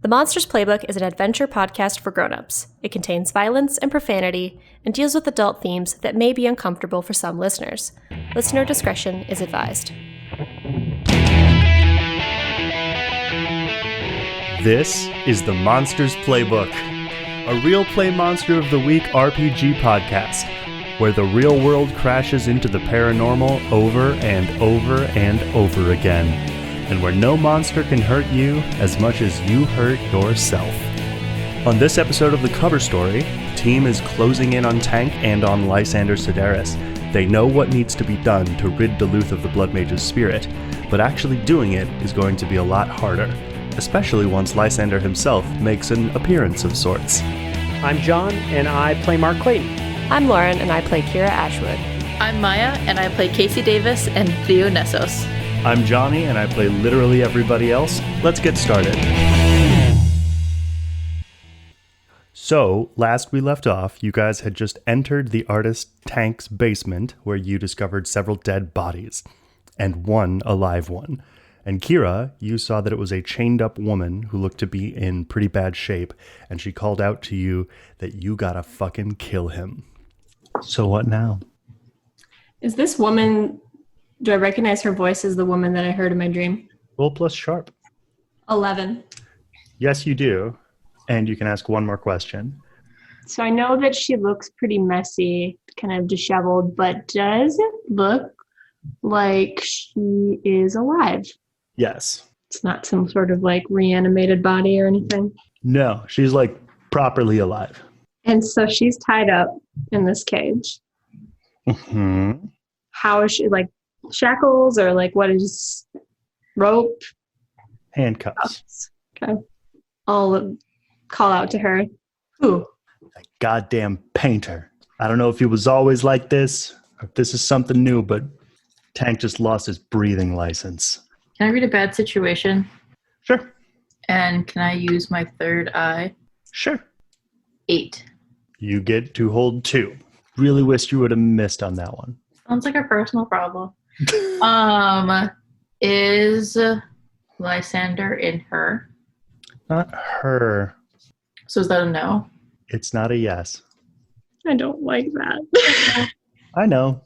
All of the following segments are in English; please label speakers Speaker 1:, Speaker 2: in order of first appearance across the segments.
Speaker 1: The Monstrous Playbook is an adventure podcast for grown-ups. It contains violence and profanity and deals with adult themes that may be uncomfortable for some listeners. Listener discretion is advised.
Speaker 2: This is the Monsters Playbook, a real play Monster of the Week RPG podcast, where the real world crashes into the paranormal over and over and over again, and where no monster can hurt you as much as you hurt yourself. On this episode of the cover story, the team is closing in on Tank and on Lysander Sideris. They know what needs to be done to rid Duluth of the Blood Mage's spirit, but actually doing it is going to be a lot harder, especially once Lysander himself makes an appearance of sorts.
Speaker 3: I'm John, and I play Mark Clayton.
Speaker 1: I'm Lauren, and I play Kira Ashwood.
Speaker 4: I'm Miah, and I play Casey Davis and Theo Nessos.
Speaker 2: I'm Jonny, and I play literally everybody else. Let's get started. So, last we left off, you guys had just entered the artist Tank's basement, where you discovered several dead bodies, and one alive one. And Kira, you saw that it was a chained-up woman who looked to be in pretty bad shape, and she called out to you that you gotta fucking kill him. So what now?
Speaker 5: Is this woman, do I recognize her voice as the woman that I heard in my dream?
Speaker 2: Roll plus sharp.
Speaker 5: 11.
Speaker 2: Yes, you do. And you can ask one more question.
Speaker 5: So I know that she looks pretty messy, kind of disheveled, but does it look like she is alive?
Speaker 2: Yes.
Speaker 5: It's not some sort of like reanimated body or anything?
Speaker 2: No, she's like properly alive.
Speaker 5: And so she's tied up in this cage.
Speaker 2: Mm-hmm.
Speaker 5: How is she, like shackles or like what is rope?
Speaker 2: Handcuffs.
Speaker 5: Okay. I'll call out to her. Who?
Speaker 2: That goddamn painter. I don't know if he was always like this, or if this is something new, but Tank just lost his breathing license.
Speaker 4: Can I read a bad situation?
Speaker 2: Sure.
Speaker 4: And can I use my third eye?
Speaker 2: Sure.
Speaker 4: 8.
Speaker 2: You get to hold 2. Really wish you would have missed on that one.
Speaker 4: Sounds like a personal problem. Is Lysander in her?
Speaker 2: Not her.
Speaker 4: So is that a no?
Speaker 2: It's not a yes.
Speaker 5: I don't like that.
Speaker 2: I know.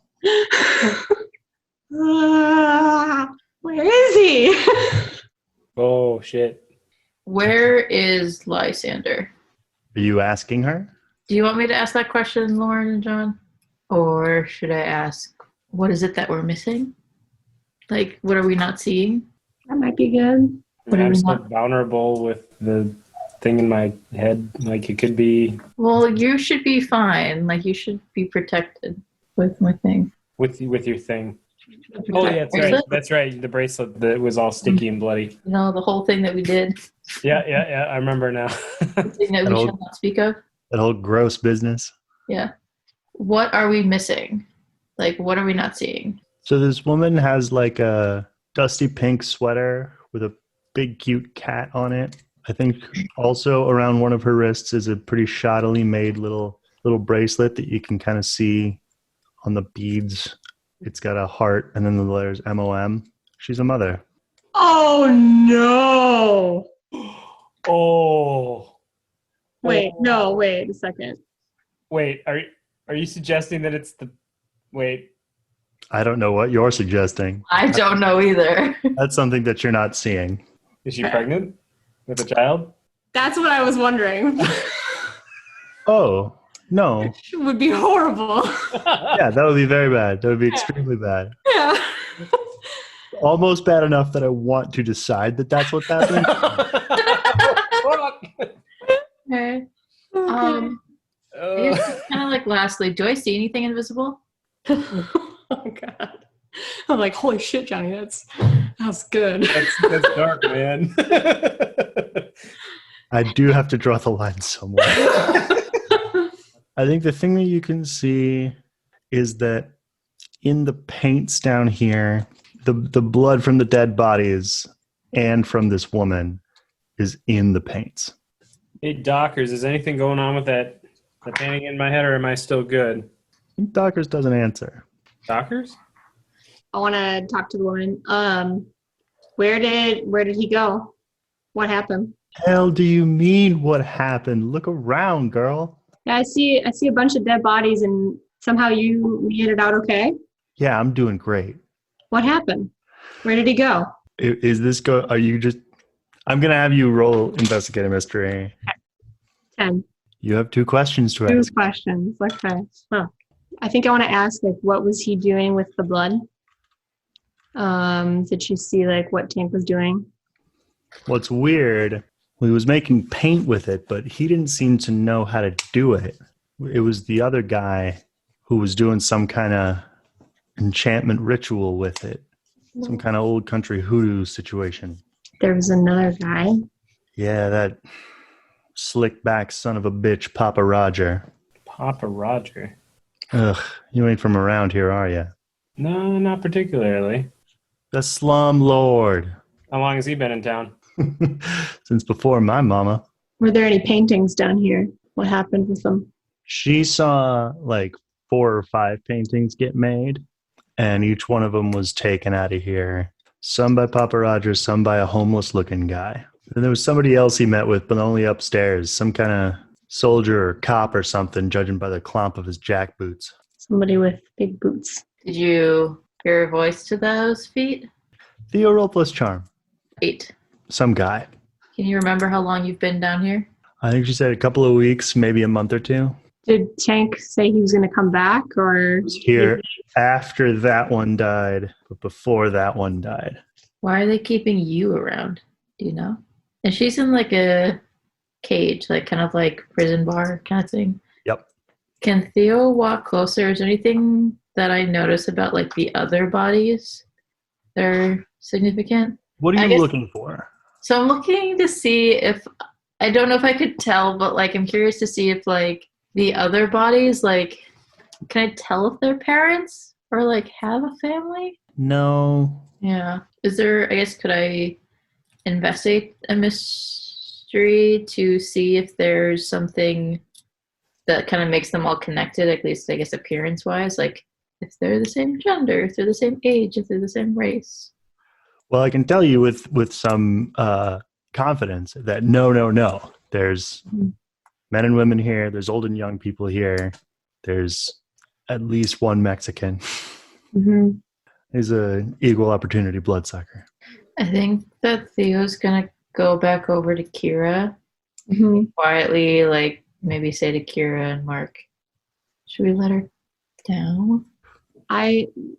Speaker 5: Where is he?
Speaker 3: Oh, shit.
Speaker 4: Where is Lysander?
Speaker 2: Are you asking her?
Speaker 4: Do you want me to ask that question, Lauren and John? Or should I ask, what is it that we're missing? Like, what are we not seeing?
Speaker 5: That might be good.
Speaker 3: I'm so vulnerable with the thing in my head. Like, it could be...
Speaker 4: Well, you should be fine. Like, you should be protected with my thing.
Speaker 3: With your thing. Oh, yeah, that's right.
Speaker 4: Bracelet?
Speaker 3: That's right. The bracelet that was all sticky and bloody.
Speaker 4: You know, the whole thing that we did.
Speaker 3: Yeah. I remember now.
Speaker 4: The thing that we shall not speak of.
Speaker 2: That whole gross business.
Speaker 4: Yeah. What are we missing? Like, what are we not seeing?
Speaker 2: So this woman has like a dusty pink sweater with a big cute cat on it. I think also around one of her wrists is a pretty shoddily made little bracelet that you can kind of see on the beads. It's got a heart and then the letters MOM. She's a mother.
Speaker 5: Oh, no.
Speaker 3: Oh.
Speaker 5: Wait a second.
Speaker 3: Wait, are you suggesting that it's the... Wait.
Speaker 2: I don't know what you're suggesting.
Speaker 4: I don't know either.
Speaker 2: That's something that you're not seeing.
Speaker 3: Is she pregnant with a child?
Speaker 5: That's what I was wondering.
Speaker 2: Oh, no.
Speaker 5: It would be horrible.
Speaker 2: Yeah, that would be very bad. That would be extremely bad.
Speaker 5: Yeah.
Speaker 2: Almost bad enough that I want to decide that that's what's happening.
Speaker 4: Okay. I guess kind of like lastly, do I see anything invisible?
Speaker 5: Oh, God. I'm like, holy shit, Johnny, that's good.
Speaker 3: That's dark, man.
Speaker 2: I do have to draw the line somewhere. I think the thing that you can see is that in the paints down here, the blood from the dead bodies and from this woman is in the paints.
Speaker 3: Hey, Dockers, is anything going on with that painting in my head, or am I still good?
Speaker 2: I think Dockers doesn't answer.
Speaker 3: Dockers?
Speaker 5: I want to talk to the woman. Where did he go? What happened?
Speaker 2: hell do you mean what happened? Look around, girl.
Speaker 5: Yeah, I see a bunch of dead bodies, and somehow you made it out okay.
Speaker 2: Yeah, I'm doing great.
Speaker 5: What happened? Where did he go?
Speaker 2: Is this go? Are you just? I'm gonna have you roll investigate a mystery.
Speaker 5: 10.
Speaker 2: You have 2 questions to
Speaker 5: Two
Speaker 2: ask.
Speaker 5: questions. Okay. Huh. I think I want to ask, like, what was he doing with the blood? Did you see, like, what Tank was doing?
Speaker 2: What's weird? He was making paint with it, but he didn't seem to know how to do it. It was the other guy who was doing some kind of enchantment ritual with it. Some kind of old country hoodoo situation.
Speaker 5: There was another guy.
Speaker 2: Yeah, that slick back son of a bitch, Papa Roger.
Speaker 3: Papa Roger.
Speaker 2: Ugh, you ain't from around here, are you?
Speaker 3: No, not particularly.
Speaker 2: The Slum Lord.
Speaker 3: How long has he been in town?
Speaker 2: Since before my mama.
Speaker 5: Were there any paintings down here? What happened with them?
Speaker 2: She saw like 4 or 5 paintings get made, and each one of them was taken out of here. Some by Papa Roger, some by a homeless-looking guy. And there was somebody else he met with, but only upstairs. Some kind of soldier or cop or something, judging by the clomp of his jack boots.
Speaker 5: Somebody with big boots.
Speaker 4: Did you hear a voice to those feet?
Speaker 2: Theo, roll plus charm.
Speaker 4: 8.
Speaker 2: Some guy.
Speaker 4: Can you remember how long you've been down here?
Speaker 2: I think she said a couple of weeks, maybe a month or 2.
Speaker 5: Did Tank say he was going to come back, or?
Speaker 2: Was here after that one died, but before that one died.
Speaker 4: Why are they keeping you around? Do you know? And she's in like a cage, like kind of like prison bar kind of thing.
Speaker 2: Yep.
Speaker 4: Can Theo walk closer? Is there anything that I notice about like the other bodies that are significant?
Speaker 2: What are you looking for?
Speaker 4: So I'm looking to see if, I don't know if I could tell, but like I'm curious to see if like the other bodies, like, can I tell if they're parents or like have a family?
Speaker 2: No.
Speaker 4: Yeah. Is there, I guess, could I investigate a mystery to see if there's something that kind of makes them all connected, at least I guess appearance wise, like if they're the same gender, if they're the same age, if they're the same race?
Speaker 2: Well, I can tell you with some confidence that no. There's men and women here. There's old and young people here. There's at least one Mexican.
Speaker 5: Mm-hmm.
Speaker 2: He's an equal opportunity bloodsucker.
Speaker 4: I think that Theo's gonna go back over to Kira,
Speaker 5: Mm-hmm.
Speaker 4: quietly, like maybe say to Kira and Mark, should we let her down?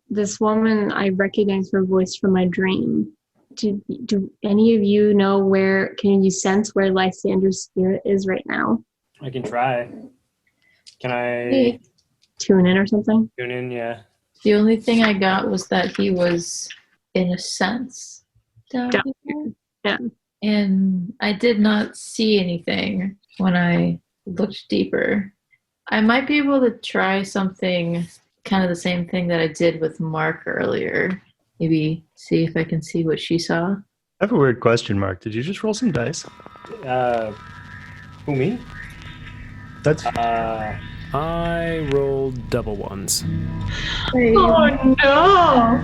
Speaker 5: This woman, I recognize her voice from my dream. Do any of you know where, can you sense where Lysander's spirit is right now?
Speaker 3: I can try. Can I
Speaker 4: Hey.
Speaker 5: Tune in or something?
Speaker 3: tune in? Yeah.
Speaker 4: The only thing I got was that he was, in a sense, down
Speaker 5: Down
Speaker 4: here.
Speaker 5: Yeah.
Speaker 4: And I did not see anything when I looked deeper. I might be able to try something, kind of the same thing that I did with Mark earlier. Maybe see if I can see what she saw.
Speaker 2: I have a weird question, Mark. Did you just roll some dice?
Speaker 3: Who, me?
Speaker 2: That's
Speaker 6: I rolled double ones.
Speaker 5: Oh no!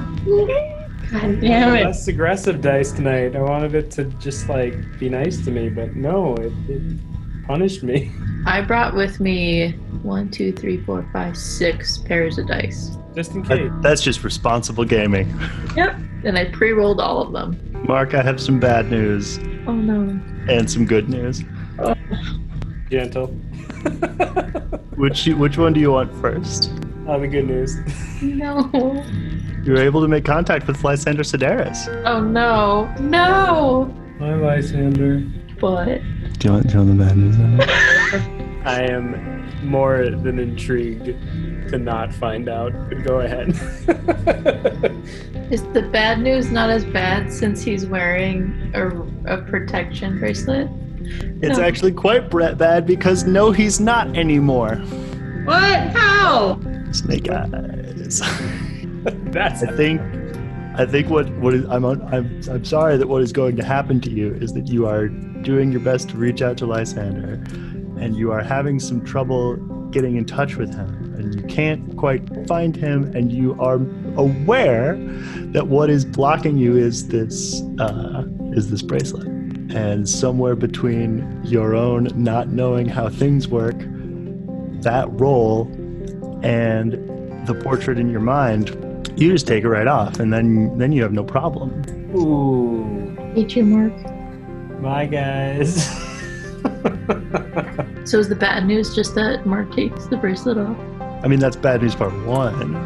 Speaker 5: God damn it.
Speaker 3: Less aggressive dice tonight. I wanted it to just like be nice to me, but no, it punished me.
Speaker 4: I brought with me 1, 2, 3, 4, 5, 6 pairs of dice.
Speaker 3: Just in case.
Speaker 2: that's just responsible gaming.
Speaker 4: Yep. And I pre-rolled all of them.
Speaker 2: Mark, I have some bad news
Speaker 4: Oh no.
Speaker 2: and some good news.
Speaker 3: Gentle.
Speaker 2: Which one do you want first?
Speaker 3: The good news.
Speaker 4: No.
Speaker 2: You were able to make contact with Lysander Sideris.
Speaker 4: Oh no. No.
Speaker 3: Hi, Lysander.
Speaker 4: But
Speaker 2: Do you want the bad news?
Speaker 3: I am more than intrigued to not find out, but go ahead.
Speaker 4: is the bad news not as bad since he's wearing a protection bracelet?
Speaker 2: It's
Speaker 4: No.
Speaker 2: actually quite bad because no, he's not anymore.
Speaker 5: What? How?
Speaker 2: Snake eyes.
Speaker 3: That's
Speaker 2: I think what is I'm sorry that what is going to happen to you is that you are doing your best to reach out to Lysander, and you are having some trouble getting in touch with him, and you can't quite find him, and you are aware that what is blocking you is this bracelet, And somewhere between your own not knowing how things work, that roll, and the portrait in your mind, you just take it right off, and then you have no problem.
Speaker 3: Ooh,
Speaker 4: Hate you, Mark.
Speaker 3: my guys.
Speaker 4: So is the bad news just that Mark takes the bracelet off?
Speaker 2: I mean, that's bad news part one.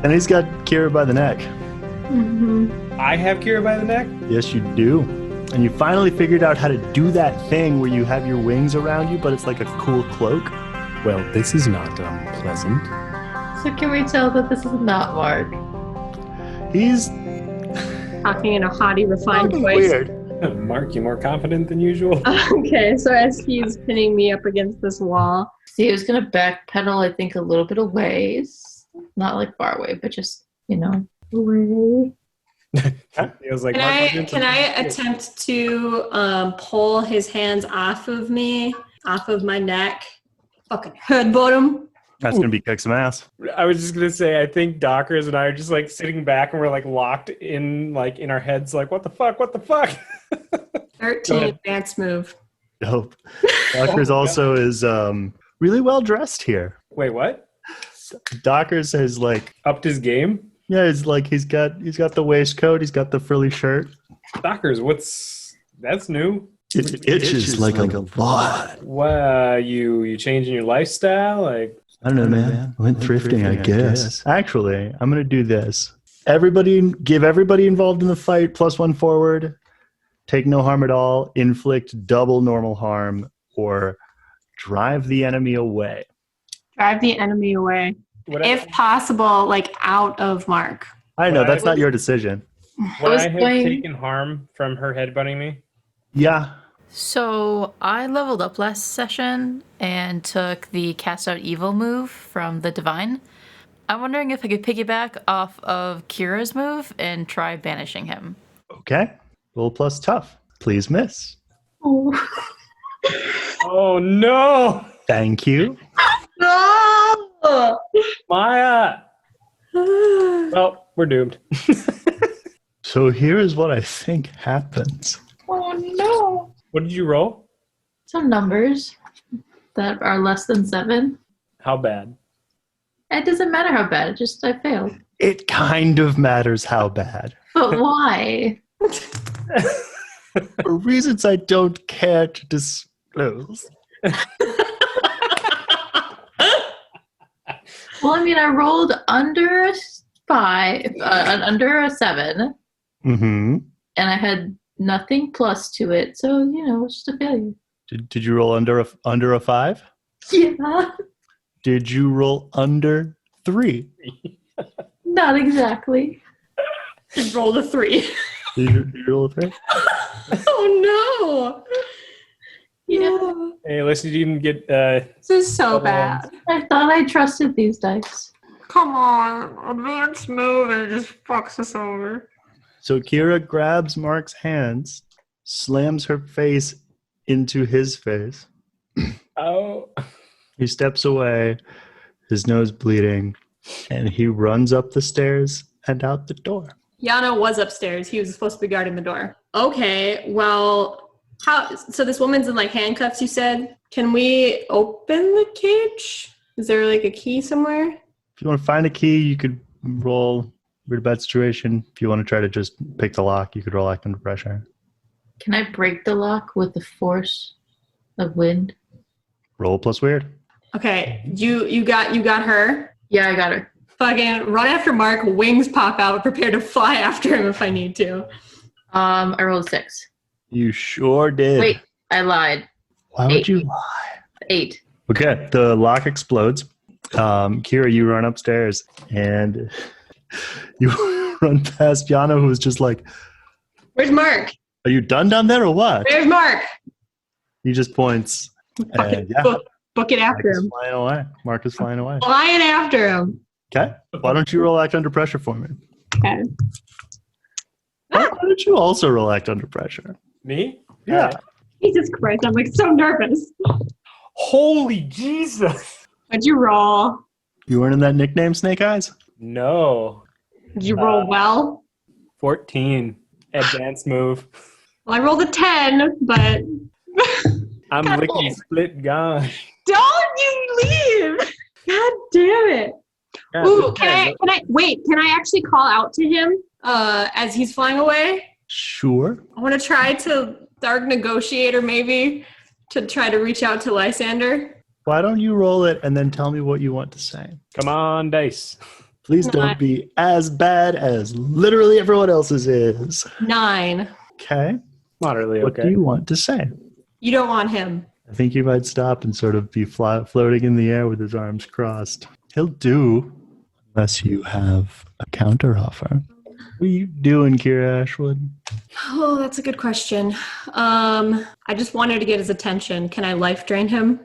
Speaker 2: And he's got Kira by the neck.
Speaker 5: Mm-hmm.
Speaker 3: I have Kira by the neck?
Speaker 2: Yes, you do. And you finally figured out how to do that thing where you have your wings around you, but it's like a cool cloak.
Speaker 6: Well, this is not pleasant.
Speaker 4: So can we tell that this is not Mark?
Speaker 2: He's
Speaker 5: Talking in a haughty, refined voice.
Speaker 2: weird.
Speaker 3: Mark, you more confident than usual?
Speaker 5: Okay, so as he's pinning me up against this wall,
Speaker 4: Theo's gonna backpedal, I think, a little bit away. Not like far away, but just,
Speaker 5: away.
Speaker 3: It was like,
Speaker 7: Can I attempt to pull his hands off of me, off of my neck? Fucking headbutt him.
Speaker 2: That's going to be kick some ass.
Speaker 3: I was just gonna say, I think Dockers and I are just like sitting back and we're like locked in our heads, like, what the fuck?
Speaker 7: 13 advanced move.
Speaker 2: Dope. Dockers also is really well dressed here.
Speaker 3: Wait, what?
Speaker 2: Dockers has like,
Speaker 3: Upped his game?
Speaker 2: yeah, it's like he's got the waistcoat, he's got the frilly shirt.
Speaker 3: Dockers, that's new.
Speaker 2: It itches like a lot.
Speaker 3: Wow, you changing your lifestyle? Like,
Speaker 2: I don't know, man. I went thrifting, I guess. Actually, I'm going to do this. Give everybody involved in the fight +1 forward. Take no harm at all. Inflict double normal harm. Or drive the enemy away.
Speaker 5: Drive the enemy away.
Speaker 7: If possible, like out of Mark.
Speaker 2: I know, that's not your decision.
Speaker 3: Would
Speaker 4: was
Speaker 3: I have
Speaker 4: playing-
Speaker 3: taken harm from her headbutting me?
Speaker 2: Yeah.
Speaker 8: So I leveled up last session and took the Cast Out Evil move from the Divine. I'm wondering if I could piggyback off of Kira's move and try banishing him.
Speaker 2: Okay. Roll plus tough. Please miss.
Speaker 3: Oh no!
Speaker 2: Thank you.
Speaker 5: No!
Speaker 3: Miah! Well, we're doomed.
Speaker 2: So here is what I think happens.
Speaker 4: Oh no!
Speaker 3: What did you roll?
Speaker 4: Some numbers that are less than 7.
Speaker 3: How bad?
Speaker 4: It doesn't matter how bad, just I failed.
Speaker 2: It kind of matters how bad.
Speaker 4: But why?
Speaker 2: For reasons I don't care to disclose.
Speaker 4: Well, I mean, I rolled under a 5, under a 7,
Speaker 2: Mm-hmm.
Speaker 4: and I had nothing plus to it, so it's just a failure.
Speaker 2: Did you roll under a 5?
Speaker 4: Yeah,
Speaker 2: Did you roll under 3?
Speaker 4: not exactly.
Speaker 7: Just rolled a 3.
Speaker 2: Did you roll a 3?
Speaker 7: Oh no!
Speaker 4: Yeah,
Speaker 3: Hey, listen, you didn't get.
Speaker 7: This is so bad.
Speaker 4: I thought I trusted these dice.
Speaker 7: Come on, advanced move and it just fucks us over.
Speaker 2: So Kira grabs Mark's hands, slams her face into his face.
Speaker 3: Oh.
Speaker 2: He steps away, his nose bleeding, and he runs up the stairs and out the door.
Speaker 7: Yano was upstairs. He was supposed to be guarding the door. Okay, well, so this woman's in like handcuffs, you said? Can we open the cage? Is there like a key somewhere?
Speaker 2: If you want to find a key, you could roll weird bad situation. If you want to try to just pick the lock, you could roll act under pressure.
Speaker 4: Can I break the lock with the force of wind?
Speaker 2: Roll plus weird.
Speaker 7: Okay, you got her.
Speaker 4: Yeah, I got her.
Speaker 7: Fucking run after Mark, wings pop out, prepare to fly after him if I need to.
Speaker 4: I rolled 6.
Speaker 2: You sure did.
Speaker 4: Wait, I lied.
Speaker 2: Why would
Speaker 4: 8.
Speaker 2: you lie?
Speaker 4: 8.
Speaker 2: Okay, the lock explodes. Kira, you run upstairs and you run past Yano, who's just like,
Speaker 7: Where's Mark?
Speaker 2: are you done down there or what?
Speaker 7: Where's Mark?
Speaker 2: He just points.
Speaker 7: Fucking
Speaker 2: And yeah,
Speaker 7: book it after
Speaker 2: Mark is
Speaker 7: him.
Speaker 2: flying away. Mark is flying away.
Speaker 7: Flying after him.
Speaker 2: Okay. Why don't you roll act under pressure for me?
Speaker 5: Okay.
Speaker 2: Why don't you also roll act under pressure?
Speaker 3: Me?
Speaker 2: Yeah.
Speaker 3: Alright.
Speaker 5: Jesus Christ, I'm like so nervous.
Speaker 3: Holy Jesus!
Speaker 5: What'd you roll?
Speaker 2: You weren't in that nickname, Snake Eyes?
Speaker 3: No.
Speaker 5: Did you roll well?
Speaker 3: 14. Advanced move.
Speaker 7: Well, I rolled a 10, but
Speaker 3: I'm lickety split gone.
Speaker 7: don't you leave! God damn it!
Speaker 3: God,
Speaker 7: Ooh,
Speaker 3: this guy's-
Speaker 7: can I actually call out to him as he's flying away?
Speaker 2: Sure.
Speaker 7: I want to try to Dark Negotiator maybe to try to reach out to Lysander.
Speaker 2: Why don't you roll it and then tell me what you want to say?
Speaker 3: Come on, dice.
Speaker 2: Please don't be as bad as literally everyone else's is.
Speaker 7: 9.
Speaker 2: Okay.
Speaker 3: Moderately
Speaker 2: What
Speaker 3: okay.
Speaker 2: do you want to say?
Speaker 7: You don't want him.
Speaker 2: I think he might stop and sort of be floating in the air with his arms crossed. He'll do, unless you have a counteroffer. What are you doing, Kira Ashwood?
Speaker 7: Oh, that's a good question. I just wanted to get his attention. Can I life drain him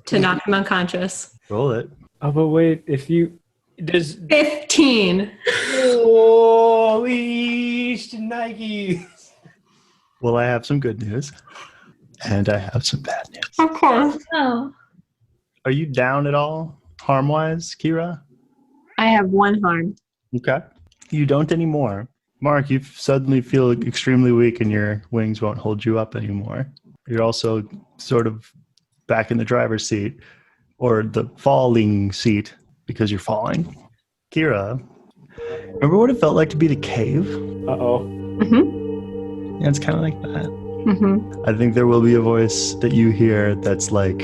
Speaker 7: to knock him unconscious?
Speaker 2: Roll it.
Speaker 3: Oh, but wait, if you... Does...
Speaker 7: 15.
Speaker 3: Holy Nikes.
Speaker 2: Well, I have some good news. And I have some bad news.
Speaker 7: Okay.
Speaker 4: Oh.
Speaker 2: Are you down at all, harm-wise, Kira?
Speaker 5: I have 1 harm.
Speaker 2: Okay. You don't anymore. Mark, you suddenly feel extremely weak and your wings won't hold you up anymore. You're also sort of back in the driver's seat, or the falling seat, because you're falling. Kira, remember what it felt like to be the cave?
Speaker 3: Uh-oh.
Speaker 2: Yeah, it's kind of like that.
Speaker 5: Mm-hmm.
Speaker 2: I think there will be a voice that you hear that's like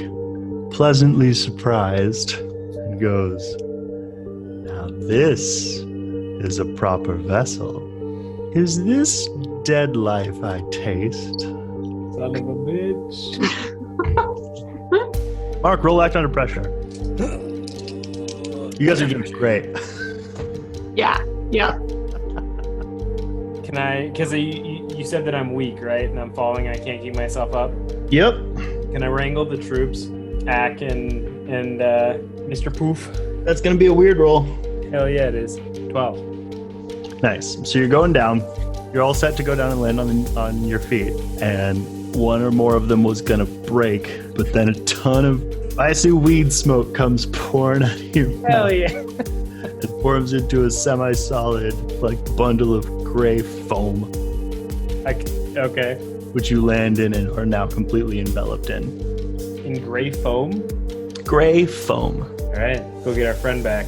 Speaker 2: pleasantly surprised and goes, "Now this is a proper vessel. Is this dead life I taste?"
Speaker 3: Son of a bitch.
Speaker 2: Mark, roll act under pressure. You guys are doing great.
Speaker 7: Yeah.
Speaker 3: Can I... Because you said that I'm weak, right? And I'm falling, I can't keep myself up.
Speaker 2: Yep.
Speaker 3: Can I wrangle the troops? Ack and Mr. Poof?
Speaker 2: That's going to be a weird roll.
Speaker 3: Hell yeah, it is. 12.
Speaker 2: Nice. So you're going down. You're all set to go down and land on your feet. And one or more of them was going to break. But then a ton of icy weed smoke comes pouring out of your mouth.
Speaker 3: Hell yeah.
Speaker 2: It forms into a semi-solid, like, bundle of gray foam,
Speaker 3: Okay.
Speaker 2: which you land in and are now completely enveloped in.
Speaker 3: In gray foam?
Speaker 2: Gray foam.
Speaker 3: All right, go get our friend back.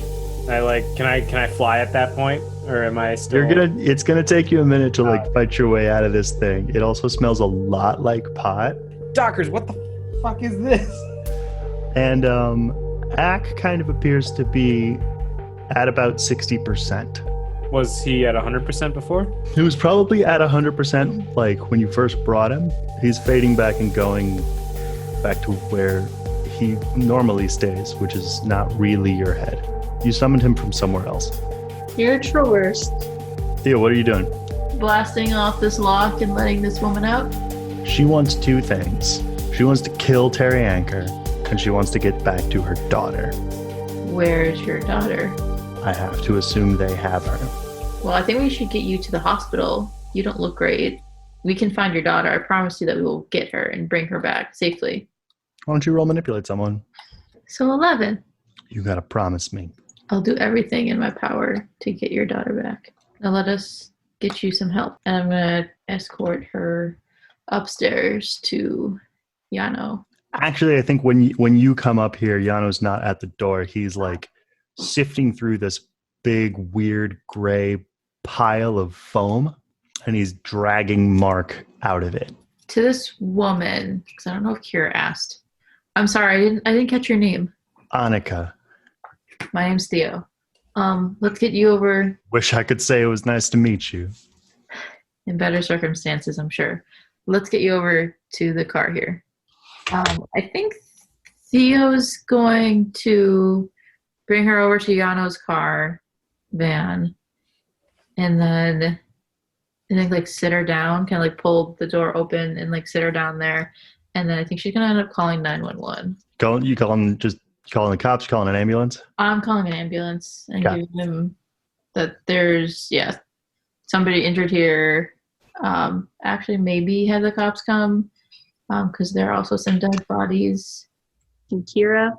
Speaker 3: Can I fly at that point, or am I still?
Speaker 2: It's gonna take you a minute to fight your way out of this thing. It also smells a lot like pot.
Speaker 3: Dockers, what the fuck is this?
Speaker 2: And Ack kind of appears to be at about 60%.
Speaker 3: Was he at 100% before?
Speaker 2: He was probably at 100% like when you first brought him. He's fading back and going back to where he normally stays, which is not really your head. You summoned him from somewhere else.
Speaker 5: You're a true worst.
Speaker 2: Theo, what are you doing?
Speaker 4: Blasting off this lock and letting this woman out?
Speaker 2: She wants 2 things. She wants to kill Terry Anchor, and she wants to get back to her daughter.
Speaker 4: Where's your daughter?
Speaker 2: I have to assume they have her.
Speaker 4: Well, I think we should get you to the hospital. You don't look great. We can find your daughter. I promise you that we will get her and bring her back safely.
Speaker 2: Why don't you roll manipulate someone?
Speaker 4: So 11.
Speaker 2: You gotta promise me.
Speaker 4: I'll do everything in my power to get your daughter back. Now let us get you some help. And I'm going to escort her upstairs to Yano.
Speaker 2: Actually, I think when you come up here, Yano's not at the door. He's like sifting through this big, weird, gray pile of foam, and he's dragging Mark out of it.
Speaker 4: To this woman, because I don't know if Kira asked. I'm sorry, I didn't catch your name.
Speaker 2: Annika.
Speaker 4: My name's Theo. Let's get you over
Speaker 2: Wish I could say it was nice to meet you.
Speaker 4: in better circumstances, I'm sure. Let's get you over to the car here. I think Theo's going to bring her over to Yano's car van, and then I think like sit her down, kind of like pull the door open and like sit her down there, and then I think she's gonna end up calling 911.
Speaker 2: You calling the cops? Calling an ambulance?
Speaker 4: I'm calling an ambulance and
Speaker 2: Okay.
Speaker 4: giving them that there's somebody injured here. Actually, maybe have the cops come because there are also some dead bodies.
Speaker 5: Can Kira,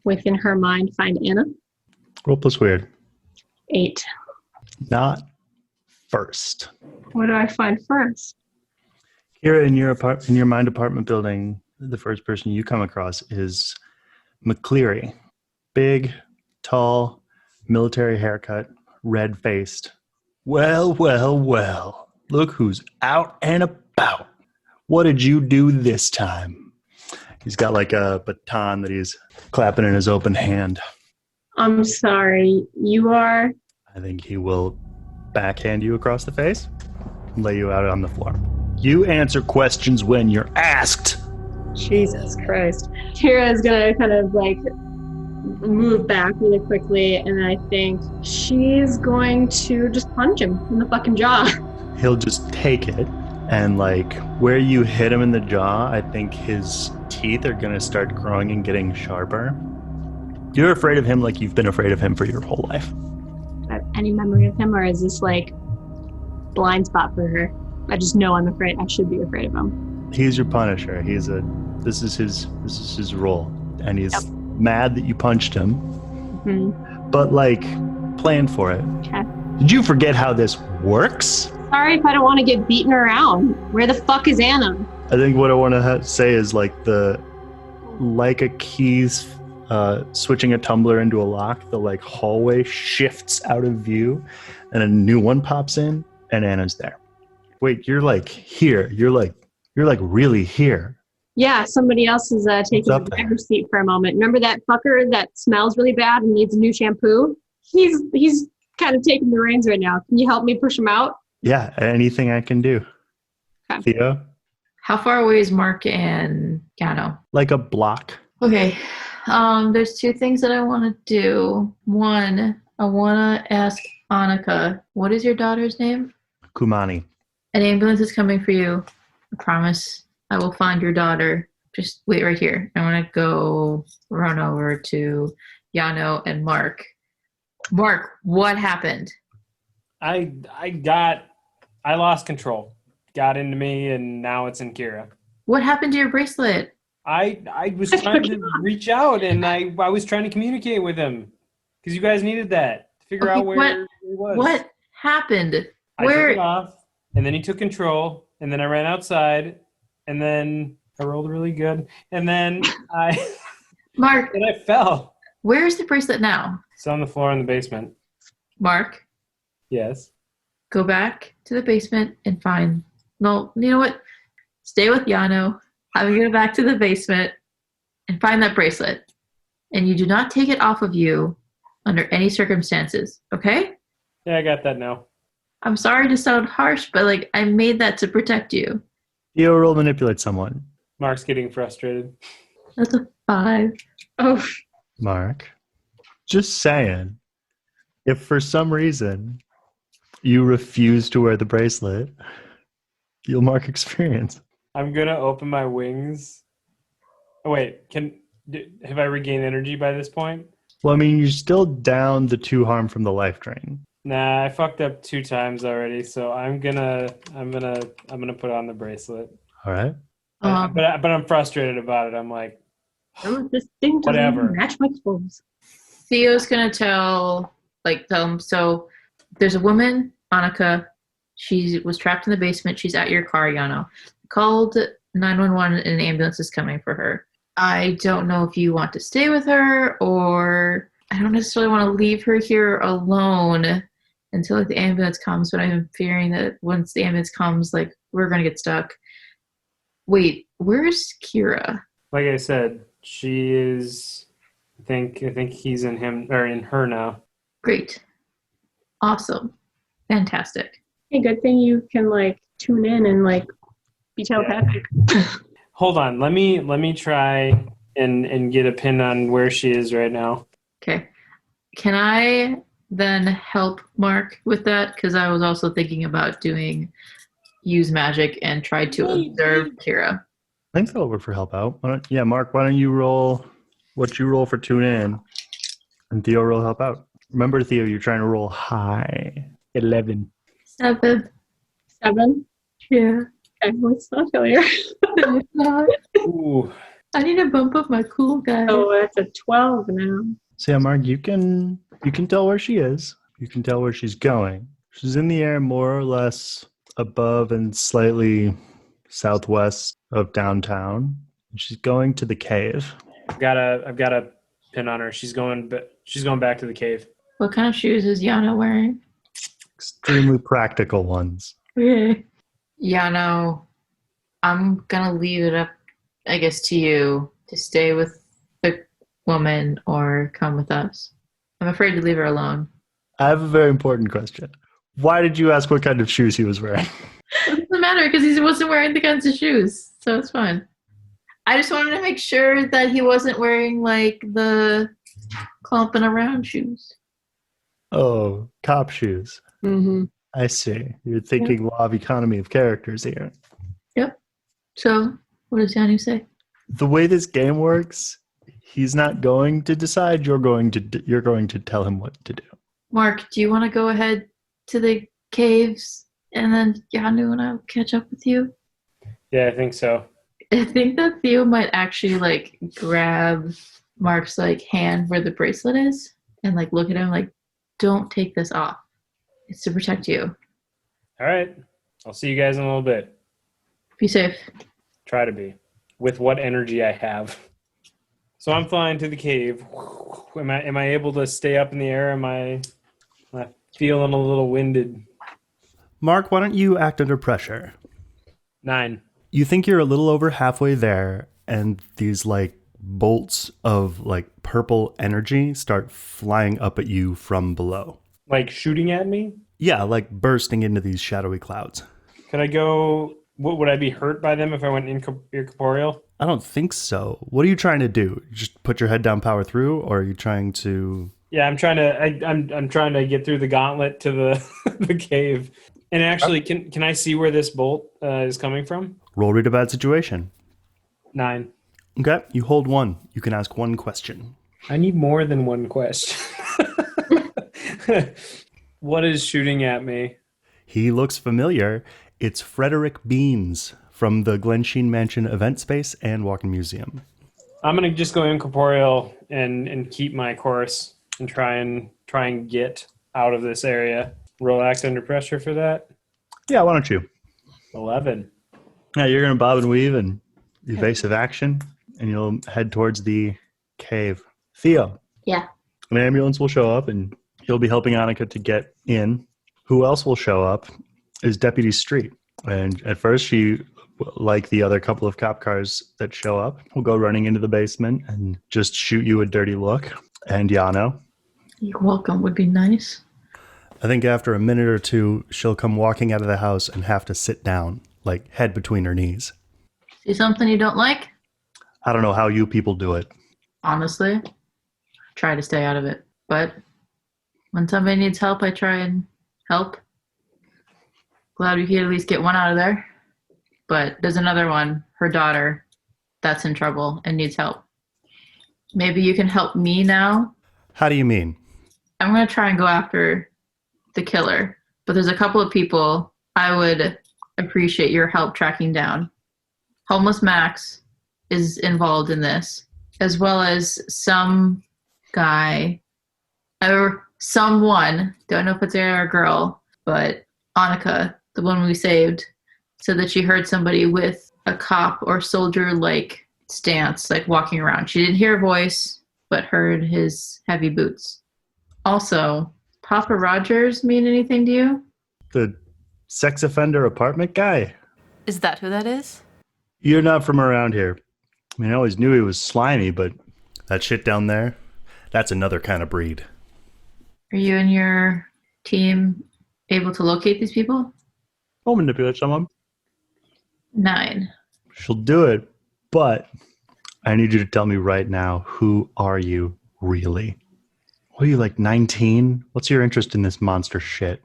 Speaker 5: within her mind, find Anna?
Speaker 2: Roll plus weird.
Speaker 5: 8.
Speaker 2: Not first.
Speaker 5: What do I find first?
Speaker 2: Here in your mind apartment building, the first person you come across is McCleary. Big, tall, military haircut, red-faced. Well, well, well. Look who's out and about. What did you do this time? He's got like a baton that he's clapping in his open hand.
Speaker 5: I'm sorry, you are?
Speaker 2: I think he will backhand you across the face and lay you out on the floor. You answer questions when you're asked.
Speaker 5: Jesus Christ. Kira's gonna kind of like move back really quickly, and I think she's going to just punch him in the fucking jaw.
Speaker 2: He'll just take it, and like where you hit him in the jaw, I think his teeth are gonna start growing and getting sharper. You're afraid of him like you've been afraid of him for your whole life.
Speaker 5: I have any memory of him, or is this like blind spot for her? I just know I'm afraid. I should be afraid of him.
Speaker 2: He's your punisher. This is his role, and he's mad that you punched him.
Speaker 5: Mm-hmm.
Speaker 2: But like, plan for it.
Speaker 5: Okay.
Speaker 2: Did you forget how this works?
Speaker 5: Sorry if I don't want to get beaten around. Where the fuck is Anna?
Speaker 2: I think what I want to say is like a keys switching a tumbler into a lock. The like hallway shifts out of view, and a new one pops in, and Anna's there. Wait, you're like here. You're like really here.
Speaker 5: Yeah, somebody else is taking the driver's seat for a moment. Remember that fucker that smells really bad and needs a new shampoo? He's kind of taking the reins right now. Can you help me push him out?
Speaker 2: Yeah, anything I can do. Okay. Theo?
Speaker 4: How far away is Mark and Gano?
Speaker 2: Like a block.
Speaker 4: Okay. There's two things that I want to do. One, I want to ask Annika, what is your daughter's name?
Speaker 2: Kumani.
Speaker 4: An ambulance is coming for you. I promise I will find your daughter. Just wait right here. I want to go run over to Yano and Mark. Mark, what happened?
Speaker 3: I lost control. Got into me, and now it's in Kira.
Speaker 4: What happened to your bracelet?
Speaker 3: I was trying to reach out, and I was trying to communicate with him because you guys needed that to figure out where he was.
Speaker 4: What happened?
Speaker 3: I took it off, and then he took control, and then I ran outside, and then I rolled really good, and then
Speaker 4: Mark,
Speaker 3: and I fell.
Speaker 4: Where is the bracelet now?
Speaker 3: It's on the floor in the basement.
Speaker 4: Mark?
Speaker 3: Yes?
Speaker 4: Go back to the basement and find... No, you know what? Stay with Yano. Have him go back to the basement and find that bracelet. And you do not take it off of you under any circumstances, okay?
Speaker 3: Yeah, I got that now.
Speaker 4: I'm sorry to sound harsh, but like I made that to protect you.
Speaker 2: Theo, roll manipulate someone.
Speaker 3: Mark's getting frustrated.
Speaker 4: That's a 5. Oh.
Speaker 2: Mark, just saying, if for some reason you refuse to wear the bracelet, you'll mark experience.
Speaker 3: I'm gonna open my wings. Oh wait, have I regained energy by this point?
Speaker 2: Well, I mean, you're still down the 2 harm from the life drain.
Speaker 3: Nah, I fucked up 2 times already, so I'm gonna put on the bracelet.
Speaker 2: All right.
Speaker 3: But I'm frustrated about it. I'm like,
Speaker 5: this thing doesn't
Speaker 3: whatever.
Speaker 5: even match my clothes.
Speaker 4: Theo's gonna tell them. So there's a woman, Annika. She was trapped in the basement. She's at your car, Yano. Called 911 and an ambulance is coming for her. I don't know if you want to stay with her or I don't necessarily want to leave her here alone until the ambulance comes, but I'm fearing that once the ambulance comes, we're going to get stuck. Wait, where's Kira?
Speaker 3: Like I said, she is, I think he's in him or in her now.
Speaker 4: Great. Awesome. Fantastic.
Speaker 5: Hey, good thing you can tune in and be telepathic.
Speaker 3: Yeah. Hold on, let me try and get a pin on where she is right now.
Speaker 4: Okay. Can I then help Mark with that? Because I was also thinking about use magic and try to observe Kira.
Speaker 2: I think that'll work for help out. Mark, why don't you roll what you roll for tune in, and Theo roll help out. Remember, Theo, you're trying to roll high. 11.
Speaker 4: 7.
Speaker 5: 7?
Speaker 4: Yeah.
Speaker 5: Okay, what's not failure?
Speaker 3: Ooh.
Speaker 4: I need to bump up my cool guy.
Speaker 5: Oh, that's a 12 now.
Speaker 2: So yeah, Mark, you can tell where she is. You can tell where she's going. She's in the air more or less above and slightly southwest of downtown. She's going to the cave.
Speaker 3: I've got a pin on her. She's going back to the cave.
Speaker 4: What kind of shoes is Yano wearing?
Speaker 2: Extremely practical ones.
Speaker 4: Okay. Yano, I'm gonna leave it up, I guess, to you to stay with the woman or come with us. I'm afraid to leave her alone.
Speaker 2: I have a very important question. Why did you ask what kind of shoes he was wearing?
Speaker 4: It doesn't matter because he wasn't wearing the kinds of shoes, so it's fine. I just wanted to make sure that he wasn't wearing like the clumping around shoes.
Speaker 2: Oh, cop shoes.
Speaker 5: Mm-hmm.
Speaker 2: I see. You're thinking law of economy of characters here.
Speaker 4: Yep. So, what does Yanu say?
Speaker 2: The way this game works, he's not going to decide. You're going to tell him what to do.
Speaker 4: Mark, do you want to go ahead to the caves and then Yanu and I'll catch up with you?
Speaker 3: Yeah, I think so.
Speaker 4: I think that Theo might actually like grab Mark's like hand where the bracelet is and like look at him like, don't take this off. It's to protect you.
Speaker 3: All right. I'll see you guys in a little bit.
Speaker 4: Be safe.
Speaker 3: Try to be. With what energy I have. So I'm flying to the cave. Am I able to stay up in the air? Am I feeling a little winded?
Speaker 2: Mark, why don't you act under pressure?
Speaker 3: 9.
Speaker 2: You think you're a little over halfway there, and these like bolts of like purple energy start flying up at you from below.
Speaker 3: Like shooting at me?
Speaker 2: Yeah, like bursting into these shadowy clouds.
Speaker 3: Could I go... Would I be hurt by them if I went incorporeal?
Speaker 2: I don't think so. What are you trying to do? Just put your head down, power through, or are you trying to...
Speaker 3: Yeah, I'm trying to get through the gauntlet to the the cave. And actually, can I see where this bolt is coming from?
Speaker 2: Roll read a bad situation.
Speaker 3: 9.
Speaker 2: Okay, you hold 1. You can ask 1 question.
Speaker 3: I need more than 1 question. What is shooting at me?
Speaker 2: He looks familiar. It's Frederick Beans from the Glensheen Mansion event space and Walking Museum.
Speaker 3: I'm gonna just go incorporeal and keep my course and try and get out of this area. Roll act under pressure for that.
Speaker 2: Yeah, why don't you?
Speaker 3: 11.
Speaker 2: Yeah, you're gonna bob and weave and evasive action, and you'll head towards the cave. Theo.
Speaker 5: Yeah.
Speaker 2: An ambulance will show up, and he'll be helping Annika to get in. Who else will show up is Deputy Street. And at first, she, like the other couple of cop cars that show up, will go running into the basement and just shoot you a dirty look. And Yano.
Speaker 4: You're welcome would be nice.
Speaker 2: I think after a minute or two, she'll come walking out of the house and have to sit down, like head between her knees.
Speaker 4: See something you don't like?
Speaker 2: I don't know how you people do it.
Speaker 4: Honestly, try to stay out of it. But when somebody needs help, I try and help. Glad we could at least get one out of there. But there's another one, her daughter, that's in trouble and needs help. Maybe you can help me now?
Speaker 2: How do you mean?
Speaker 4: I'm going to try and go after the killer. But there's a couple of people I would appreciate your help tracking down. Homeless Max is involved in this, as well as some guy or someone, don't know if it's a guy or a girl, but Annika, the one we saved, said that she heard somebody with a cop or soldier-like stance, like walking around. She didn't hear a voice, but heard his heavy boots. Also, Papa Rogers mean anything to you?
Speaker 2: The sex offender apartment guy?
Speaker 8: Is that who that is?
Speaker 2: You're not from around here. I mean, I always knew he was slimy, but that shit down there, that's another kind of breed.
Speaker 4: Are you and your team able to locate these people?
Speaker 2: I'll manipulate someone.
Speaker 4: 9.
Speaker 2: She'll do it, but I need you to tell me right now, who are you really? What are you, like 19? What's your interest in this monster shit?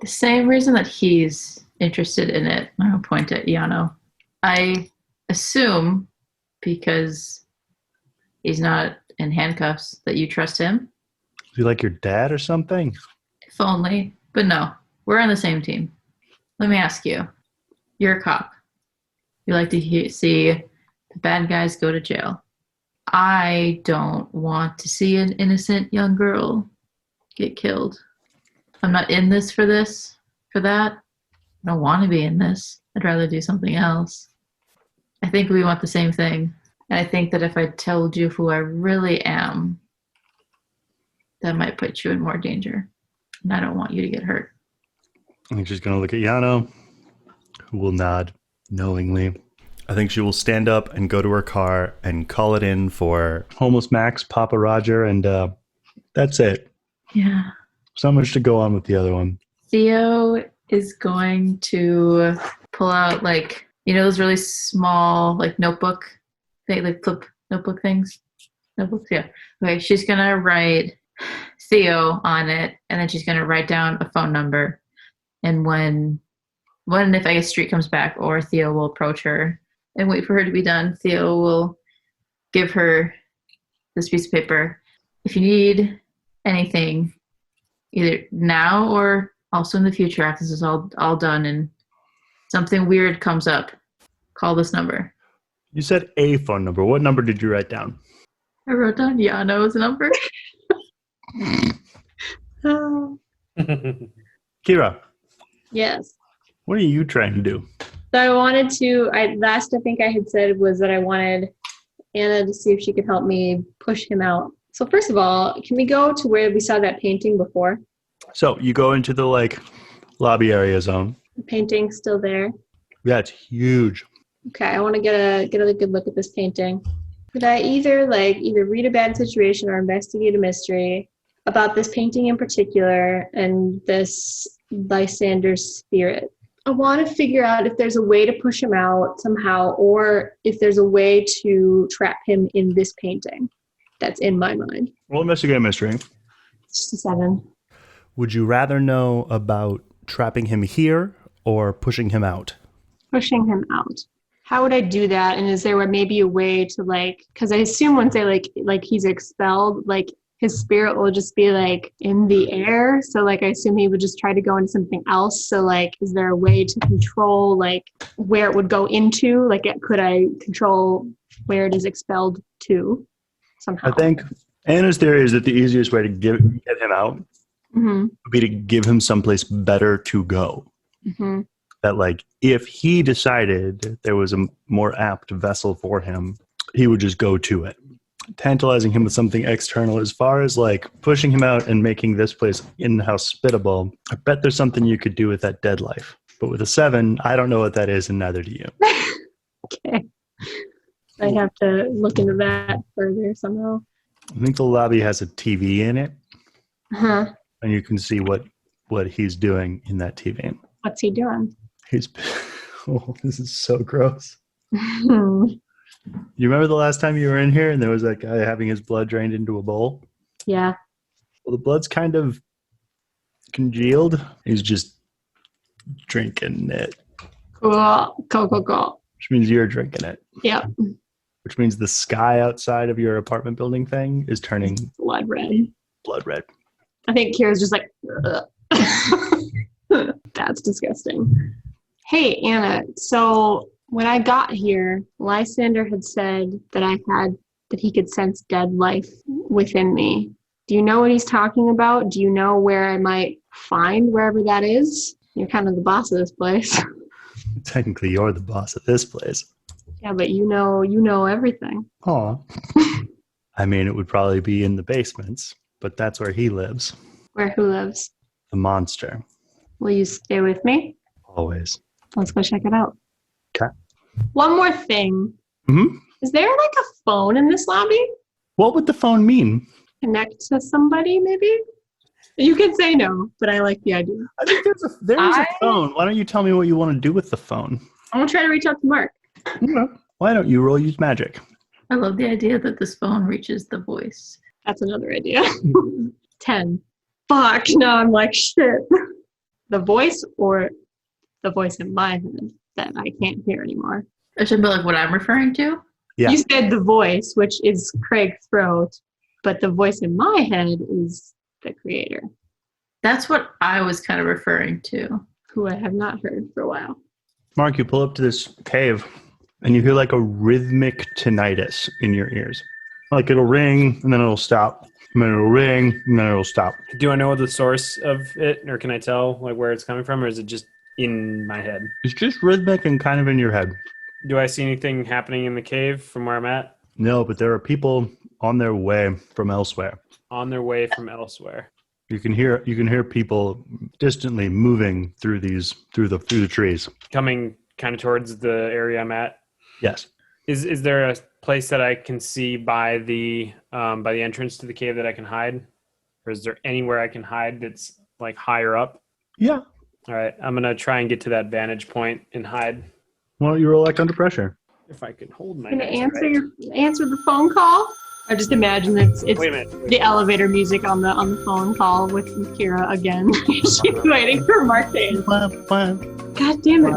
Speaker 4: The same reason that he's interested in it. I'll point at Yano. I assume, because he's not in handcuffs, that you trust him.
Speaker 2: Is he like your dad or something?
Speaker 4: If only. But no, we're on the same team. Let me ask you. You're a cop. You like to see the bad guys go to jail. I don't want to see an innocent young girl get killed. I'm not in this. For that. I don't want to be in this. I'd rather do something else. I think we want the same thing. And I think that if I told you who I really am, that might put you in more danger. And I don't want you to get hurt.
Speaker 2: I think she's going to look at Yano, who will nod knowingly. I think she will stand up and go to her car and call it in for Homeless Max, Papa Roger, and that's it.
Speaker 4: Yeah.
Speaker 2: So much to go on with the other one.
Speaker 4: Theo is going to pull out, like, you know, those really small, like, notebook, like flip notebook things? Notebooks, yeah. Okay, she's going to write Theo on it, and then she's going to write down a phone number. And when if I guess Street comes back, or Theo will approach her and wait for her to be done, Theo will give her this piece of paper. If you need anything, either now or also in the future after this is all done and something weird comes up, call this number.
Speaker 2: You said a phone number. What number did you write down?
Speaker 4: I wrote down Yano's number.
Speaker 2: Kira,
Speaker 5: Yes.
Speaker 2: what are you trying to do?
Speaker 5: So I wanted to, last I think I had said was that I wanted Anna to see if she could help me push him out. So first of all, can we go to where we saw that painting before?
Speaker 2: So you go into the lobby area zone.
Speaker 5: The painting's still there.
Speaker 2: Yeah, it's huge.
Speaker 5: Okay, I want to get a good look at this painting. Could I either read a bad situation or investigate a mystery about this painting in particular and this Lysander's spirit? I want to figure out if there's a way to push him out somehow, or if there's a way to trap him in this painting. That's in my mind.
Speaker 2: We'll investigate a mystery.
Speaker 5: It's just a 7.
Speaker 2: Would you rather know about trapping him here or pushing him out?
Speaker 5: Pushing him out. How would I do that? And is there maybe a way to because I assume once I he's expelled, his spirit will just be in the air. So I assume he would just try to go into something else. So is there a way to control where it would go into? Could I control where it is expelled to somehow?
Speaker 2: I think Anna's theory is that the easiest way to get him out would be to give him someplace better to go.
Speaker 5: Mm-hmm.
Speaker 2: That if he decided there was a more apt vessel for him, he would just go to it. Tantalizing him with something external, as far as pushing him out and making this place inhospitable, I bet there's something you could do with that dead life. But with a 7, I don't know what that is, and neither do you.
Speaker 5: Okay. I have to look into that further somehow.
Speaker 2: I think the lobby has a TV in it.
Speaker 5: Uh-huh.
Speaker 2: And you can see what he's doing in that TV.
Speaker 5: What's he doing?
Speaker 2: Oh, this is so gross. You remember the last time you were in here and there was that guy having his blood drained into a bowl?
Speaker 5: Yeah.
Speaker 2: Well, the blood's kind of congealed. He's just drinking it.
Speaker 5: Cool.
Speaker 2: Which means you're drinking it.
Speaker 5: Yeah.
Speaker 2: Which means the sky outside of your apartment building thing is turning
Speaker 5: blood red.
Speaker 2: Blood red.
Speaker 5: I think Kira's just that's disgusting. Hey, Anna. So when I got here, Lysander had said that he could sense dead life within me. Do you know what he's talking about? Do you know where I might find wherever that is? You're kind of the boss of this place.
Speaker 2: Technically, you're the boss of this place.
Speaker 5: Yeah, but you know everything.
Speaker 2: Aw. I mean, it would probably be in the basements, but that's where he lives.
Speaker 5: Who lives?
Speaker 2: The monster.
Speaker 5: Will you stay with me?
Speaker 2: Always.
Speaker 5: Let's go check it out.
Speaker 2: Okay.
Speaker 5: One more thing.
Speaker 2: Mm-hmm.
Speaker 5: Is there a phone in this lobby?
Speaker 2: What would the phone mean?
Speaker 5: Connect to somebody, maybe? You can say no, but I like the idea.
Speaker 2: I think there's a phone. Why don't you tell me what you want to do with the phone?
Speaker 5: I'm going to try to reach out to Mark.
Speaker 2: Okay. Why don't you use magic?
Speaker 4: I love the idea that this phone reaches the voice.
Speaker 5: That's another idea. 10. Fuck, now I'm shit. The voice or the voice in my head that I can't hear anymore?
Speaker 4: That should be what I'm referring to?
Speaker 2: Yeah.
Speaker 5: You said the voice, which is Craig's throat, but the voice in my head is the creator.
Speaker 4: That's what I was kind of referring to.
Speaker 5: Who I have not heard for a while.
Speaker 2: Mark, you pull up to this cave and you hear a rhythmic tinnitus in your ears. It'll ring and then it'll stop. And then it'll ring and then it'll stop.
Speaker 3: Do I know the source of it, or can I tell where it's coming from, or is it just in my head?
Speaker 2: It's just rhythmic and kind of in your head.
Speaker 3: Do I see anything happening in the cave from where I'm at?
Speaker 2: No, but there are people on their way from elsewhere.
Speaker 3: On their way from elsewhere.
Speaker 2: You can hear people distantly moving through the trees.
Speaker 3: Coming kind of towards the area I'm at.
Speaker 2: Yes.
Speaker 3: Is there a place that I can see by the entrance to the cave that I can hide? Or is there anywhere I can hide that's like higher up?
Speaker 2: Yeah.
Speaker 3: All right, I'm gonna try and get to that vantage point and hide.
Speaker 2: Well, you roll like under pressure.
Speaker 3: If I can hold my.
Speaker 5: Gonna
Speaker 3: dice
Speaker 5: answer the phone call. I just imagine it's
Speaker 3: Wait a minute.
Speaker 5: the elevator music on the phone call with Kira again. She's waiting for Mark to answer. God damn it!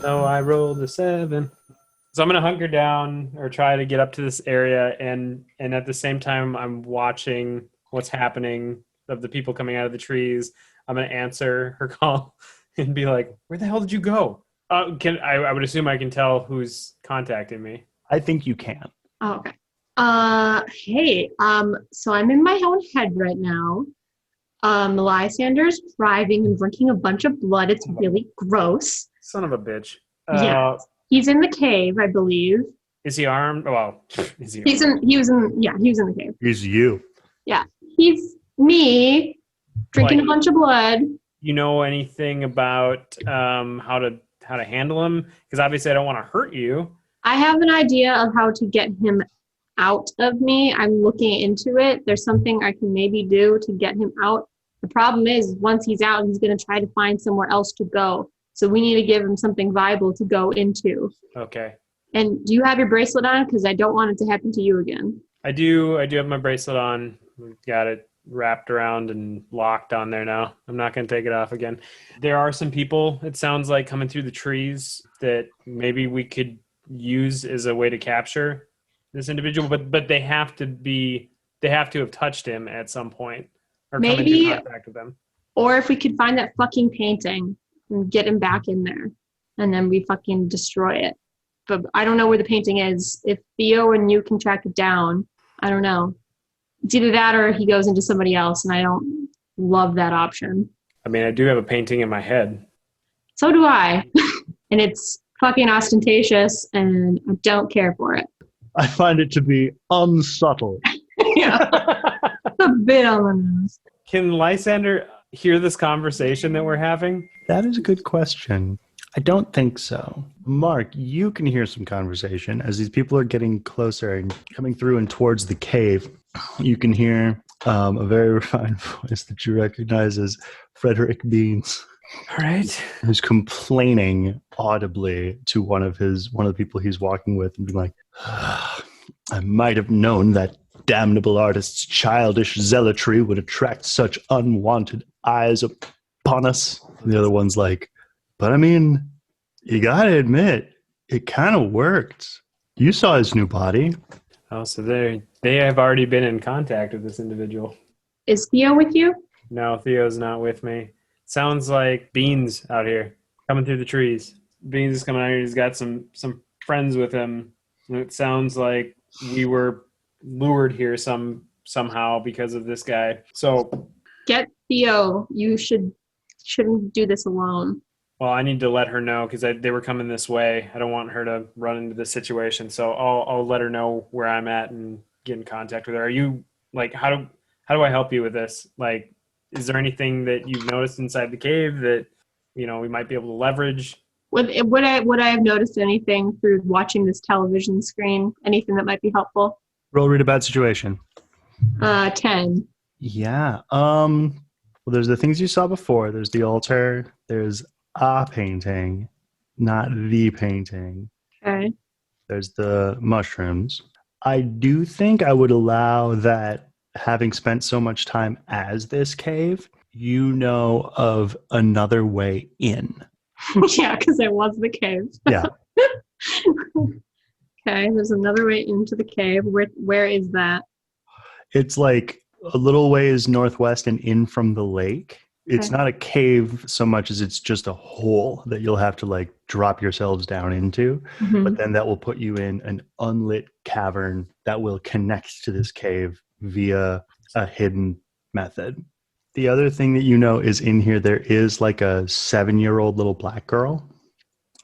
Speaker 3: No, I rolled a 7. So I'm gonna hunker down or try to get up to this area, and at the same time I'm watching what's happening of the people coming out of the trees. I'm gonna answer her call and be like, "Where the hell did you go?" I would assume I can tell who's contacting me.
Speaker 2: I think you can.
Speaker 5: Oh, okay. Hey, so I'm in my own head right now. Lysander's driving and drinking a bunch of blood. It's really gross.
Speaker 3: Son of a bitch.
Speaker 5: Yeah. He's in the cave, I believe.
Speaker 3: Is he armed? Well, is he?
Speaker 5: He was in the cave.
Speaker 2: He's you.
Speaker 5: Yeah. He's me drinking a bunch of blood.
Speaker 3: You know anything about how to handle him? Because obviously I don't want to hurt you.
Speaker 5: I have an idea of how to get him out of me. I'm looking into it. There's something I can maybe do to get him out. The problem is once he's out, he's going to try to find somewhere else to go. So we need to give him something viable to go into.
Speaker 3: Okay.
Speaker 5: And do you have your bracelet on? Because I don't want it to happen to you again.
Speaker 3: I do have my bracelet on. We've got it wrapped around and locked on there now. I'm not going to take it off again. There are some people, it sounds like, coming through the trees that maybe we could use as a way to capture this individual, but they have to have touched him at some point or come into contact with them.
Speaker 5: Or if we could find that fucking painting and get him back in there and then we fucking destroy it. But I don't know where the painting is. If Theo and you can track it down, I don't know. It's either that or he goes into somebody else, and I don't love that option.
Speaker 3: I mean, I do have a painting in my head.
Speaker 5: So do I. And it's fucking ostentatious, and I don't care for it.
Speaker 2: I find it to be unsubtle.
Speaker 5: Yeah. It's a bit on the nose.
Speaker 3: Can Lysander hear this conversation that we're having?
Speaker 2: That is a good question. I don't think so. Mark, you can hear some conversation as these people are getting closer and coming through and towards the cave. You can hear a very refined voice that you recognize as Frederick Beans.
Speaker 3: All right.
Speaker 2: Who's complaining audibly to one of the people he's walking with and being like, I might have known that damnable artist's childish zealotry would attract such unwanted eyes upon us. And the other one's like, but I mean, you gotta admit, it kind of worked. You saw his new body.
Speaker 3: Oh, so they have already been in contact with this individual.
Speaker 5: Is Theo with you?
Speaker 3: No, Theo's not with me. Sounds like Beans out here, coming through the trees. Beans is coming out here. He's got some friends with him. And it sounds like we were lured here somehow because of this guy. So
Speaker 5: get Theo. You shouldn't do this alone.
Speaker 3: Well, I need to let her know because they were coming this way. I don't want her to run into this situation. So I'll let her know where I'm at and get in contact with her. Are you like, how do I help you with this? Like, is there anything that you've noticed inside the cave that, we might be able to leverage?
Speaker 5: Would I have noticed anything through watching this television screen? Anything that might be helpful?
Speaker 2: Roll read a bad situation.
Speaker 5: 10.
Speaker 2: Yeah. Well, there's the things you saw before. There's the altar. There's a painting, not the painting.
Speaker 5: Okay.
Speaker 2: There's the mushrooms. I do think I would allow that, having spent so much time as this cave, you know of another way in.
Speaker 5: Yeah, because it was the cave.
Speaker 2: Yeah.
Speaker 5: Okay, there's another way into the cave. Where is that?
Speaker 2: It's like a little ways northwest and in from the lake. It's
Speaker 5: Okay.
Speaker 2: not a cave so much as it's just a hole that you'll have to like drop yourselves down into.
Speaker 5: Mhm.
Speaker 2: But then that will put you in an unlit cavern that will connect to this cave via a hidden method. The other thing that you know is in here, there is like a 7-year-old little black girl.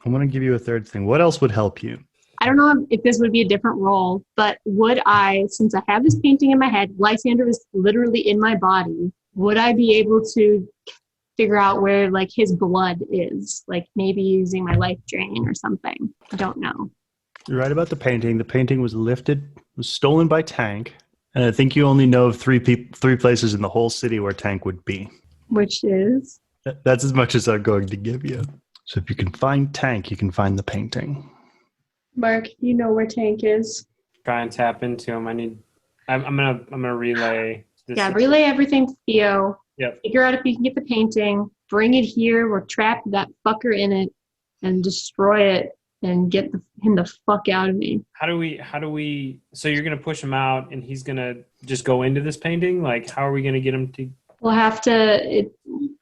Speaker 2: I'm going to give you a third thing. What else would help you?
Speaker 5: I don't know if this would be a different role, but would I, since I have this painting in my head, Lysander is literally in my body, would I be able to figure out where like his blood is? Like maybe using my life drain or something. I don't know.
Speaker 2: You're right about the painting. The painting was stolen by Tank. And I think you only know of three places in the whole city where Tank would be.
Speaker 5: Which is?
Speaker 2: That's as much as I'm going to give you. So if you can find Tank, you can find the painting.
Speaker 5: Mark, you know where Tank is.
Speaker 3: Try and tap into him. I'm gonna relay this.
Speaker 5: Yeah, relay everything to Theo.
Speaker 3: Yep.
Speaker 5: Figure out if you can get the painting. Bring it here. We'll trap that fucker in it and destroy it and get him the fuck out of me.
Speaker 3: How do we so you're gonna push him out and he's gonna just go into this painting? Like how are we gonna get him to?
Speaker 5: We'll have to.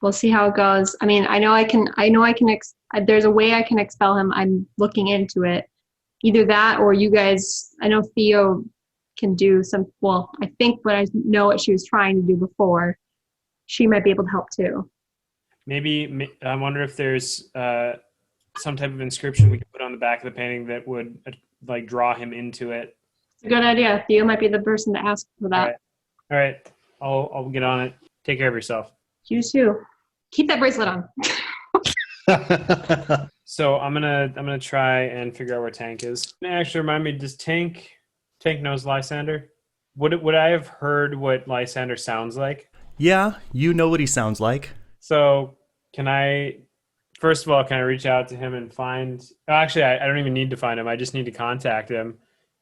Speaker 5: We'll see how it goes. I mean, I know I can. There's a way I can expel him. I'm looking into it. Either that, or you guys. I know Theo can do some. Well, I think, but I know what she was trying to do before. She might be able to help too.
Speaker 3: Maybe I wonder if there's some type of inscription we could put on the back of the painting that would like draw him into it.
Speaker 5: It's a good idea. Theo might be the person to ask for that.
Speaker 3: All right. I'll get on it. Take care of yourself.
Speaker 5: You too. Keep that bracelet on.
Speaker 3: So I'm gonna try and figure out where Tank is. Actually, remind me. Does Tank knows Lysander? Would I have heard what Lysander sounds like?
Speaker 2: Yeah, you know what he sounds like.
Speaker 3: So can I? First of all, can I reach out to him and find? Actually, I don't even need to find him. I just need to contact him,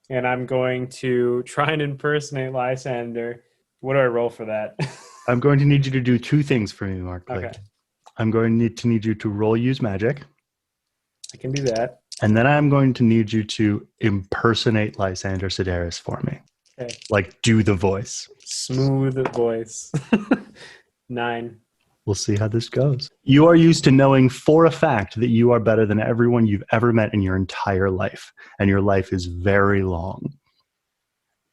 Speaker 3: and I'm going to try and impersonate Lysander. What do I roll for that?
Speaker 2: I'm going to need you to do two things for me, Mark.
Speaker 3: Okay.
Speaker 2: I'm going to need you to roll use magic.
Speaker 3: I can do that.
Speaker 2: And then I'm going to need you to impersonate Lysander Sideris for me.
Speaker 3: Okay.
Speaker 2: Like, do the voice.
Speaker 3: Smooth voice. 9.
Speaker 2: We'll see how this goes. You are used to knowing for a fact that you are better than everyone you've ever met in your entire life. And your life is very long.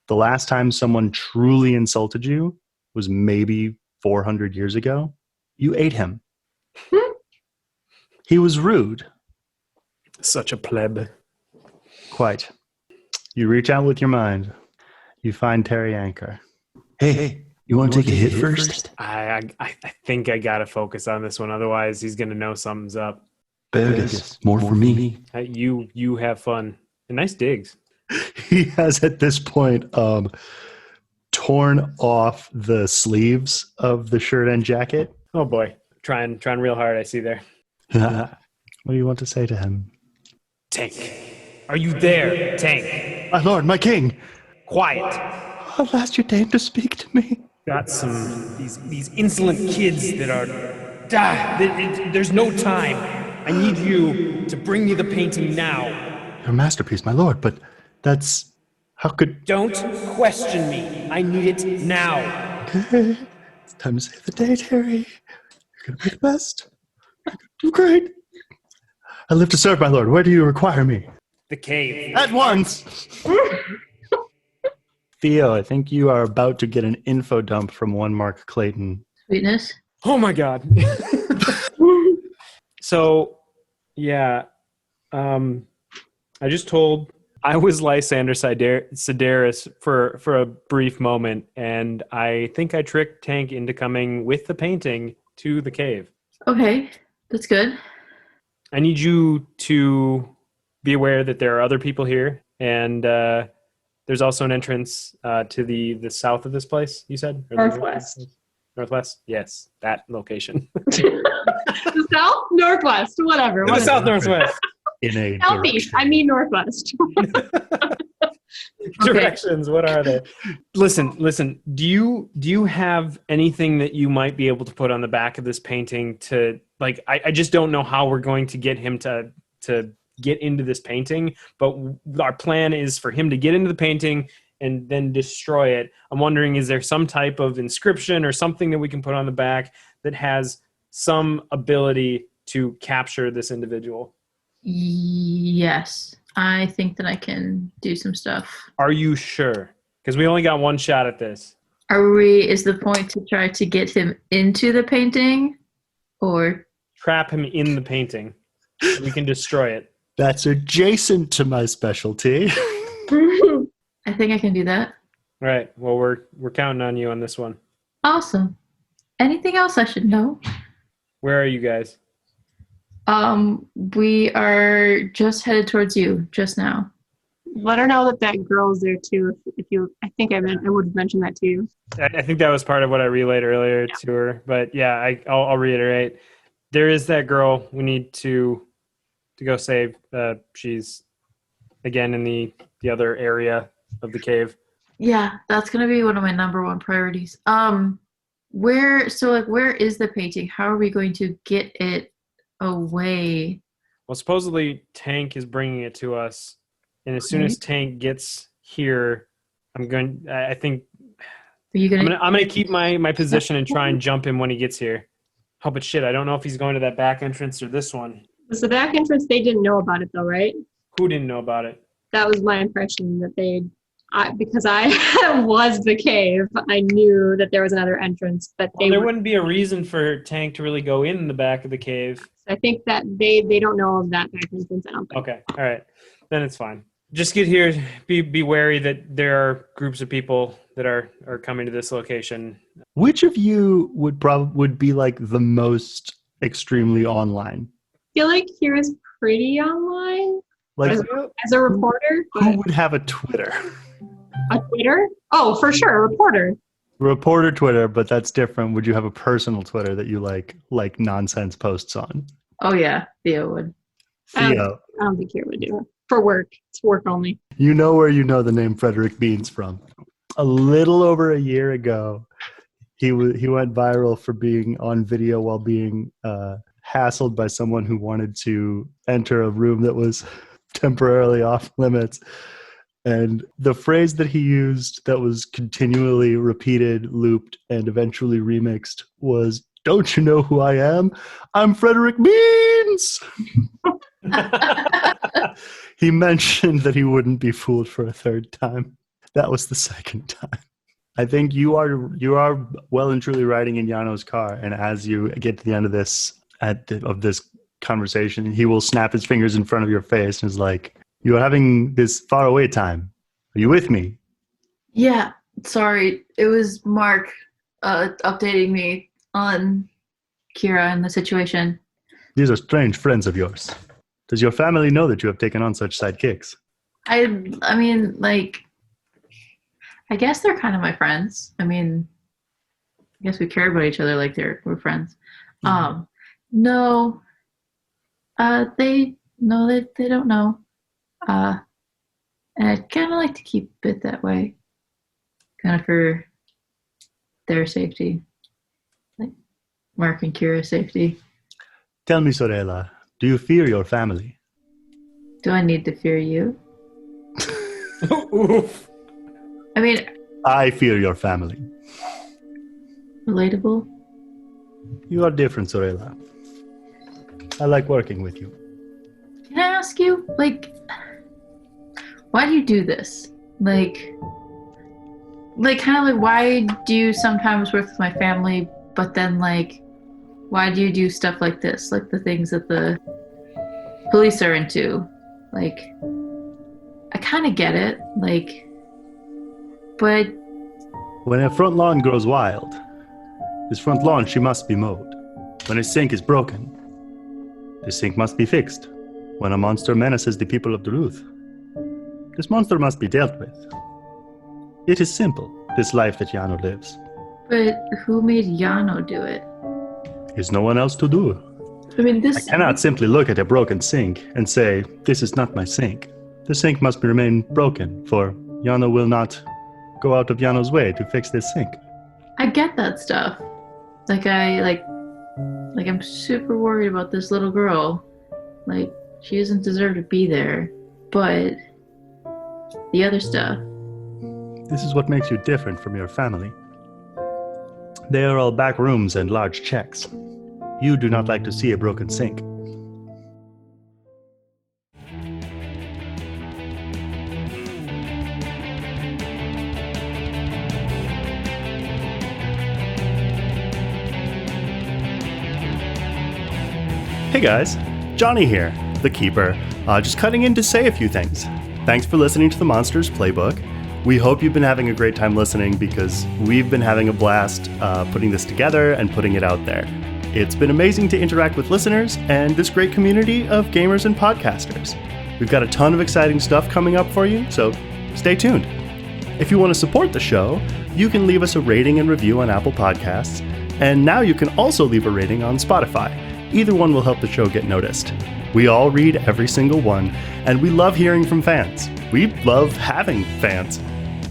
Speaker 2: The last time someone truly insulted you was maybe 400 years ago. You ate him. He was rude.
Speaker 3: Such a pleb.
Speaker 2: Quite. You reach out with your mind. You find Terry Anchor. Hey, you want to take a hit first?
Speaker 3: I think I gotta focus on this one. Otherwise, he's gonna know something's up.
Speaker 2: Bogus. More for me.
Speaker 3: You have fun. And nice digs.
Speaker 2: He has at this point torn off the sleeves of the shirt and jacket.
Speaker 3: Oh boy, trying real hard. I see there.
Speaker 2: What do you want to say to him?
Speaker 3: Tank, are you there, Tank?
Speaker 2: My lord, my king.
Speaker 3: Quiet.
Speaker 2: I'll ask you deign to speak to me.
Speaker 3: Got some these insolent kids that are. There's no time. I need you to bring me the painting now.
Speaker 2: Your masterpiece, my lord, but that's how could.
Speaker 3: Don't question me. I need it now.
Speaker 2: Okay, it's time to save the day, Terry. You're gonna be the best. You're gonna do great. I live to serve, my lord. Where do you require me?
Speaker 3: The cave.
Speaker 2: At once! Theo, I think you are about to get an info dump from one Mark Clayton.
Speaker 4: Sweetness.
Speaker 3: Oh my god. So, yeah. I just told I was Lysander Sideris for a brief moment, and I think I tricked Tank into coming with the painting to the cave.
Speaker 4: Okay, that's good.
Speaker 3: I need you to be aware that there are other people here, and there's also an entrance to the south of this place, you said? Or
Speaker 5: Northwest.
Speaker 3: Northwest? Yes, that location.
Speaker 5: The south? Northwest. Whatever.
Speaker 3: The south northwest.
Speaker 2: In a
Speaker 5: Southeast.
Speaker 2: direction.
Speaker 5: I mean northwest.
Speaker 3: Directions, what are they? Listen, do you have anything that you might be able to put on the back of this painting to, like, I just don't know how we're going to get him to get into this painting, but our plan is for him to get into the painting and then destroy it. I'm wondering, is there some type of inscription or something that we can put on the back that has some ability to capture this individual?
Speaker 4: Yes, I think that I can do some stuff.
Speaker 3: Are you sure? Because we only got one shot at this.
Speaker 4: Is the point to try to get him into the painting, or
Speaker 3: Trap him in the painting. We can destroy it.
Speaker 2: That's adjacent to my specialty.
Speaker 4: I think I can do that.
Speaker 3: All right. Well, we're counting on you on this one.
Speaker 4: Awesome. Anything else I should know?
Speaker 3: Where are you guys?
Speaker 4: We are just headed towards you just now.
Speaker 5: Let her know that girl's there too. If you, I think I would have mentioned that to you.
Speaker 3: I think that was part of what I relayed earlier to her. But yeah, I'll reiterate. There is that girl we need to go save. She's again in the other area of the cave.
Speaker 4: Yeah, that's gonna be one of my number one priorities. Where is the painting? How are we going to get it away?
Speaker 3: Well, supposedly Tank is bringing it to us, and as soon as Tank gets here, I'm gonna keep my position and try and jump him when he gets here. Oh, but shit, I don't know if he's going to that back entrance or this one.
Speaker 5: Was the back entrance? They didn't know about it though, right?
Speaker 3: Who didn't know about it?
Speaker 5: That was my impression that because I was the cave, I knew that there was another entrance, but
Speaker 3: there wouldn't be a reason for Tank to really go in the back of the cave.
Speaker 5: So I think that they don't know of that back entrance. I don't think.
Speaker 3: Okay, all right, then it's fine. Just get here. Be wary that there are groups of people that are coming to this location.
Speaker 2: Which of you would be like the most extremely online?
Speaker 5: I feel like Kira's pretty online.
Speaker 2: Like
Speaker 5: as a reporter.
Speaker 2: Who would have a Twitter?
Speaker 5: A Twitter? Oh, for sure, a reporter.
Speaker 2: Reporter Twitter, but that's different. Would you have a personal Twitter that you like nonsense posts on?
Speaker 4: Oh yeah, Theo would.
Speaker 2: Theo.
Speaker 5: I don't think Kira would do it. For work. It's work only.
Speaker 2: You know where you know the name Frederick Beans from. A little over a year ago, he went viral for being on video while being hassled by someone who wanted to enter a room that was temporarily off limits. And the phrase that he used that was continually repeated, looped, and eventually remixed was, "Don't you know who I am? I'm Frederick Beans!" He mentioned that he wouldn't be fooled for a third time. That was the second time. I think you are well and truly riding in Yano's car, and as you get to the end of this conversation, he will snap his fingers in front of your face and is like, "You are having this far away time. Are you with me?"
Speaker 4: Yeah, sorry. It was Mark updating me on Kira and the situation.
Speaker 2: These are strange friends of yours. Does your family know that you have taken on such sidekicks?
Speaker 4: I mean, like, I guess they're kind of my friends. I mean, I guess we care about each other like we're friends. Mm-hmm. No. They don't know. And I'd kind of like to keep it that way. Kind of for their safety. Like Mark and Kira's safety.
Speaker 2: Tell me, Sorella, do you fear your family?
Speaker 4: Do I need to fear you?
Speaker 3: Oof.
Speaker 4: I mean...
Speaker 2: I fear your family.
Speaker 4: Relatable?
Speaker 2: You are different, Sorella. I like working with you.
Speaker 4: Can I ask you, like, why do you do this? Like kind of like, why do you sometimes work with my family, but then, like, why do you do stuff like this? Like the things that the police are into. Like, I kind of get it, like, but...
Speaker 2: When a front lawn grows wild, this front lawn, she must be mowed. When a sink is broken, the sink must be fixed. When a monster menaces the people of Duluth, this monster must be dealt with. It is simple, this life that Yano lives.
Speaker 4: But who made Yano do it?
Speaker 2: There's no one else to do.
Speaker 4: I mean,
Speaker 2: I cannot simply look at a broken sink and say, this is not my sink. The sink must remain broken, for Yano will not go out of Yano's way to fix this sink.
Speaker 4: I get that stuff. Like, I'm super worried about this little girl. Like, she doesn't deserve to be there. But the other stuff.
Speaker 2: This is what makes you different from your family. They are all back rooms and large checks. You do not like to see a broken sink. Hey guys, Jonny here, the Keeper, just cutting in to say a few things. Thanks for listening to the Monsters Playbook. We hope you've been having a great time listening because we've been having a blast putting this together and putting it out there. It's been amazing to interact with listeners and this great community of gamers and podcasters. We've got a ton of exciting stuff coming up for you, so stay tuned. If you want to support the show, you can leave us a rating and review on Apple Podcasts, and now you can also leave a rating on Spotify. Either one will help the show get noticed. We all read every single one, and we love hearing from fans. We love having fans.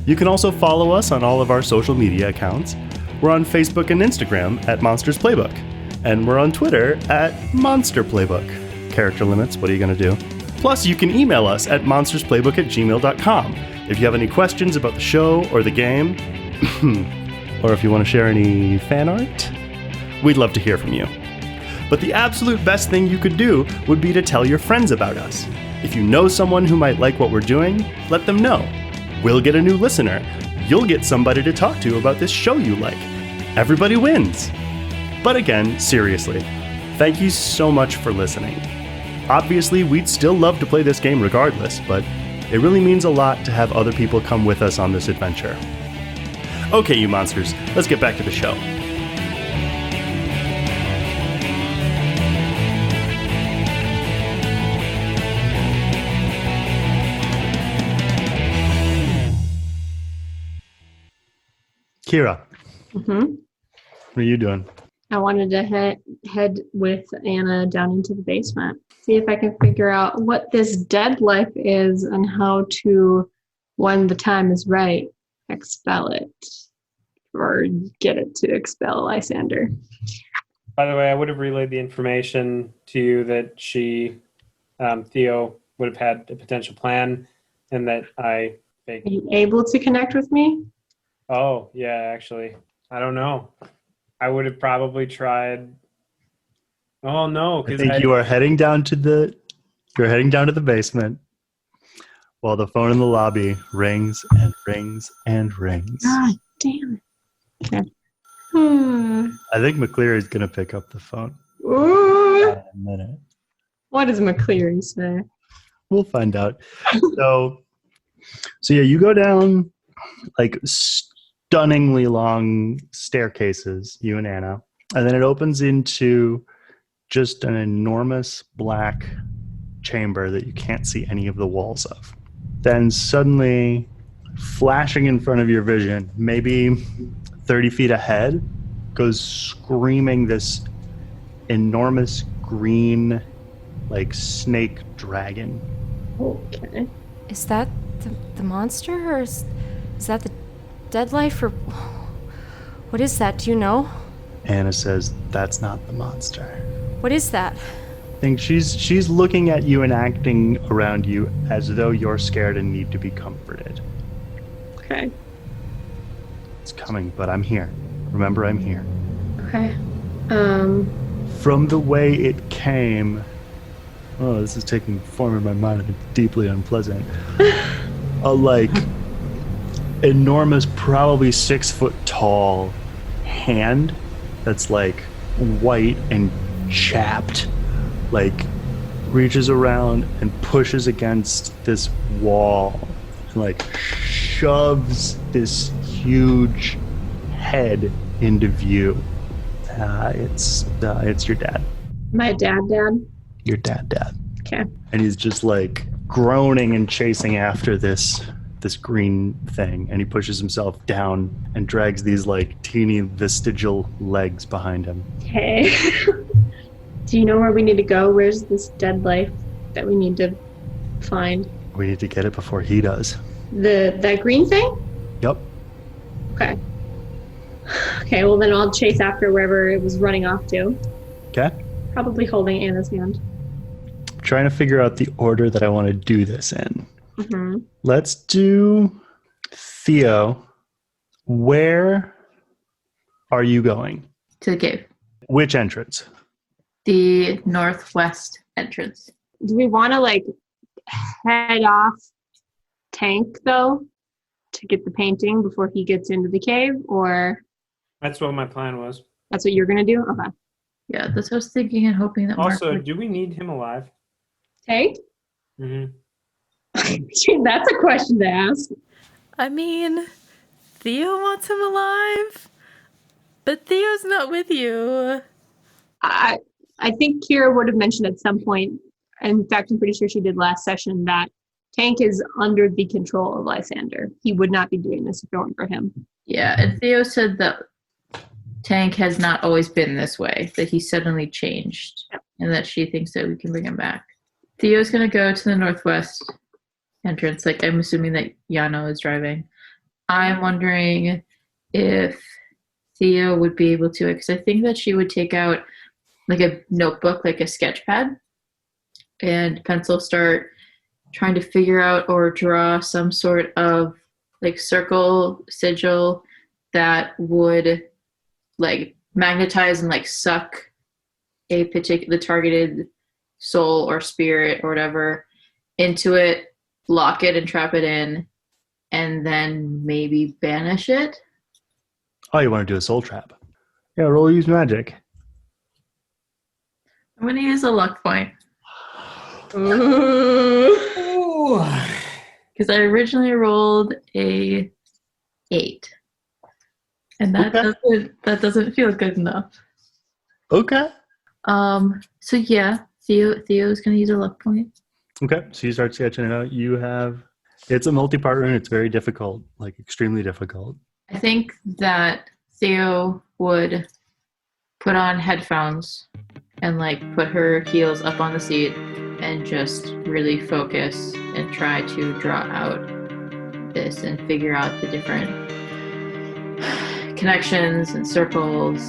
Speaker 2: You can also follow us on all of our social media accounts. We're on Facebook and Instagram at Monsters Playbook, and we're on Twitter at Monster Playbook. Character limits, what are you going to do? Plus, you can email us at monstersplaybook@gmail.com if you have any questions about the show or the game, or if you want to share any fan art. We'd love to hear from you. But the absolute best thing you could do would be to tell your friends about us. If you know someone who might like what we're doing, let them know. We'll get a new listener. You'll get somebody to talk to about this show you like. Everybody wins. But again, seriously, thank you so much for listening. Obviously, we'd still love to play this game regardless, but it really means a lot to have other people come with us on this adventure. Okay, you monsters, let's get back to the show. Kira,
Speaker 5: Mm-hmm.
Speaker 2: what are you doing?
Speaker 5: I wanted to head with Anna down into the basement, see if I can figure out what this dead life is and how to, when the time is right, expel it or get it to expel Lysander.
Speaker 3: By the way, I would have relayed the information to you that Theo would have had a potential plan and that I faked.
Speaker 5: Are you able to connect with me?
Speaker 3: Oh, yeah, actually. I don't know. I would have probably tried. Oh, no.
Speaker 2: I think you are heading down to the basement while the phone in the lobby rings and rings and rings.
Speaker 5: God damn it. Okay.
Speaker 2: I think McCleary's going to pick up the phone
Speaker 5: Ooh.
Speaker 2: in a minute.
Speaker 5: What does McCleary say?
Speaker 2: We'll find out. So yeah, you go down like stunningly long staircases, you and Anna, and then it opens into just an enormous black chamber that you can't see any of the walls of. Then suddenly, flashing in front of your vision, maybe 30 feet ahead, goes screaming this enormous green, like snake dragon.
Speaker 5: Okay.
Speaker 1: Is that the monster, or is that the dead life, or what is that? Do you know?
Speaker 2: Anna says, "That's not the monster."
Speaker 1: What is that?
Speaker 2: I think she's looking at you and acting around you as though you're scared and need to be comforted.
Speaker 5: Okay.
Speaker 2: It's coming, but I'm here. Remember, I'm here.
Speaker 5: Okay.
Speaker 2: From the way it came, oh, this is taking form in my mind. It's deeply unpleasant. A like enormous, probably 6 foot tall hand that's like white and chapped, like reaches around and pushes against this wall and like shoves this huge head into view. It's your dad.
Speaker 5: My dad?
Speaker 2: Your dad.
Speaker 5: Okay.
Speaker 2: And he's just like groaning and chasing after this green thing, and he pushes himself down and drags these like teeny vestigial legs behind him.
Speaker 5: Okay. Do you know where we need to go? Where's this dead life that we need to find?
Speaker 2: We need to get it before he does.
Speaker 5: That green thing?
Speaker 2: Yep.
Speaker 5: Okay. Okay, well then I'll chase after wherever it was running off to.
Speaker 2: Okay.
Speaker 5: Probably holding Anna's hand.
Speaker 2: I'm trying to figure out the order that I want to do this in.
Speaker 5: Mm-hmm.
Speaker 2: Let's do Theo. Where are you going?
Speaker 4: To the cave.
Speaker 2: Which entrance?
Speaker 4: The northwest entrance.
Speaker 5: Do we want to like head off Tank though to get the painting before he gets into the cave, or
Speaker 3: That's what my plan was.
Speaker 5: that's what you're gonna do? Okay.
Speaker 4: Yeah, that's what I was thinking and hoping that Mark
Speaker 3: Also,
Speaker 4: would...
Speaker 3: do we need him alive?
Speaker 5: Tank?
Speaker 3: Mm-hmm.
Speaker 5: That's a question to ask.
Speaker 8: I mean, Theo wants him alive, but Theo's not with you.
Speaker 5: I think Kira would have mentioned at some point, in fact, I'm pretty sure she did last session, that Tank is under the control of Lysander. He would not be doing this if it weren't for him.
Speaker 4: Yeah, and Theo said that Tank has not always been this way, that he suddenly changed, and that she thinks that we can bring him back. Theo's going to go to the northwest entrance. Like, I'm assuming that Yano is driving. I'm wondering if Theo would be able to, because I think that she would take out like a notebook, like a sketch pad, and pencil, start trying to figure out or draw some sort of like circle sigil that would like magnetize and like suck a particular targeted soul or spirit or whatever into it, lock it and trap it in, and then maybe banish it.
Speaker 2: Oh, you want to do a soul trap? Yeah, roll use magic.
Speaker 4: I'm going to use a luck point. Because I originally rolled a 8. And that doesn't feel good enough.
Speaker 2: Okay.
Speaker 4: So yeah, Theo's gonna use a luck point.
Speaker 2: Okay, so you start sketching it out. It's a multi-part rune. It's very difficult, like extremely difficult.
Speaker 4: I think that Theo would put on headphones and like put her heels up on the seat and just really focus and try to draw out this and figure out the different connections and circles,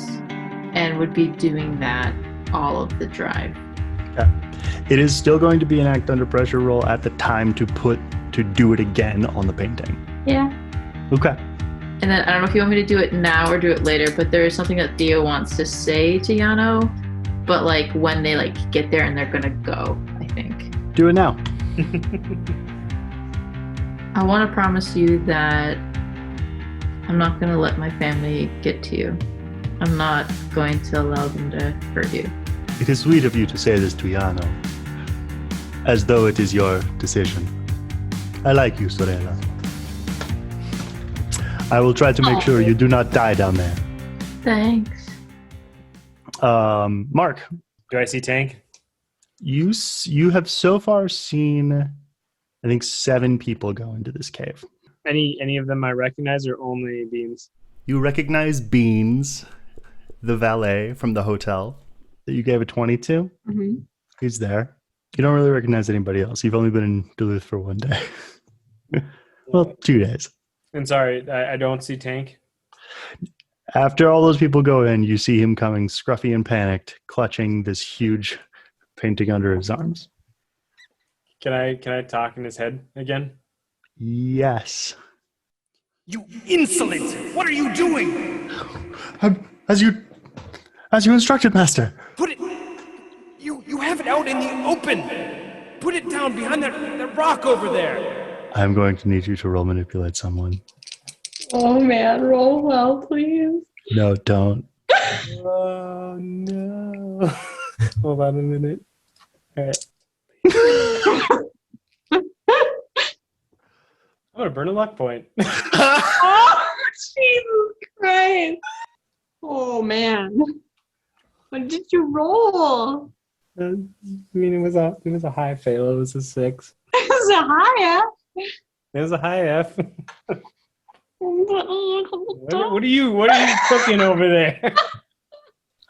Speaker 4: and would be doing that all of the drive.
Speaker 2: Okay. It is still going to be an act under pressure roll at the time to do it again on the painting.
Speaker 4: Yeah.
Speaker 2: Okay.
Speaker 4: And then I don't know if you want me to do it now or do it later, but there is something that Theo wants to say to Yano, but like when they like get there and they're gonna go, I think.
Speaker 2: Do it now.
Speaker 4: I want to promise you that I'm not going to let my family get to you. I'm not going to allow them to hurt you.
Speaker 2: It is sweet of you to say this to Yano, as though it is your decision. I like you, Sorella. I will try to make sure you do not die down there.
Speaker 4: Thanks.
Speaker 2: Mark.
Speaker 3: Do I see Tank?
Speaker 2: You have so far seen, I think, 7 people go into this cave.
Speaker 3: Any of them I recognize, or only Beans?
Speaker 2: You recognize Beans, the valet from the hotel that you gave a 20 to.
Speaker 5: Mm-hmm.
Speaker 2: He's there. You don't really recognize anybody else. You've only been in Duluth for 1 day. Well, 2 days.
Speaker 3: And sorry, I don't see Tank.
Speaker 2: After all those people go in, you see him coming scruffy and panicked, clutching this huge painting under his arms.
Speaker 3: Can I talk in his head again?
Speaker 2: Yes.
Speaker 9: You insolent! What are you doing?
Speaker 2: As you instructed, Master.
Speaker 9: Put it... You have it out in the open! Put it down behind that rock over there!
Speaker 2: I'm going to need you to roll manipulate someone.
Speaker 5: Oh man, roll well, please.
Speaker 2: No, don't.
Speaker 3: Oh, no. Hold on a minute. All right. I'm going to burn a luck point.
Speaker 5: Oh, Jesus Christ. Oh, man. What did you roll?
Speaker 3: I mean, it was a high fail. It was a 6.
Speaker 5: It was a high F.
Speaker 3: It was a high F. What are you cooking over there?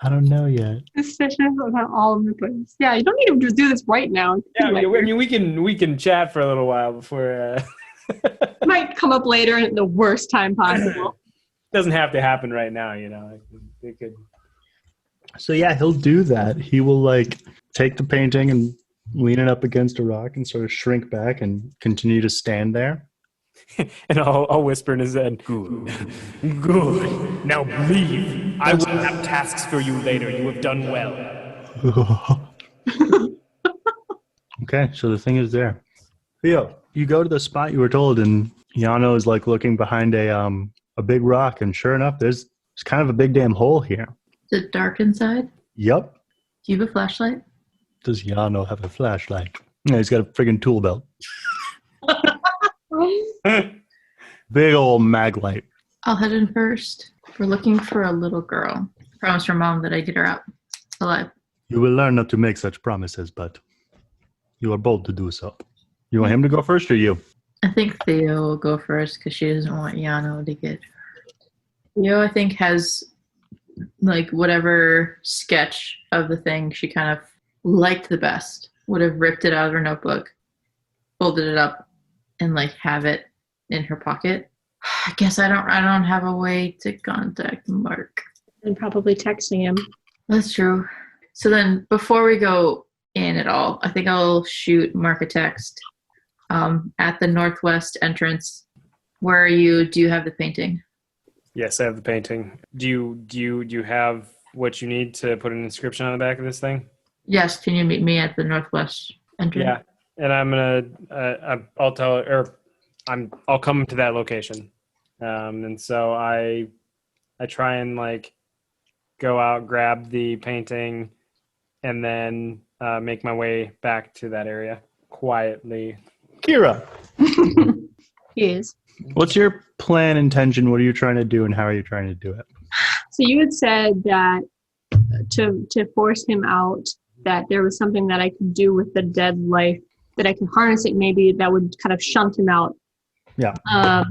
Speaker 2: I don't know yet.
Speaker 5: This session is about all of the places. Yeah, you don't need to do this right now.
Speaker 3: Yeah, I mean, we can chat for a little while before.
Speaker 5: It might come up later at the worst time possible.
Speaker 3: Doesn't have to happen right now, you know. It could.
Speaker 2: So yeah, he'll do that. He will like take the painting and lean it up against a rock and sort of shrink back and continue to stand there.
Speaker 3: And I'll whisper in his head.
Speaker 9: Good. Good. Now leave. I will have tasks for you later. You have done well.
Speaker 2: Okay, so the thing is there. Theo, you go to the spot you were told, and Yano is like looking behind a big rock, and sure enough, there's kind of a big damn hole here.
Speaker 4: Is it dark inside?
Speaker 2: Yep.
Speaker 4: Do you have a flashlight?
Speaker 2: Does Yano have a flashlight? Yeah, he's got a friggin' tool belt. Big old mag light.
Speaker 4: I'll head in first. We're looking for a little girl. I promised her mom that I'd get her out alive.
Speaker 2: You will learn not to make such promises, but you are bold to do so. You want him to go first or you?
Speaker 4: I think Theo will go first because she doesn't want Yano to get hurt. Theo, I think, has like whatever sketch of the thing she kind of liked the best. Would have ripped it out of her notebook, folded it up, and like have it in her pocket. I guess I don't have a way to contact Mark.
Speaker 5: And probably texting him.
Speaker 4: That's true. So then before we go in at all, I think I'll shoot Mark a text at the northwest entrance. Where are you? Do you have the painting?
Speaker 3: Yes, I have the painting. Do you have what you need to put an inscription on the back of this thing?
Speaker 4: Yes. Can you meet me at the northwest entrance?
Speaker 3: Yeah, and I'm gonna I'll come to that location, and so I try and like go out, grab the painting, and then make my way back to that area quietly.
Speaker 2: Kira,
Speaker 5: He is.
Speaker 2: what's your plan, intention? What are you trying to do, and how are you trying to do it?
Speaker 5: So you had said that to force him out, that there was something that I could do with the dead life, that I could harness it maybe that would kind of shunt him out.
Speaker 2: Yeah.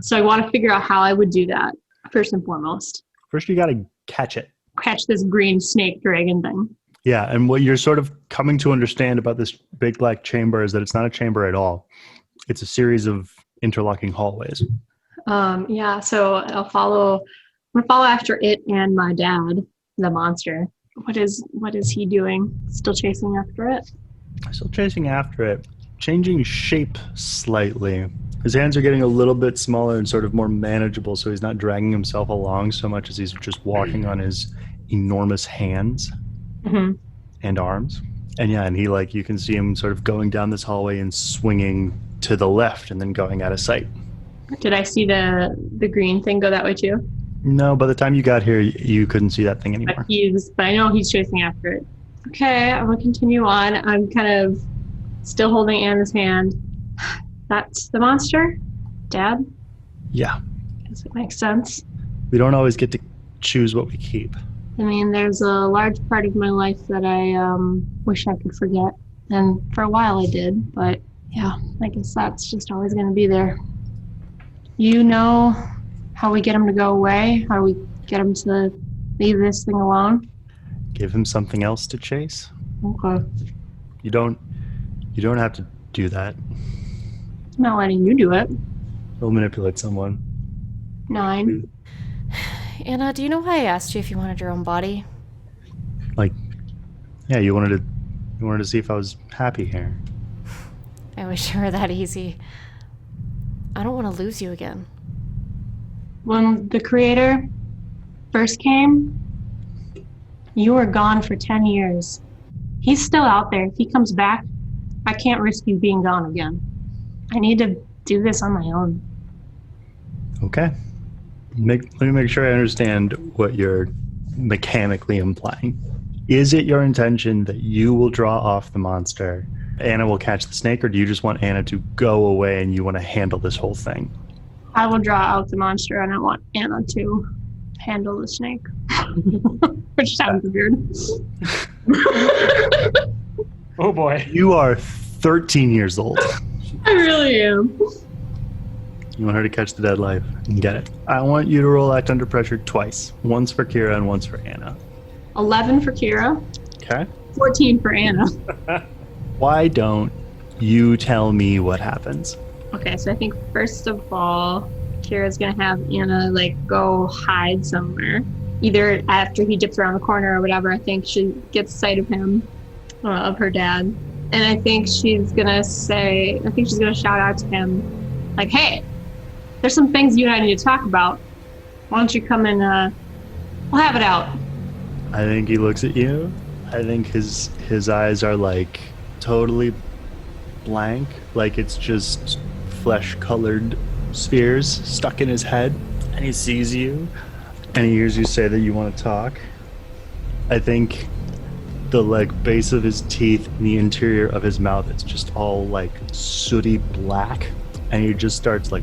Speaker 5: So I want to figure out how I would do that, first and foremost.
Speaker 2: First, you got to catch it.
Speaker 5: Catch this green snake dragon thing.
Speaker 2: Yeah, and what you're sort of coming to understand about this big black chamber is that it's not a chamber at all. It's a series of interlocking hallways.
Speaker 5: Yeah, so I'm gonna follow after it and my dad, the monster. What is he doing? Still chasing after it?
Speaker 2: Still chasing after it, changing shape slightly. His hands are getting a little bit smaller and sort of more manageable, so he's not dragging himself along so much as he's just walking on his enormous hands and arms. And yeah, and he you can see him sort of going down this hallway and swinging to the left and then going out of sight.
Speaker 5: Did I see the green thing go that way too?
Speaker 2: No, by the time you got here, you couldn't see that thing anymore.
Speaker 5: But I know he's chasing after it. Okay, I'm gonna continue on. I'm kind of still holding Anna's hand. That's the monster? Dad?
Speaker 2: Yeah.
Speaker 5: Does it make sense?
Speaker 2: We don't always get to choose what we keep.
Speaker 5: I mean, there's a large part of my life that I wish I could forget. And for a while I did, but yeah, I guess that's just always going to be there. You know how we get him to go away? How we get him to leave this thing alone?
Speaker 2: Give him something else to chase.
Speaker 5: Okay.
Speaker 2: You don't have to do that.
Speaker 5: I'm not letting you do it.
Speaker 2: He'll manipulate someone.
Speaker 5: 9.
Speaker 1: Anna, do you know why I asked you if you wanted your own body?
Speaker 2: Yeah, you wanted to see if I was happy here.
Speaker 1: I wish it were that easy. I don't want to lose you again.
Speaker 5: When the creator first came, you were gone for 10 years. He's still out there. If he comes back, I can't risk you being gone again. I need to do this on my own.
Speaker 2: Okay. Let me make sure I understand what you're mechanically implying. Is it your intention that you will draw off the monster, Anna will catch the snake, or do you just want Anna to go away and you want to handle this whole thing?
Speaker 5: I will draw out the monster and I want Anna to handle the snake. Which sounds weird.
Speaker 3: Oh boy.
Speaker 2: You are 13 years old.
Speaker 5: I really am.
Speaker 2: You want her to catch the dead life and get it. I want you to roll Act Under Pressure twice. Once for Kira and once for Anna.
Speaker 5: 11 for Kira.
Speaker 2: Okay.
Speaker 5: 14 for Anna.
Speaker 2: Why don't you tell me what happens?
Speaker 5: Okay, so I think first of all, Kira's gonna have Anna go hide somewhere. Either after he dips around the corner or whatever. I think she gets sight of him, of her dad. And I think she's gonna shout out to him, hey, there's some things you and I need to talk about. Why don't you come and we'll have it out.
Speaker 2: I think he looks at you. I think his eyes are totally blank, it's just flesh-colored spheres stuck in his head. And he sees you, and he hears you say that you want to talk. I think the like base of his teeth and the interior of his mouth, it's just all like sooty black, and he just starts like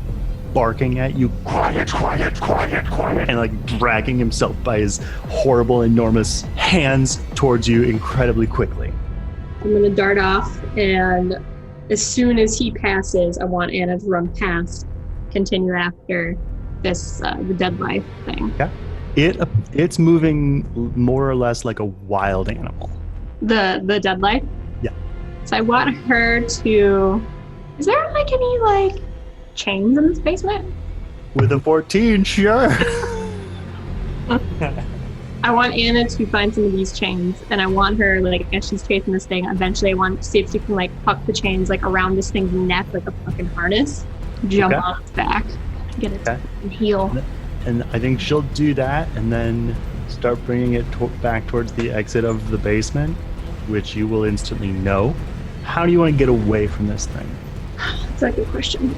Speaker 2: barking at you, quiet, quiet, quiet, quiet, and like dragging himself by his horrible, enormous hands towards you incredibly quickly.
Speaker 5: I'm gonna dart off, and as soon as he passes, I want Anna to run past, continue after this the dead life thing.
Speaker 2: Yeah, it's moving more or less like a wild animal.
Speaker 5: The dead life.
Speaker 2: Yeah.
Speaker 5: So I want her to. Is there like any like chains in this basement?
Speaker 2: With a 14, sure.
Speaker 5: I want Anna to find some of these chains, and I want her, like, as she's chasing this thing, eventually I want to see if she can, like, tuck the chains, like, around this thing's neck, like a fucking harness, jump on its back, get it to heal.
Speaker 2: And I think she'll do that, and then start bringing it back towards the exit of the basement, which you will instantly know. How do you want to get away from this thing?
Speaker 5: That's a good question.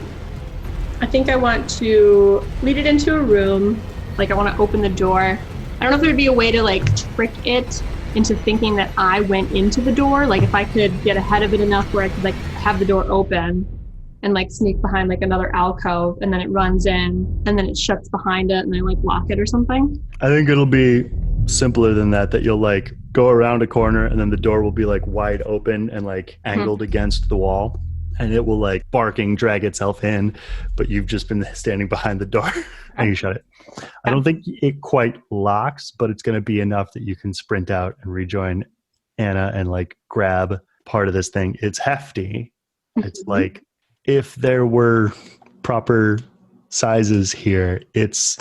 Speaker 5: I think I want to lead it into a room, like, I want to open the door. I don't know if there'd be a way to like trick it into thinking that I went into the door. Like if I could get ahead of it enough where I could like have the door open and like sneak behind like another alcove, and then it runs in and then it shuts behind it and I like lock it or something.
Speaker 2: I think it'll be simpler than that you'll like go around a corner and then the door will be like wide open and like angled against the wall, and it will like barking drag itself in, but you've just been standing behind the door and you shut it. I don't think it quite locks, but it's going to be enough that you can sprint out and rejoin Anna and like grab part of this thing. It's hefty. It's like if there were proper sizes here, it's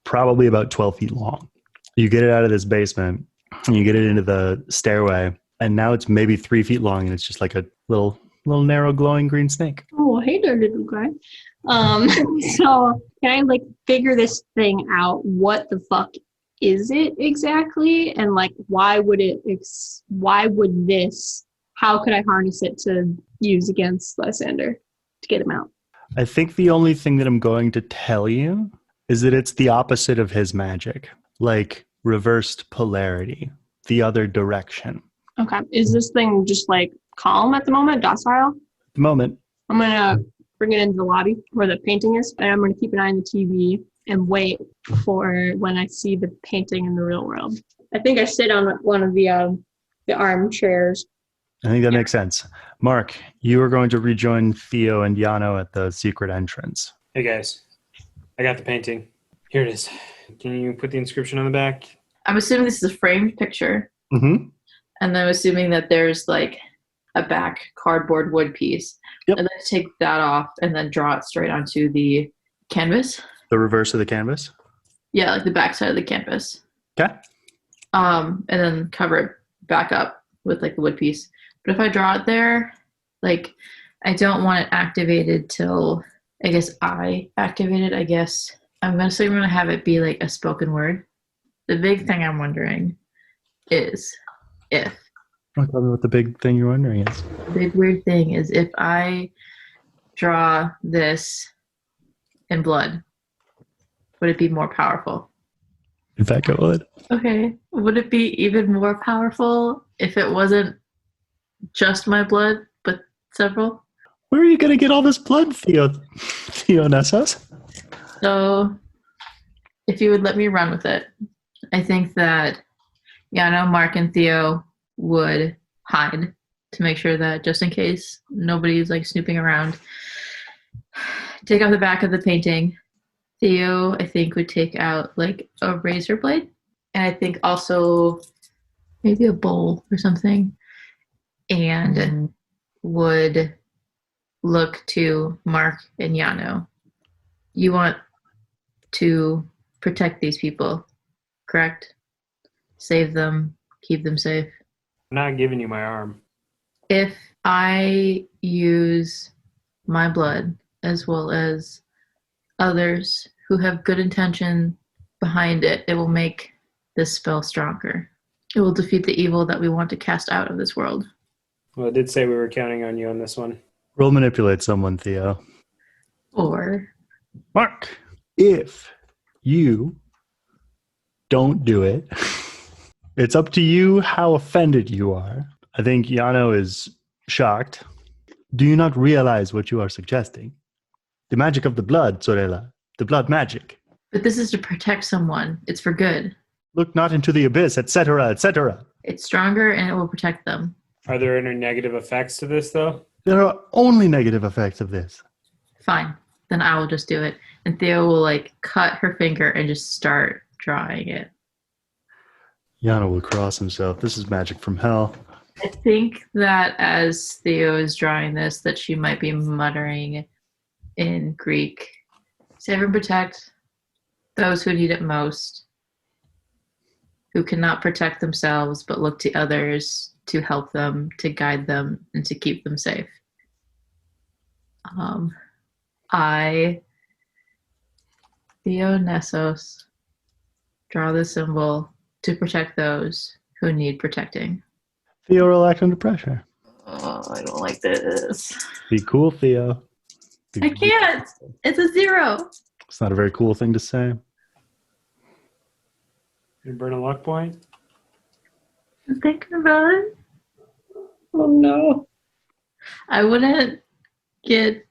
Speaker 2: probably about 12 feet long. You get it out of this basement and you get it into the stairway, and now it's maybe 3 feet long, and it's just like a little narrow glowing green snake.
Speaker 5: Oh, hey there, little guy. So can I like figure this thing out? What the fuck is it exactly? And like, how could I harness it to use against Lysander to get him out?
Speaker 2: I think the only thing that I'm going to tell you is that it's the opposite of his magic, like reversed polarity, the other direction.
Speaker 5: Okay. Is this thing just like calm at the moment, docile?
Speaker 2: At the moment.
Speaker 5: I'm going to bring it into the lobby where the painting is, and I'm going to keep an eye on the TV and wait for when I see the painting in the real world. I think I sit on one of the armchairs.
Speaker 2: I think that makes sense. Mark, you are going to rejoin Theo and Yano at the secret entrance.
Speaker 3: Hey guys, I got the painting. Here it is. Can you put the inscription on the back?
Speaker 4: I'm assuming this is a framed picture.
Speaker 2: Mm-hmm.
Speaker 4: And I'm assuming that there's like a back cardboard wood piece.
Speaker 2: Yep.
Speaker 4: And then take that off and then draw it straight onto the canvas.
Speaker 2: The reverse of the canvas?
Speaker 4: Yeah, like the back side of the canvas.
Speaker 2: Okay.
Speaker 4: And then cover it back up with like the wood piece. But if I draw it there, like I don't want it activated till I activate it. I guess I'm going to have it be like a spoken word. The big thing I'm wondering is if.
Speaker 2: Tell me what the big thing you're wondering is.
Speaker 4: The big weird thing is if I draw this in blood, would it be more powerful?
Speaker 2: In fact, it would.
Speaker 4: Okay. Would it be even more powerful if it wasn't just my blood, but several?
Speaker 2: Where are you going to get all this blood, Theo Nessos?
Speaker 4: So, if you would let me run with it, I think that Yano, Mark, and Theo would hide to make sure that just in case nobody's like snooping around. Take out the back of the painting. Theo, I think, would take out like a razor blade, and I think also maybe a bowl or something, and would look to Mark and Yano. You want to protect these people, correct? Save them, keep them safe.
Speaker 3: I'm not giving you my arm.
Speaker 4: If I use my blood as well as others who have good intention behind it, it will make this spell stronger. It will defeat the evil that we want to cast out of this world.
Speaker 3: Well, it did say we were counting on you on this one.
Speaker 2: Roll manipulate someone, Theo.
Speaker 4: Or
Speaker 2: Mark, if you don't do it, It's up to you how offended you are. I think Yano is shocked. Do you not realize what you are suggesting? The magic of the blood, Sorella. The blood magic.
Speaker 4: But this is to protect someone. It's for good.
Speaker 2: Look not into the abyss, etc., etc.
Speaker 4: It's stronger and it will protect them.
Speaker 3: Are there any negative effects to this, though?
Speaker 2: There are only negative effects of this.
Speaker 4: Fine. Then I will just do it. And Theo will, like, cut her finger and just start drawing it.
Speaker 2: Yana will cross himself. This is magic from hell.
Speaker 4: I think that as Theo is drawing this, that she might be muttering in Greek, save and protect those who need it most, who cannot protect themselves but look to others to help them, to guide them, and to keep them safe. I, Theo Nessos, draw the symbol to protect those who need protecting.
Speaker 2: Theo will act under pressure.
Speaker 4: Oh, I don't like this.
Speaker 2: Be cool, Theo.
Speaker 4: I can't. It's a 0.
Speaker 2: It's not a very cool thing to say.
Speaker 3: You burn a luck point?
Speaker 4: I'm thinking about it.
Speaker 5: Oh no.
Speaker 4: I wouldn't get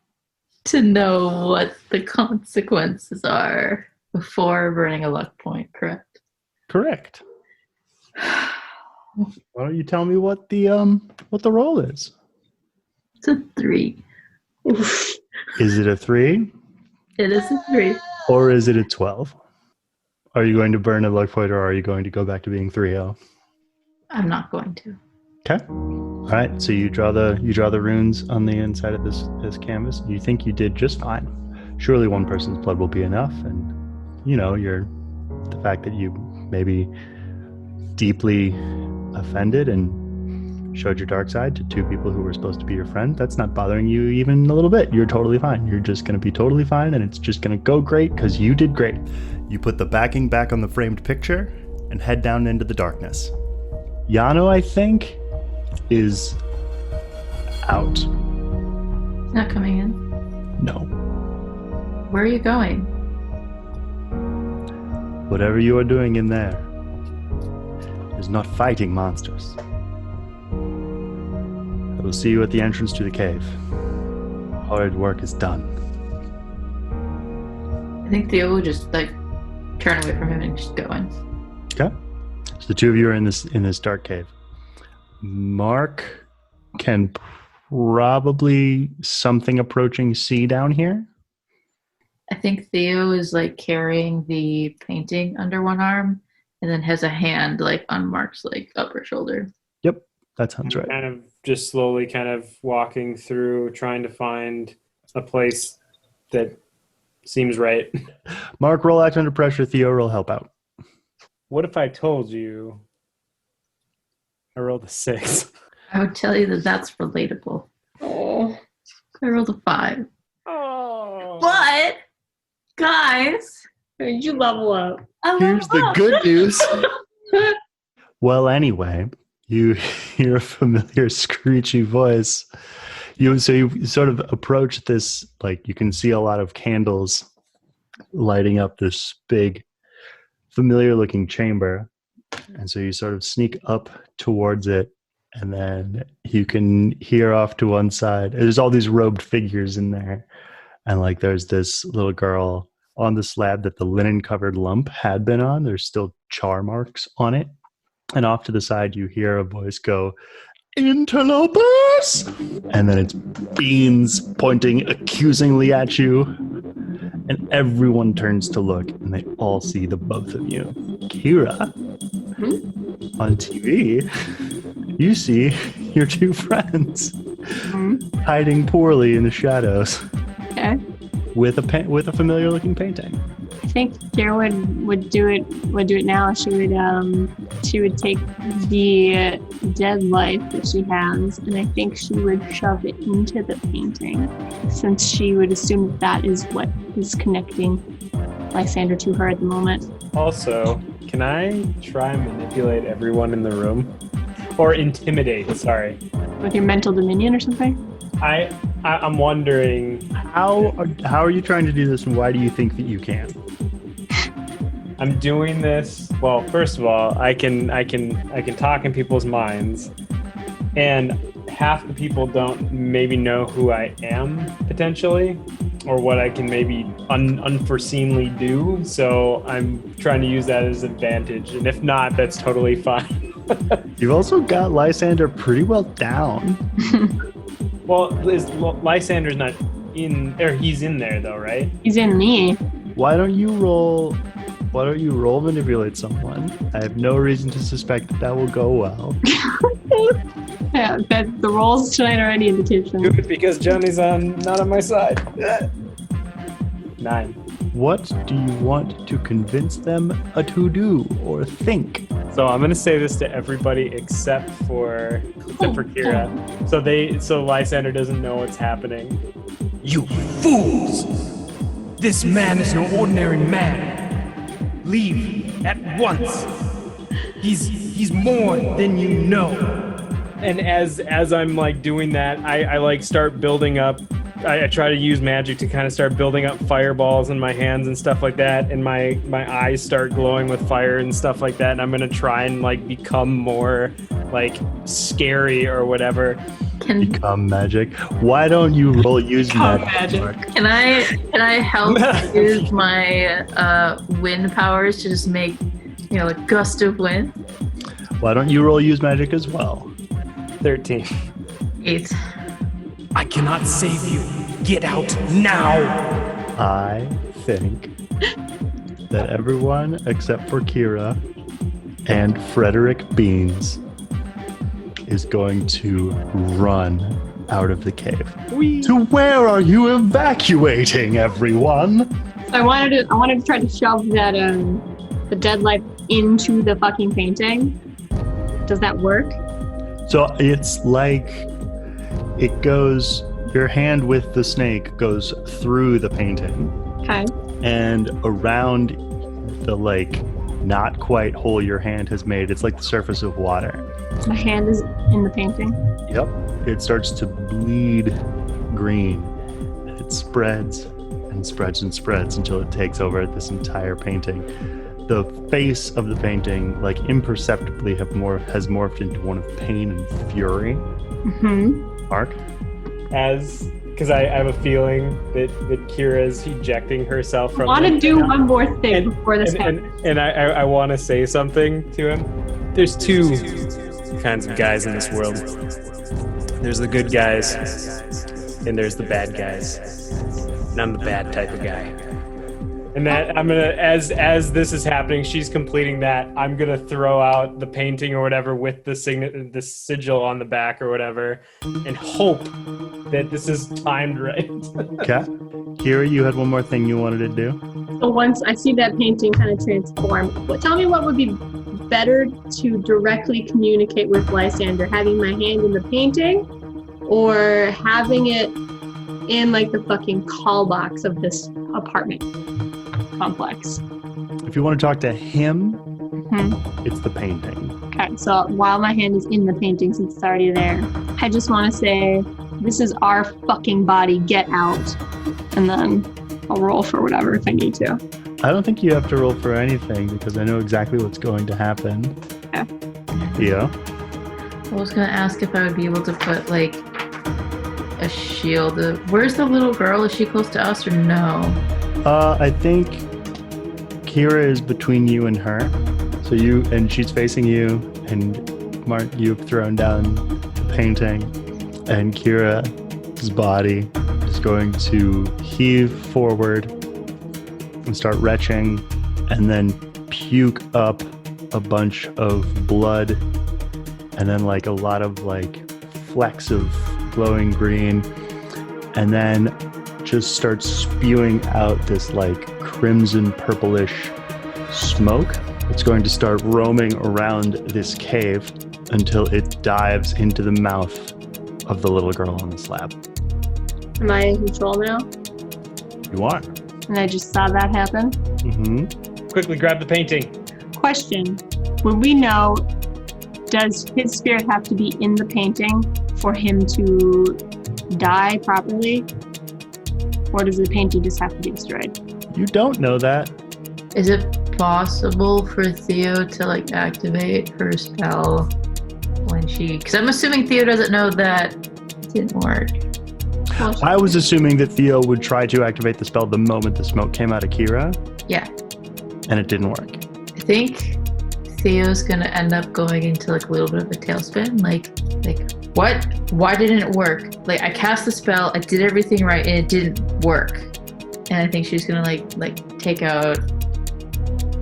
Speaker 4: to know what the consequences are before burning a luck point, correct?
Speaker 2: Correct. Why don't you tell me what the roll is?
Speaker 4: It's a 3.
Speaker 2: Is it a 3?
Speaker 4: It is a 3.
Speaker 2: Or is it a 12? Are you going to burn a luck point, or are you going to go back to being 3-0?
Speaker 4: I'm not going to.
Speaker 2: Okay. All right. So you draw the runes on the inside of this canvas. You think you did just fine. Surely one person's blood will be enough, and the fact that you maybe deeply offended and showed your dark side to 2 people who were supposed to be your friend, that's not bothering you even a little bit. You're totally fine. You're just going to be totally fine, and it's just going to go great because you did great. You put the backing back on the framed picture and head down into the darkness. Yano, I think, is out.
Speaker 4: It's not coming in.
Speaker 2: No.
Speaker 4: Where are you going?
Speaker 2: Whatever you are doing in there is not fighting monsters. I will see you at the entrance to the cave. Hard work is done.
Speaker 4: I think Theo will just turn away from him and just go in.
Speaker 2: Okay. So the 2 of you are in this dark cave. Mark can probably something approaching see down here.
Speaker 4: I think Theo is carrying the painting under one arm and then has a hand on Mark's upper shoulder.
Speaker 2: Yep, that sounds right.
Speaker 3: Kind of just slowly kind of walking through, trying to find a place that seems right.
Speaker 2: Mark, roll act under pressure. Theo, roll help out.
Speaker 3: What if I told you I rolled a 6?
Speaker 4: I would tell you that that's relatable.
Speaker 5: Oh.
Speaker 4: I rolled a 5.
Speaker 3: Oh.
Speaker 4: But, guys,
Speaker 5: You level up.
Speaker 2: Here's the good news. Well, anyway, you hear a familiar screechy voice. You sort of approach this, you can see a lot of candles lighting up this big, familiar-looking chamber. And so you sort of sneak up towards it, and then you can hear off to one side. There's all these robed figures in there. And there's this little girl on the slab that the linen-covered lump had been on. There's still char marks on it. And off to the side, you hear a voice go, "Interlopers!" And then it's beans pointing accusingly at you. And everyone turns to look, and they all see the both of you. Kira, on TV, you see your 2 friends hiding poorly in the shadows.
Speaker 5: Okay.
Speaker 2: With a familiar looking painting.
Speaker 5: I think Kira would do it now. She would take the dead life that she has, and I think she would shove it into the painting, since she would assume that is what is connecting Lysander to her at the moment.
Speaker 3: Also, can I try and manipulate everyone in the room? Or intimidate, sorry.
Speaker 5: With your mental dominion or something?
Speaker 3: I'm wondering...
Speaker 2: How are you trying to do this, and why do you think that you can?
Speaker 3: I'm doing this. Well, first of all, I can talk in people's minds, and half the people don't maybe know who I am potentially, or what I can maybe unforeseenly do. So I'm trying to use that as an advantage, and if not, that's totally fine.
Speaker 2: You've also got Lysander pretty well down.
Speaker 3: Well, Lysander's not in, or he's in there though, right?
Speaker 5: He's in me.
Speaker 2: Why don't you roll manipulate someone? I have no reason to suspect that will go well.
Speaker 5: Yeah, the rolls tonight are any indication.
Speaker 3: Do it because Johnny's not on my side. 9.
Speaker 2: What do you want to convince them to do or think?
Speaker 3: So I'm gonna say this to everybody except for Kira. So Lysander doesn't know what's happening.
Speaker 9: You fools! This man is no ordinary man. Leave at once. He's more than you know.
Speaker 3: And as I'm like doing that, I like start building up. I try to use magic to kind of start building up fireballs in my hands and stuff like that, and my eyes start glowing with fire and stuff like that, and I'm gonna try and like become more like scary or whatever.
Speaker 2: Become magic. Why don't you roll use magic?
Speaker 4: Can I help use my wind powers to just make a gust of wind?
Speaker 2: Why don't you roll use magic as well?
Speaker 3: 13.
Speaker 4: 8.
Speaker 9: I cannot save you. Get out now.
Speaker 2: I think that everyone except for Kira and Frederick Beans is going to run out of the cave. To where are you evacuating, everyone?
Speaker 5: I wanted to try to shove that the dead life into the fucking painting. Does that work?
Speaker 2: So it's like it goes, your hand with the snake goes through the painting.
Speaker 5: Okay.
Speaker 2: And around the like not quite hole your hand has made, it's like the surface of water.
Speaker 5: My hand is in the painting.
Speaker 2: Yep. It starts to bleed green. And it spreads and spreads and spreads until it takes over this entire painting. The face of the painting, like imperceptibly, has morphed into one of pain and fury.
Speaker 5: Mm-hmm.
Speaker 2: Mark?
Speaker 3: Because I have a feeling that Kira's ejecting herself from.
Speaker 5: I want to do one more thing before this happens.
Speaker 3: And I want to say something to him. There's two kinds of guys in this world. There's the good guys, and there's the bad guys. And I'm the bad type of guy. And that I'm gonna, as this is happening, she's completing that. I'm gonna throw out the painting or whatever with the sigil on the back or whatever, and hope that this is timed right.
Speaker 2: Okay. Kira, you had one more thing you wanted to do.
Speaker 5: So once I see that painting kind of transform, tell me what would be better to directly communicate with Lysander: having my hand in the painting, or having it in like the fucking call box of this apartment complex.
Speaker 2: If you want to talk to him,
Speaker 5: Mm-hmm.
Speaker 2: it's the painting.
Speaker 5: Okay, so while my hand is in the painting, since it's already there, I just want to say, this is our fucking body, get out. And then I'll roll for whatever if I need to.
Speaker 2: I don't think you have to roll for anything because I know exactly what's going to happen.
Speaker 5: Okay.
Speaker 2: Theo?
Speaker 4: I was gonna ask if I would be able to put like a shield. Where's the little girl? Is she close to us or no?
Speaker 2: I think Kira is between you and her. So she's facing you, and Mark, you've thrown down the painting, and Kira's body is going to heave forward and start retching, and then puke up a bunch of blood, and then like a lot of like flecks of glowing green, and then just starts spewing out this like crimson purplish smoke. It's going to start roaming around this cave until it dives into the mouth of the little girl on the slab.
Speaker 5: Am I in control now?
Speaker 2: You are.
Speaker 5: And I just saw that happen.
Speaker 2: Mm-hmm.
Speaker 3: Quickly grab the painting.
Speaker 5: Question. When we know, does his spirit have to be in the painting for him to die properly? Or does the painting just have to be destroyed?
Speaker 2: You don't know that.
Speaker 4: Is it possible for Theo to like activate her spell when she? Because I'm assuming Theo doesn't know that it didn't work.
Speaker 2: I was assuming that Theo would try to activate the spell the moment the smoke came out of Kira,
Speaker 4: Yeah,
Speaker 2: and it didn't work.
Speaker 4: I think Theo's gonna end up going into like a little bit of a tailspin. Like what? Why didn't it work? Like I cast the spell, I did everything right, and it didn't work. And I think she's gonna like take out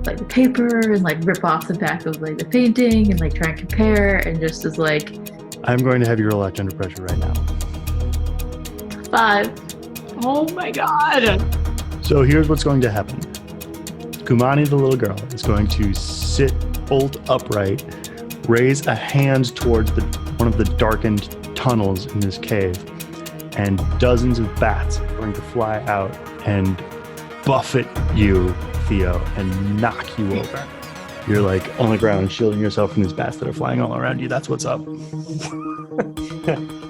Speaker 4: like the paper and like rip off the back of like the painting and like try and compare, and just is like,
Speaker 2: I'm going to have you roll act under pressure right now.
Speaker 5: 5. Oh my god.
Speaker 2: So here's what's going to happen. Kumani, the little girl, is going to sit bolt upright, raise a hand towards one of the darkened tunnels in this cave, and dozens of bats are going to fly out and buffet you, Theo, and knock you over. You're like on the ground, shielding yourself from these bats that are flying all around you. That's what's up.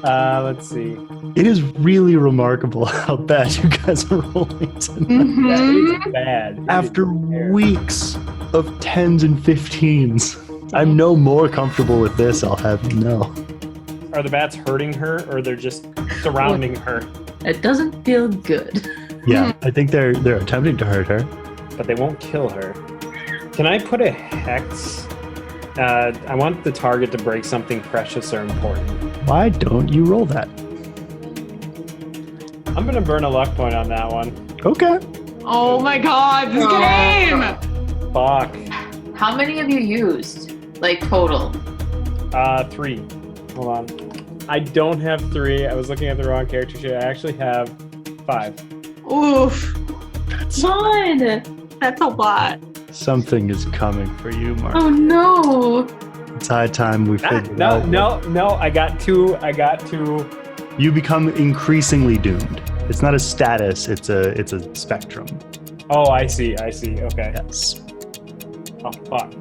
Speaker 3: Let's see.
Speaker 2: It is really remarkable how bad you guys are rolling tonight.
Speaker 3: That is bad.
Speaker 2: After weeks of 10s and 15s, I'm no more comfortable with this, I'll have you know.
Speaker 3: Are the bats hurting her, or they're just surrounding her?
Speaker 4: it doesn't feel good.
Speaker 2: Yeah, I think they're attempting to hurt her.
Speaker 3: But they won't kill her. Can I put a hex? I want the target to break something precious or important.
Speaker 2: Why don't you roll that?
Speaker 3: I'm gonna burn a luck point on that one.
Speaker 2: Okay.
Speaker 5: Oh my god, this game!
Speaker 3: Fuck.
Speaker 4: How many have you used? Like total?
Speaker 3: 3. Hold on. I don't have 3. I was looking at the wrong character sheet. I actually have 5.
Speaker 5: Oof.
Speaker 4: One!
Speaker 5: That's a lot.
Speaker 2: Something is coming for you, Mark.
Speaker 4: Oh no!
Speaker 2: It's high time we figured out.
Speaker 3: No. I got 2.
Speaker 2: You become increasingly doomed. It's not a status, it's a spectrum.
Speaker 3: Oh, I see. Okay.
Speaker 2: Yes.
Speaker 3: Oh, fuck.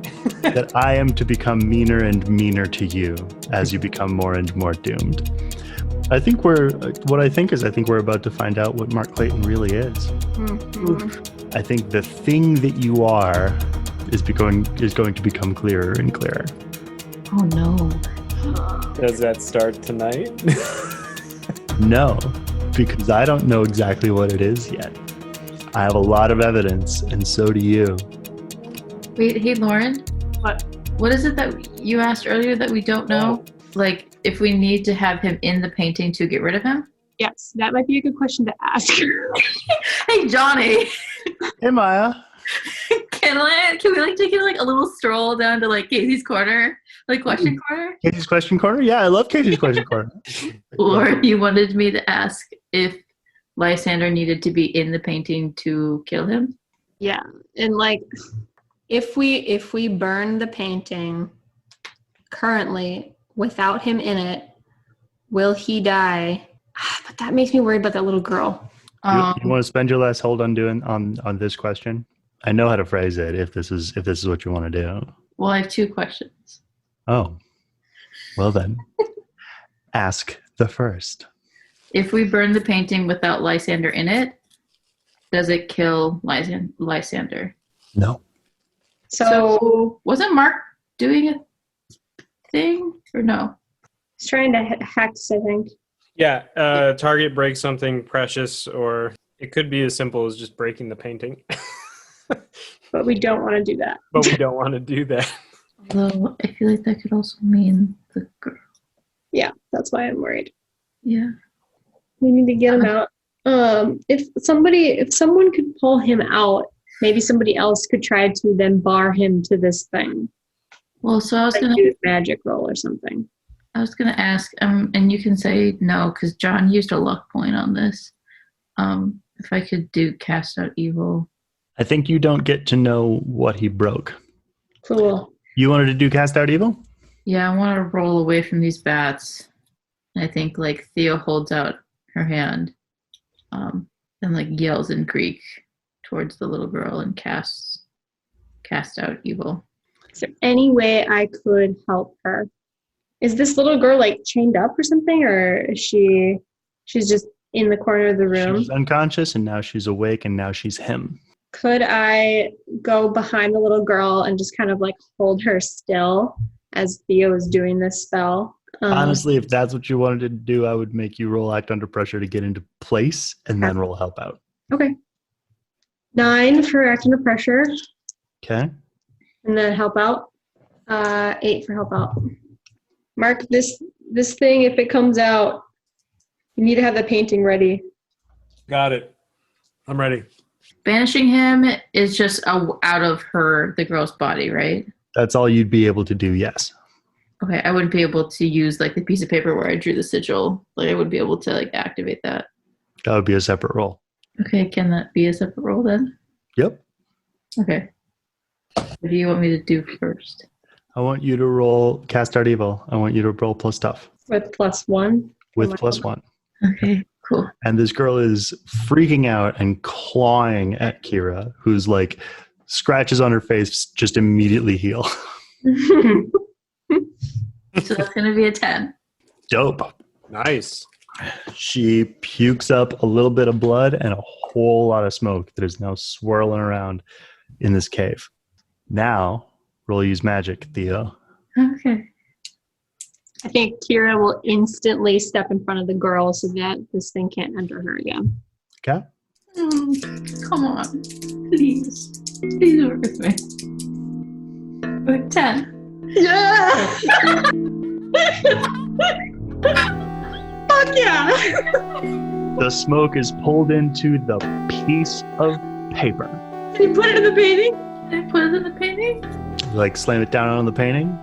Speaker 2: That I am to become meaner and meaner to you as you become more and more doomed. I think we're about to find out what Mark Clayton really is.
Speaker 5: Mm-hmm.
Speaker 2: I think the thing that you are is going to become clearer and clearer.
Speaker 4: Oh no.
Speaker 3: Does that start tonight?
Speaker 2: No, because I don't know exactly what it is yet. I have a lot of evidence, and so do you.
Speaker 4: Wait, hey Lauren.
Speaker 5: What?
Speaker 4: What is it that you asked earlier that we don't know? Like, if we need to have him in the painting to get rid of him?
Speaker 5: Yes, that might be a good question to ask.
Speaker 4: Hey Johnny.
Speaker 2: Hey Miah.
Speaker 4: Can we like take like a little stroll down to like Casey's corner? Like question corner?
Speaker 2: Casey's question corner? Yeah, I love Casey's question corner.
Speaker 4: Or you wanted me to ask if Lysander needed to be in the painting to kill him?
Speaker 5: Yeah, and like if we burn the painting currently without him in it, will he die? But that makes me worried about that little girl.
Speaker 2: You want to spend your last hold on doing on this question? I know how to phrase it if this is what you want to do.
Speaker 4: Well, I have 2 questions.
Speaker 2: Oh. Well then. Ask the first.
Speaker 4: If we burn the painting without Lysander in it, does it kill Lysander?
Speaker 2: No.
Speaker 5: So
Speaker 4: wasn't Mark doing a thing or no?
Speaker 5: he's trying to hex, I think.
Speaker 3: Yeah, target breaks something precious, or it could be as simple as just breaking the painting.
Speaker 5: But we don't want to do that.
Speaker 3: But we don't want to do that.
Speaker 4: Although I feel like that could also mean the girl.
Speaker 5: Yeah, that's why I'm worried.
Speaker 4: Yeah.
Speaker 5: We need to get him out. If someone could pull him out, maybe somebody else could try to then bar him to this thing.
Speaker 4: Well, so I was
Speaker 5: like
Speaker 4: gonna
Speaker 5: do a magic roll or something.
Speaker 4: I was gonna ask, and you can say no because John used a luck point on this. If I could do cast out evil.
Speaker 2: I think you don't get to know what he broke.
Speaker 5: Cool.
Speaker 2: You wanted to do cast out evil?
Speaker 4: Yeah, I want to roll away from these bats. And I think like Theo holds out her hand, and like yells in Greek towards the little girl and cast out evil.
Speaker 5: Is there any way I could help her? Is this little girl like chained up or something, or is she's just in the corner of the room?
Speaker 2: She's unconscious, and now she's awake, and now she's him.
Speaker 5: Could I go behind the little girl and just kind of like hold her still as Theo is doing this spell?
Speaker 2: Honestly, if that's what you wanted to do, I would make you roll act under pressure to get into place and then roll help out.
Speaker 5: Okay. 9 for act under pressure.
Speaker 2: Okay.
Speaker 5: And then help out. 8 for help out. Mark, this thing, if it comes out, you need to have the painting ready.
Speaker 3: Got it. I'm ready.
Speaker 4: Banishing him is just out of the girl's body, right?
Speaker 2: That's all you'd be able to do, yes.
Speaker 4: Okay, I wouldn't be able to use like the piece of paper where I drew the sigil. Like I wouldn't be able to like activate that.
Speaker 2: That would be a separate roll.
Speaker 4: Okay, can that be a separate roll then?
Speaker 2: Yep.
Speaker 4: Okay. What do you want me to do first?
Speaker 2: I want you to roll Cast Out Evil. I want you to roll plus tough.
Speaker 5: With +1?
Speaker 2: With +1.
Speaker 4: Okay, cool.
Speaker 2: And this girl is freaking out and clawing at Kira, who's like, scratches on her face just immediately heal.
Speaker 4: So that's going to be a 10.
Speaker 2: Dope.
Speaker 3: Nice.
Speaker 2: She pukes up a little bit of blood and a whole lot of smoke that is now swirling around in this cave. Now, roll use magic, Theo.
Speaker 4: Okay.
Speaker 5: I think Kira will instantly step in front of the girl so that this thing can't enter her again.
Speaker 2: Okay.
Speaker 4: Come on. Please. Please work with me. With 10.
Speaker 5: Yeah! Fuck yeah!
Speaker 2: The smoke is pulled into the piece of paper.
Speaker 5: Can you put it in the painting?
Speaker 4: Can I put it in the painting?
Speaker 2: Like slam it down on the painting?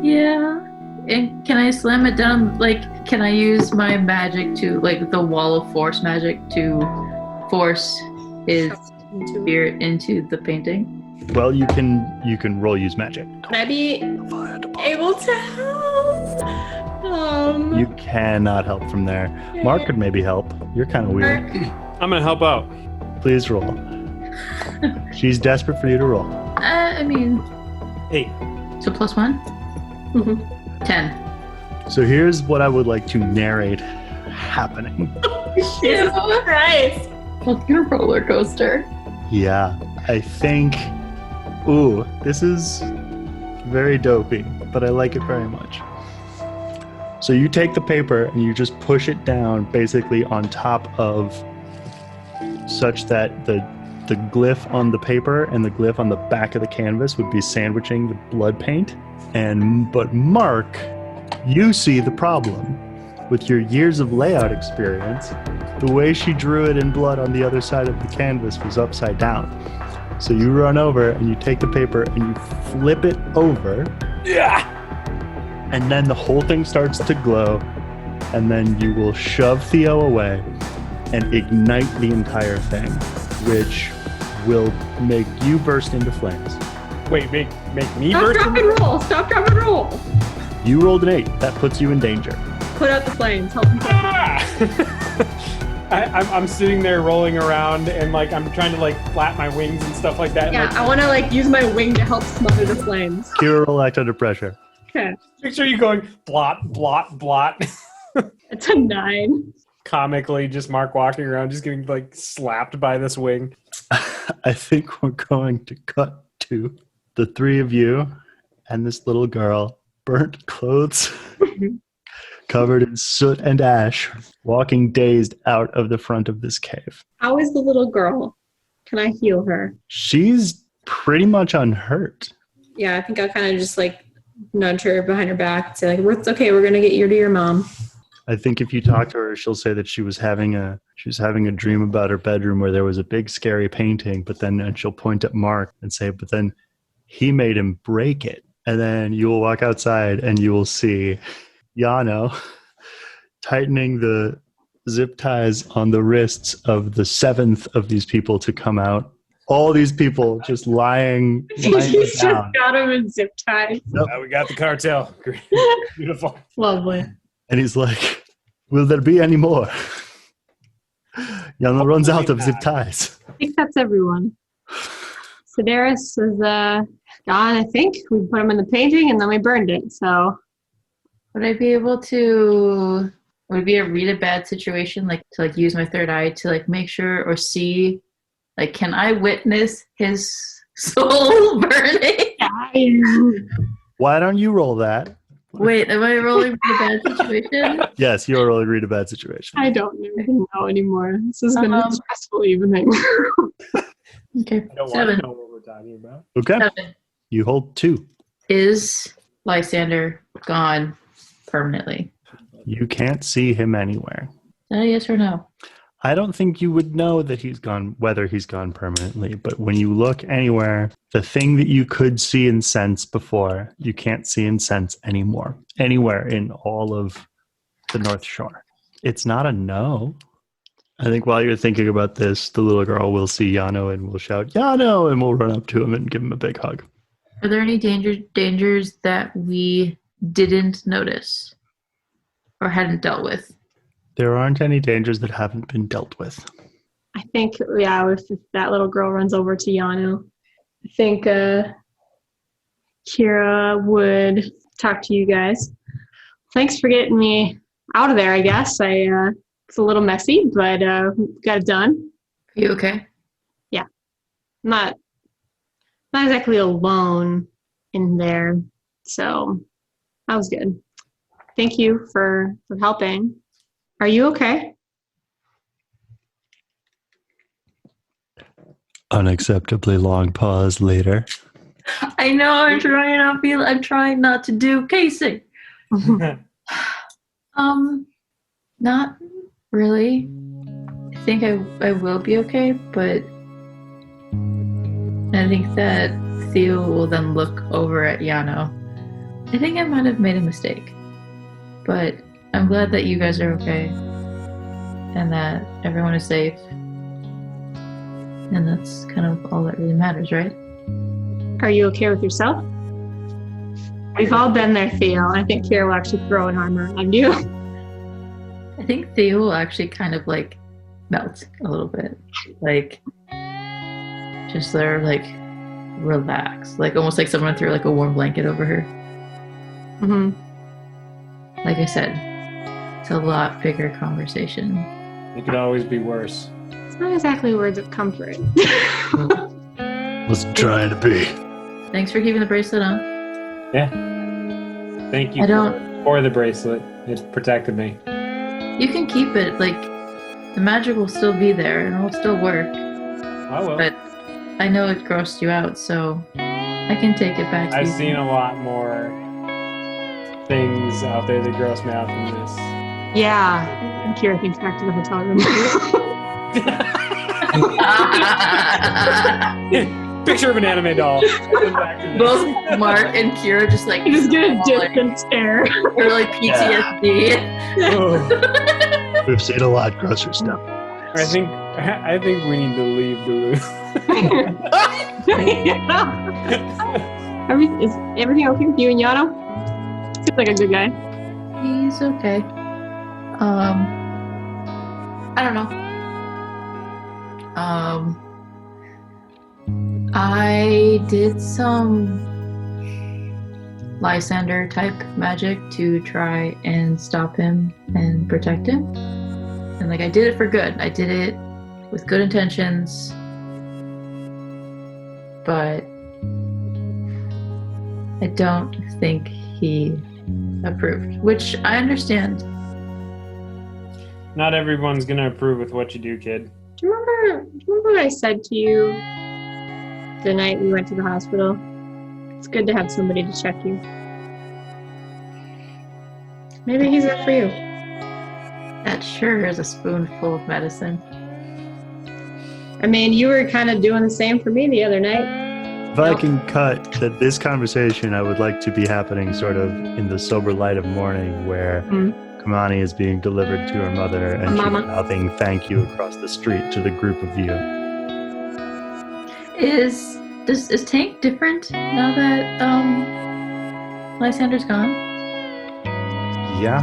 Speaker 4: Yeah. And can I slam it down? Like, can I use my magic to, like, the wall of force magic to force his spirit into the painting?
Speaker 2: Well, you can roll use magic.
Speaker 5: Can I be able to help?
Speaker 2: You cannot help from there. Mark could maybe help. You're kind of weird.
Speaker 3: I'm going to help out.
Speaker 2: Please roll. She's desperate for you to roll.
Speaker 4: I mean...
Speaker 3: 8.
Speaker 4: So +1?
Speaker 5: Mm-hmm.
Speaker 4: 10.
Speaker 2: So here's what I would like to narrate happening.
Speaker 5: Jesus Christ!
Speaker 4: Fucking roller coaster.
Speaker 2: Yeah, I think... Ooh, this is very dopey, but I like it very much. So you take the paper and you just push it down basically on top of such that the glyph on the paper and the glyph on the back of the canvas would be sandwiching the blood paint. But Mark, you see the problem. With your years of layout experience, the way she drew it in blood on the other side of the canvas was upside down. So you run over and you take the paper and you flip it over.
Speaker 3: Yeah.
Speaker 2: And then the whole thing starts to glow. And then you will shove Theo away and ignite the entire thing, which will make you burst into flames.
Speaker 3: Wait, make me
Speaker 5: Stop,
Speaker 3: burst?
Speaker 5: drop, and roll! Stop, drop, and roll!
Speaker 2: You rolled an 8. That puts you in danger.
Speaker 5: Put out the flames. Help me.
Speaker 3: I'm sitting there rolling around and like I'm trying to like flap my wings and stuff like that.
Speaker 5: Yeah,
Speaker 3: like,
Speaker 5: I want to like use my wing to help smother the flames.
Speaker 2: Kira will act under pressure.
Speaker 5: Okay.
Speaker 3: Picture you going blot, blot, blot.
Speaker 5: It's a 9.
Speaker 3: Comically, just Mark walking around, just getting like slapped by this wing.
Speaker 2: I think we're going to cut to the three of you and this little girl, burnt clothes, covered in soot and ash, walking dazed out of the front of this cave.
Speaker 5: How is the little girl? Can I heal her?
Speaker 2: She's pretty much unhurt.
Speaker 5: Yeah, I think I'll kind of just like nudge her behind her back and say like, it's okay, we're gonna get you to your mom.
Speaker 2: I think if you talk to her, she'll say that she was having a dream about her bedroom where there was a big scary painting, but then and she'll point at Mark and say, but then he made him break it. And then you will walk outside and you will see Yano tightening the zip ties on the wrists of the 7th of these people to come out. All these people just lying
Speaker 5: You just
Speaker 2: down.
Speaker 5: got him in zip ties.
Speaker 2: Yep.
Speaker 3: We got the cartel. Great. Beautiful.
Speaker 5: Lovely.
Speaker 2: And he's like, will there be any more? Yano runs out of zip ties.
Speaker 5: I think that's everyone. Sideris is gone, I think. We put him in the painting and then we burned it, so.
Speaker 4: Would I be able to, would it be a read a bad situation, like to like use my third eye to like make sure or see Like, can I witness his soul burning?
Speaker 2: Why don't you roll that?
Speaker 4: Wait, am I rolling for a bad situation?
Speaker 2: Yes, you're rolling read a bad situation.
Speaker 5: I don't even know anymore. This has been a stressful evening.
Speaker 4: Okay.
Speaker 3: I don't want to
Speaker 4: 7.
Speaker 3: know what we're talking about.
Speaker 2: Okay.
Speaker 4: 7.
Speaker 2: You hold 2.
Speaker 4: Is Lysander gone permanently?
Speaker 2: You can't see him anywhere.
Speaker 4: Yes or no?
Speaker 2: I don't think you would know that he's gone, whether he's gone permanently, but when you look anywhere, the thing that you could see and sense before, you can't see and sense anymore, anywhere in all of the North Shore. It's not a no. I think while you're thinking about this, the little girl will see Yano and will shout, Yano, and we'll run up to him and give him a big hug.
Speaker 4: Are there any dangers that we didn't notice or hadn't dealt with?
Speaker 2: There aren't any dangers that haven't been dealt with.
Speaker 5: I think, if that little girl runs over to Yano, I think Kira would talk to you guys. Thanks for getting me out of there, I guess. It's a little messy, but got it done.
Speaker 4: Are you okay?
Speaker 5: Yeah. Not exactly alone in there, so that was good. Thank you for helping. Are you okay?
Speaker 2: Unacceptably long pause later.
Speaker 4: I know. I'm trying not to do casing. Not really. I think I will be okay, but I think that Theo will then look over at Yano. I think I might have made a mistake, but I'm glad that you guys are okay and that everyone is safe. And that's kind of all that really matters, right?
Speaker 5: Are you okay with yourself? We've all been there, Theo. I think Kira will actually throw an arm around you.
Speaker 4: I think Theo will actually kind of like melt a little bit. Like, just sort of like relax. Like almost like someone threw like a warm blanket over her.
Speaker 5: Mm-hmm.
Speaker 4: Like I said, it's a lot bigger conversation.
Speaker 3: It could always be worse.
Speaker 5: It's not exactly words of comfort.
Speaker 2: Was trying to be.
Speaker 4: Thanks for keeping the bracelet on.
Speaker 3: Yeah. Thank you for the bracelet. It protected me.
Speaker 4: You can keep it. Like, the magic will still be there and it'll still work.
Speaker 3: I will.
Speaker 4: But I know it grossed you out, so I can take it back.
Speaker 3: I've seen a lot more things out there that gross me out than this.
Speaker 5: Yeah. And Kira thinks back to the hotel room.
Speaker 3: Picture of an anime doll.
Speaker 4: Both Mark and Kira just like
Speaker 5: You just get a distant stare.
Speaker 4: Or like PTSD.
Speaker 2: Yeah. We've seen a lot grosser stuff.
Speaker 3: I think we need to leave Duluth.
Speaker 5: Is everything okay with you and Yano? Seems like a good guy.
Speaker 4: He's okay. I don't know. I did some Lysander type magic to try and stop him and protect him. And like I did it for good. I did it with good intentions. But I don't think he approved, which I understand.
Speaker 3: Not everyone's gonna approve with what you do, kid.
Speaker 5: Do you remember what I said to you the night we went to the hospital? It's good to have somebody to check you. Maybe he's there for you.
Speaker 4: That sure is a spoonful of medicine.
Speaker 5: I mean, you were kind of doing the same for me the other night.
Speaker 2: If I can cut that this conversation, I would like to be happening sort of in the sober light of morning where Kamani is being delivered to her mother and she's mouthing thank you across the street to the group of you.
Speaker 4: Is Tank different now that Lysander's gone?
Speaker 2: Yeah.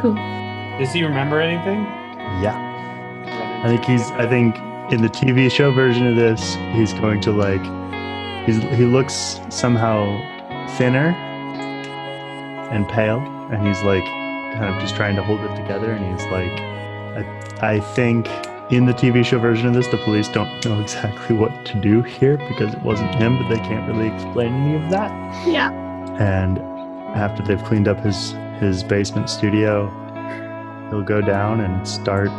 Speaker 4: Cool.
Speaker 3: Does he remember anything?
Speaker 2: Yeah. I think in the TV show version of this, he's going to like, he looks somehow thinner and pale, and he's like kind of just trying to hold it together, and he's like, I think In the TV show version of this, the police don't know exactly what to do here because it wasn't him, but they can't really explain any of that.
Speaker 5: Yeah.
Speaker 2: And after they've cleaned up his basement studio, he'll go down and start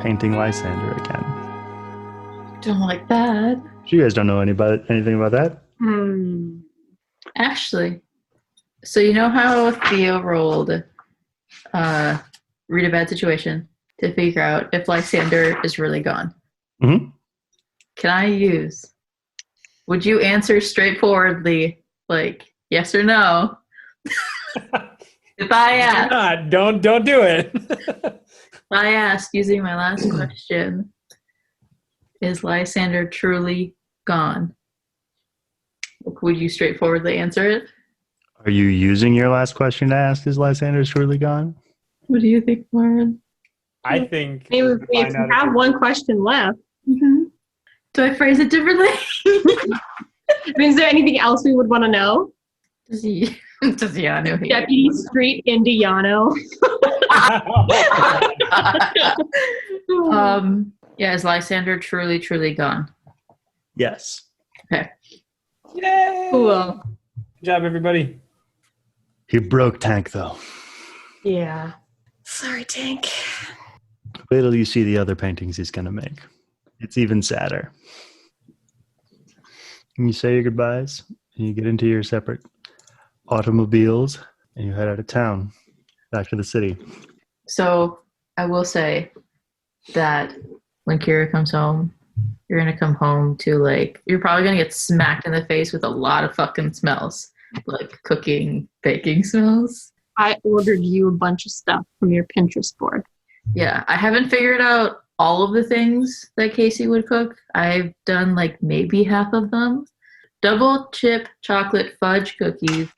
Speaker 2: painting Lysander again.
Speaker 4: Don't like that.
Speaker 2: So you guys don't know anything about that?
Speaker 4: Actually, so you know how Theo rolled read a bad situation to figure out if Lysander is really gone?
Speaker 2: Mm-hmm.
Speaker 4: Can I use? Would you answer straightforwardly, like yes or no? If I ask,
Speaker 3: Don't do it.
Speaker 4: I asked using my last question, is Lysander truly gone? Would you straightforwardly answer it?
Speaker 2: Are you using your last question to ask, is Lysander truly gone?
Speaker 4: What do you think, Lauren?
Speaker 3: I think
Speaker 5: Maybe if you have one question left.
Speaker 4: Mm-hmm. Do I phrase it differently?
Speaker 5: I mean, is there anything else we would want to know?
Speaker 4: Does Yano hate
Speaker 5: Deputy Street Indiano.
Speaker 4: Yeah, is Lysander truly gone?
Speaker 2: Yes.
Speaker 4: Okay.
Speaker 3: Yay!
Speaker 5: Cool.
Speaker 3: Good job, everybody.
Speaker 2: He broke Tank, though.
Speaker 5: Yeah. Sorry, Tank.
Speaker 2: Wait till you see the other paintings he's going to make. It's even sadder. And you say your goodbyes, and you get into your separate automobiles, and you head out of town, back to the city.
Speaker 4: So I will say that when Kira comes home, you're going to come home to, like, you're probably going to get smacked in the face with a lot of fucking smells, like cooking, baking smells.
Speaker 5: I ordered you a bunch of stuff from your Pinterest board.
Speaker 4: Yeah, I haven't figured out all of the things that Casey would cook. I've done like maybe half of them. Double chip chocolate fudge cookies,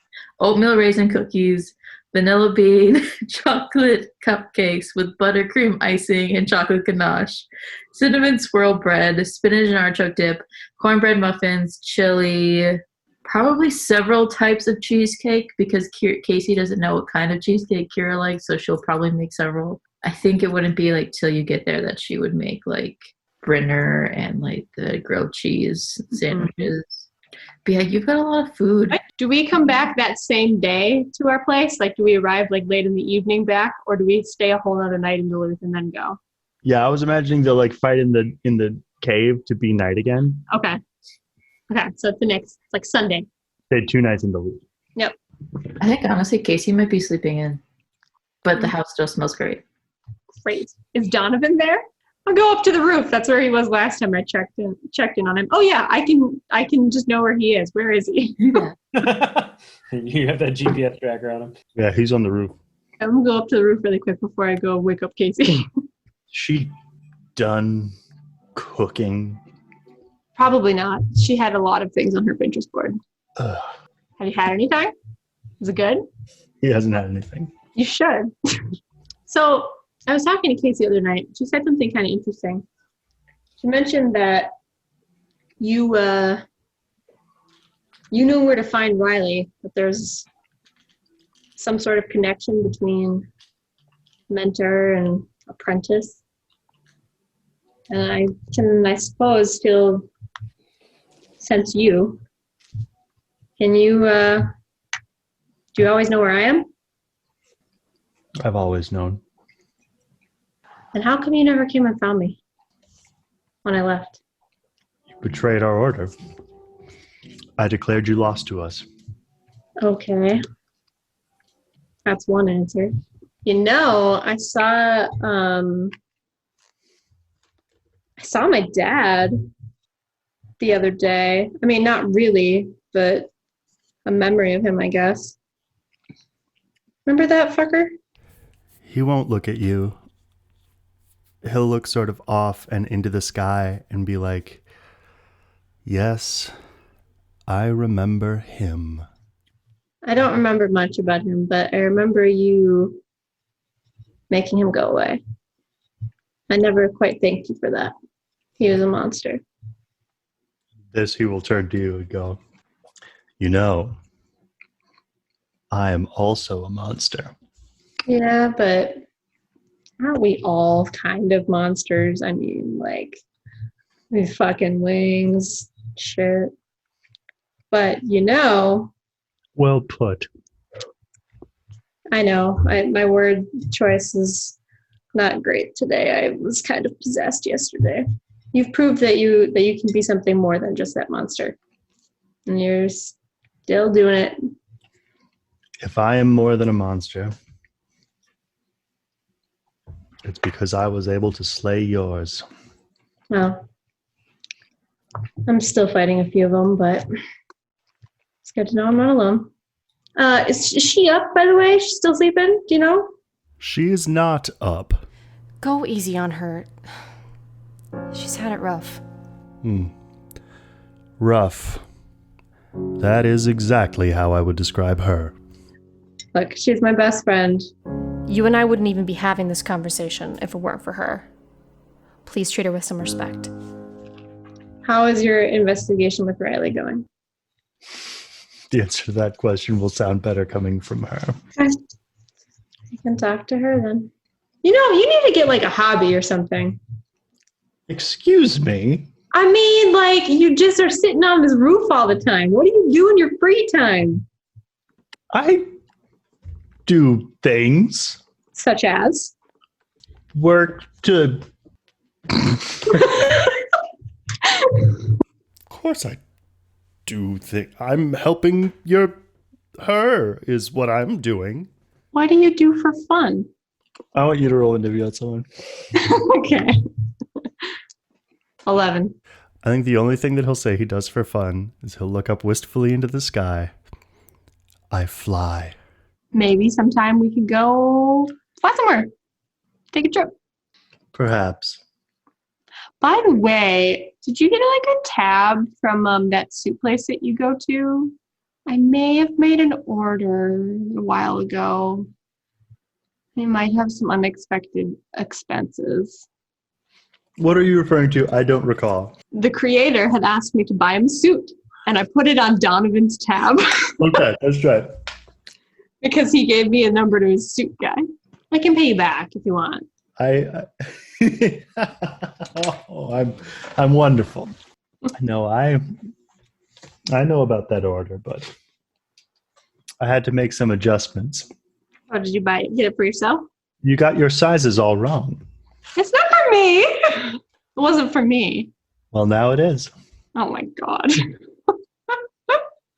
Speaker 4: oatmeal raisin cookies, vanilla bean chocolate cupcakes with buttercream icing and chocolate ganache, cinnamon swirl bread, spinach and artichoke dip, cornbread muffins, chili, probably several types of cheesecake because Casey doesn't know what kind of cheesecake Kira likes, so she'll probably make several. I think it wouldn't be like till you get there that she would make like Brinner and like the grilled cheese sandwiches. But yeah, you've got a lot of food.
Speaker 5: Do we come back that same day to our place? Like, do we arrive like late in the evening back, or do we stay a whole other night in Duluth and then go?
Speaker 2: Yeah, I was imagining they'll like fight in the cave to be night again.
Speaker 5: Okay, so it's the next, like Sunday.
Speaker 2: Stayed 2 nights in Duluth.
Speaker 5: Yep.
Speaker 4: I think honestly Casey might be sleeping in, but the house still smells great.
Speaker 5: Great. Is Donovan there? I'll go up to the roof. That's where he was last time I checked in on him. Oh yeah, I can just know where he is. Where is he?
Speaker 3: You have that GPS tracker on him.
Speaker 2: Yeah, he's on the roof.
Speaker 5: I'm gonna go up to the roof really quick before I go wake up Casey.
Speaker 2: She done cooking?
Speaker 5: Probably not. She had a lot of things on her Pinterest board.
Speaker 2: Ugh.
Speaker 5: Have you had anything? Is it good?
Speaker 2: He hasn't had anything.
Speaker 5: You should. So I was talking to Casey the other night. She said something kind of interesting. She mentioned that you knew where to find Riley, that there's some sort of connection between mentor and apprentice. And I can, I suppose, feel sense you. Can you, do you always know where I am?
Speaker 2: I've always known.
Speaker 5: And how come you never came and found me when I left?
Speaker 2: You betrayed our order. I declared you lost to us.
Speaker 5: Okay. That's one answer. You know, I saw my dad the other day. I mean, not really, but a memory of him, I guess. Remember that fucker?
Speaker 2: He won't look at you. He'll look sort of off and into the sky and be like, yes, I remember him.
Speaker 5: I don't remember much about him, but I remember you making him go away. I never quite thanked you for that. He was a monster.
Speaker 2: This he will turn to you and go, you know, I am also a monster.
Speaker 5: Yeah, but Aren't we all kind of monsters? I mean, like, with fucking wings, shit. But,
Speaker 2: Well put.
Speaker 5: I know, my word choice is not great today. I was kind of possessed yesterday. You've proved that you can be something more than just that monster. And you're still doing it.
Speaker 2: If I am more than a monster, it's because I was able to slay yours.
Speaker 5: Well, I'm still fighting a few of them, but it's good to know I'm not alone. Is she up, by the way? She's still sleeping? Do you know?
Speaker 2: She is not up.
Speaker 1: Go easy on her. She's had it rough.
Speaker 2: Rough. That is exactly how I would describe her.
Speaker 5: Look, she's my best friend.
Speaker 1: You and I wouldn't even be having this conversation if it weren't for her. Please treat her with some respect.
Speaker 5: How is your investigation with Riley going?
Speaker 2: The answer to that question will sound better coming from her.
Speaker 5: You can talk to her then. You need to get like a hobby or something.
Speaker 2: Excuse me?
Speaker 5: I mean, like, you just are sitting on this roof all the time. What do you do in your free time?
Speaker 2: I do things.
Speaker 5: Such as?
Speaker 2: Work to... Of course I do think I'm helping her is what I'm doing.
Speaker 5: What do you do for fun?
Speaker 2: I want you to roll interview on someone.
Speaker 5: Okay. 11.
Speaker 2: I think the only thing that he'll say he does for fun is he'll look up wistfully into the sky. I fly.
Speaker 5: Maybe sometime we could go fly somewhere. Take a trip.
Speaker 2: Perhaps.
Speaker 5: By the way, did you get like a tab from that soup place that you go to? I may have made an order a while ago. They might have some unexpected expenses.
Speaker 2: What are you referring to? I don't recall.
Speaker 5: The creator had asked me to buy him a suit, and I put it on Donovan's tab
Speaker 2: Okay, let's try it.
Speaker 5: because he gave me a number to his suit guy. I can pay you back if you want.
Speaker 2: I'm wonderful. No, I know about that order, but I had to make some adjustments.
Speaker 5: Oh, did you buy it? Get it for yourself?
Speaker 2: You got your sizes all wrong.
Speaker 5: It's not for me. It wasn't for me.
Speaker 2: Well, now it is.
Speaker 5: Oh my god.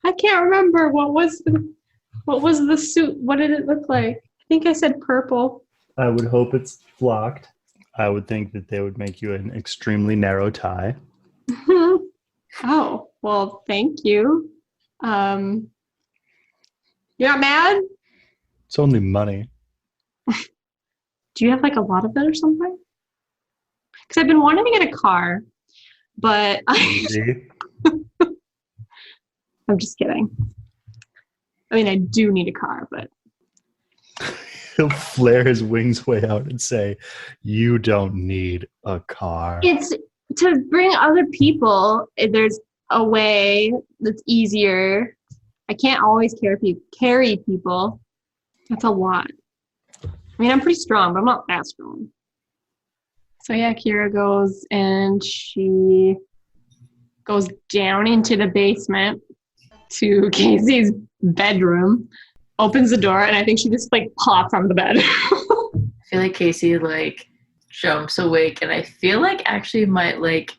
Speaker 5: I can't remember what was the suit. What did it look like? I think I said purple.
Speaker 2: I would hope it's flocked. I would think that they would make you an extremely narrow tie.
Speaker 5: Oh, well, thank you. You're not mad?
Speaker 2: It's only money.
Speaker 5: Do you have like a lot of it or something? Because I've been wanting to get a car, but I'm just kidding. I mean, I do need a car, but
Speaker 2: He'll flare his wings way out and say, "You don't need a car."
Speaker 5: it's to bring other people. There's a way that's easier. I can't always carry people. That's a lot. I mean, I'm pretty strong, but I'm not that strong. So yeah, Kira goes and she goes down into the basement to Casey's bedroom, opens the door, and I think she just like pops on the bed.
Speaker 4: I feel like Casey like jumps awake, and I feel like actually might like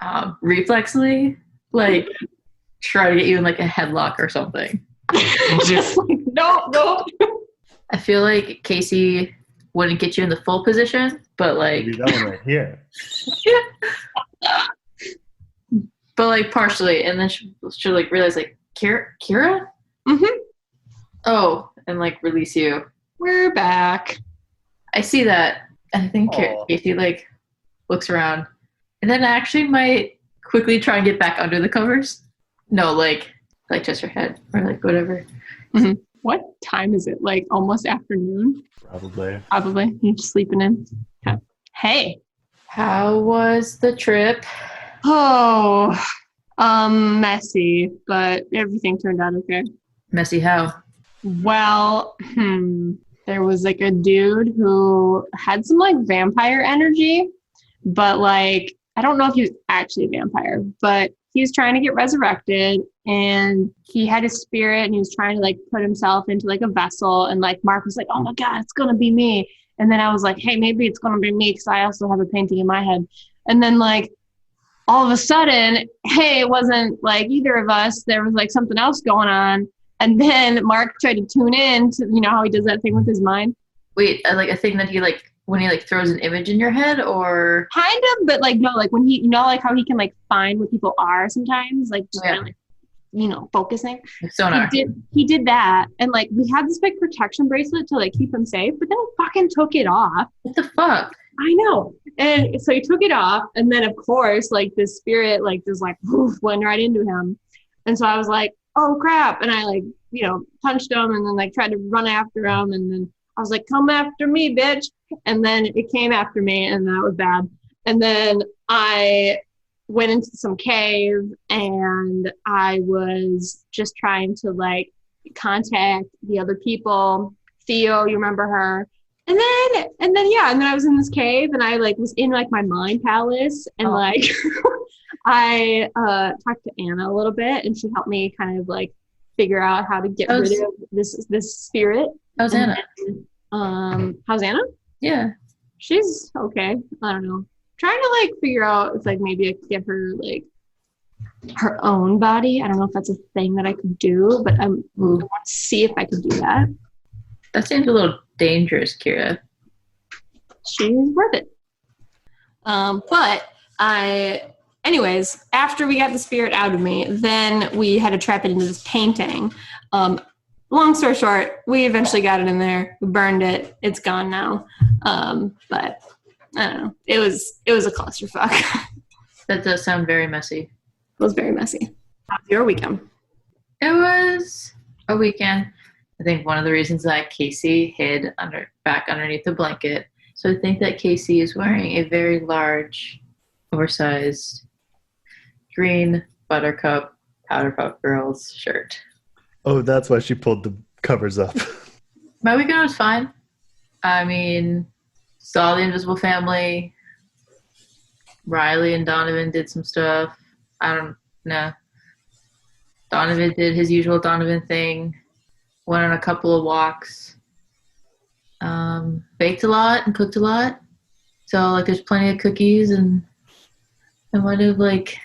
Speaker 4: reflexly like try to get you in like a headlock or something.
Speaker 5: Just like, no.
Speaker 4: I feel like Casey wouldn't get you in the full position, but like
Speaker 2: Maybe that one right here.
Speaker 4: but like partially, and then she'll like realize like Kira?
Speaker 5: Mm-hmm.
Speaker 4: Oh, and like release you.
Speaker 5: We're back.
Speaker 4: I see that. And I think Casey like looks around and then actually might quickly try and get back under the covers. No, like just her head or like whatever.
Speaker 5: Mm-hmm. What time is it? Like almost afternoon?
Speaker 2: Probably.
Speaker 5: You're just sleeping in. Okay. Hey.
Speaker 4: How was the trip?
Speaker 5: Oh, messy, but everything turned out okay.
Speaker 4: Messy how?
Speaker 5: Well, there there was like a dude who had some like vampire energy, but like I don't know if he was actually a vampire, but he was trying to get resurrected, and he had his spirit, and he was trying to like put himself into like a vessel, and like Mark was like, oh my god, it's gonna be me. And then I was like, hey, maybe it's gonna be me because I also have a painting in my head. And then like all of a sudden, hey, it wasn't like either of us. There was like something else going on. And then Mark tried to tune in to, you know, how he does that thing with his mind.
Speaker 4: Wait, like a thing that he like, when he like throws an image in your head, or?
Speaker 5: Kind of, but like, no, like when he, you know, like how he can like find what people are sometimes, like just kind of like, you know, focusing.
Speaker 4: Sonar.
Speaker 5: He did that. And like, we had this like protection bracelet to like keep him safe, but then he fucking took it off.
Speaker 4: What the fuck?
Speaker 5: I know. And so he took it off, and then of course, like the spirit, like just like poof, went right into him. And so I was like, oh crap. And I like, you know, punched him, and then like tried to run after him. And then I was like, come after me, bitch. And then it came after me, and that was bad. And then I went into some cave, and I was just trying to like contact the other people. Theo, you remember her? And then I was in this cave, and I like was in like my mind palace, and like I talked to Anna a little bit, and she helped me kind of like figure out how to get rid of this spirit.
Speaker 4: How's Anna?
Speaker 5: How's Anna?
Speaker 4: Yeah,
Speaker 5: she's okay. I don't know. Trying to like figure out if like maybe I could get her like her own body. I don't know if that's a thing that I could do, but I want to see if I could do that.
Speaker 4: That seems a little dangerous, Kira.
Speaker 5: She's worth it. But anyways, after we got the spirit out of me, then we had to trap it into this painting. Long story short, we eventually got it in there. We burned it. It's gone now. But I don't know. It was a clusterfuck.
Speaker 4: That does sound very messy.
Speaker 5: It was very messy. How was your weekend?
Speaker 4: It was a weekend. I think one of the reasons that Casey hid back underneath the blanket. So I think that Casey is wearing a very large, oversized, green buttercup Powder Puff Girls shirt.
Speaker 2: Oh, that's why she pulled the covers up.
Speaker 4: My weekend was fine. I mean, saw the Invisible Family. Riley and Donovan did some stuff. I don't know. Donovan did his usual Donovan thing. Went on a couple of walks. Baked a lot and cooked a lot. So, like, there's plenty of cookies, and I might have, like,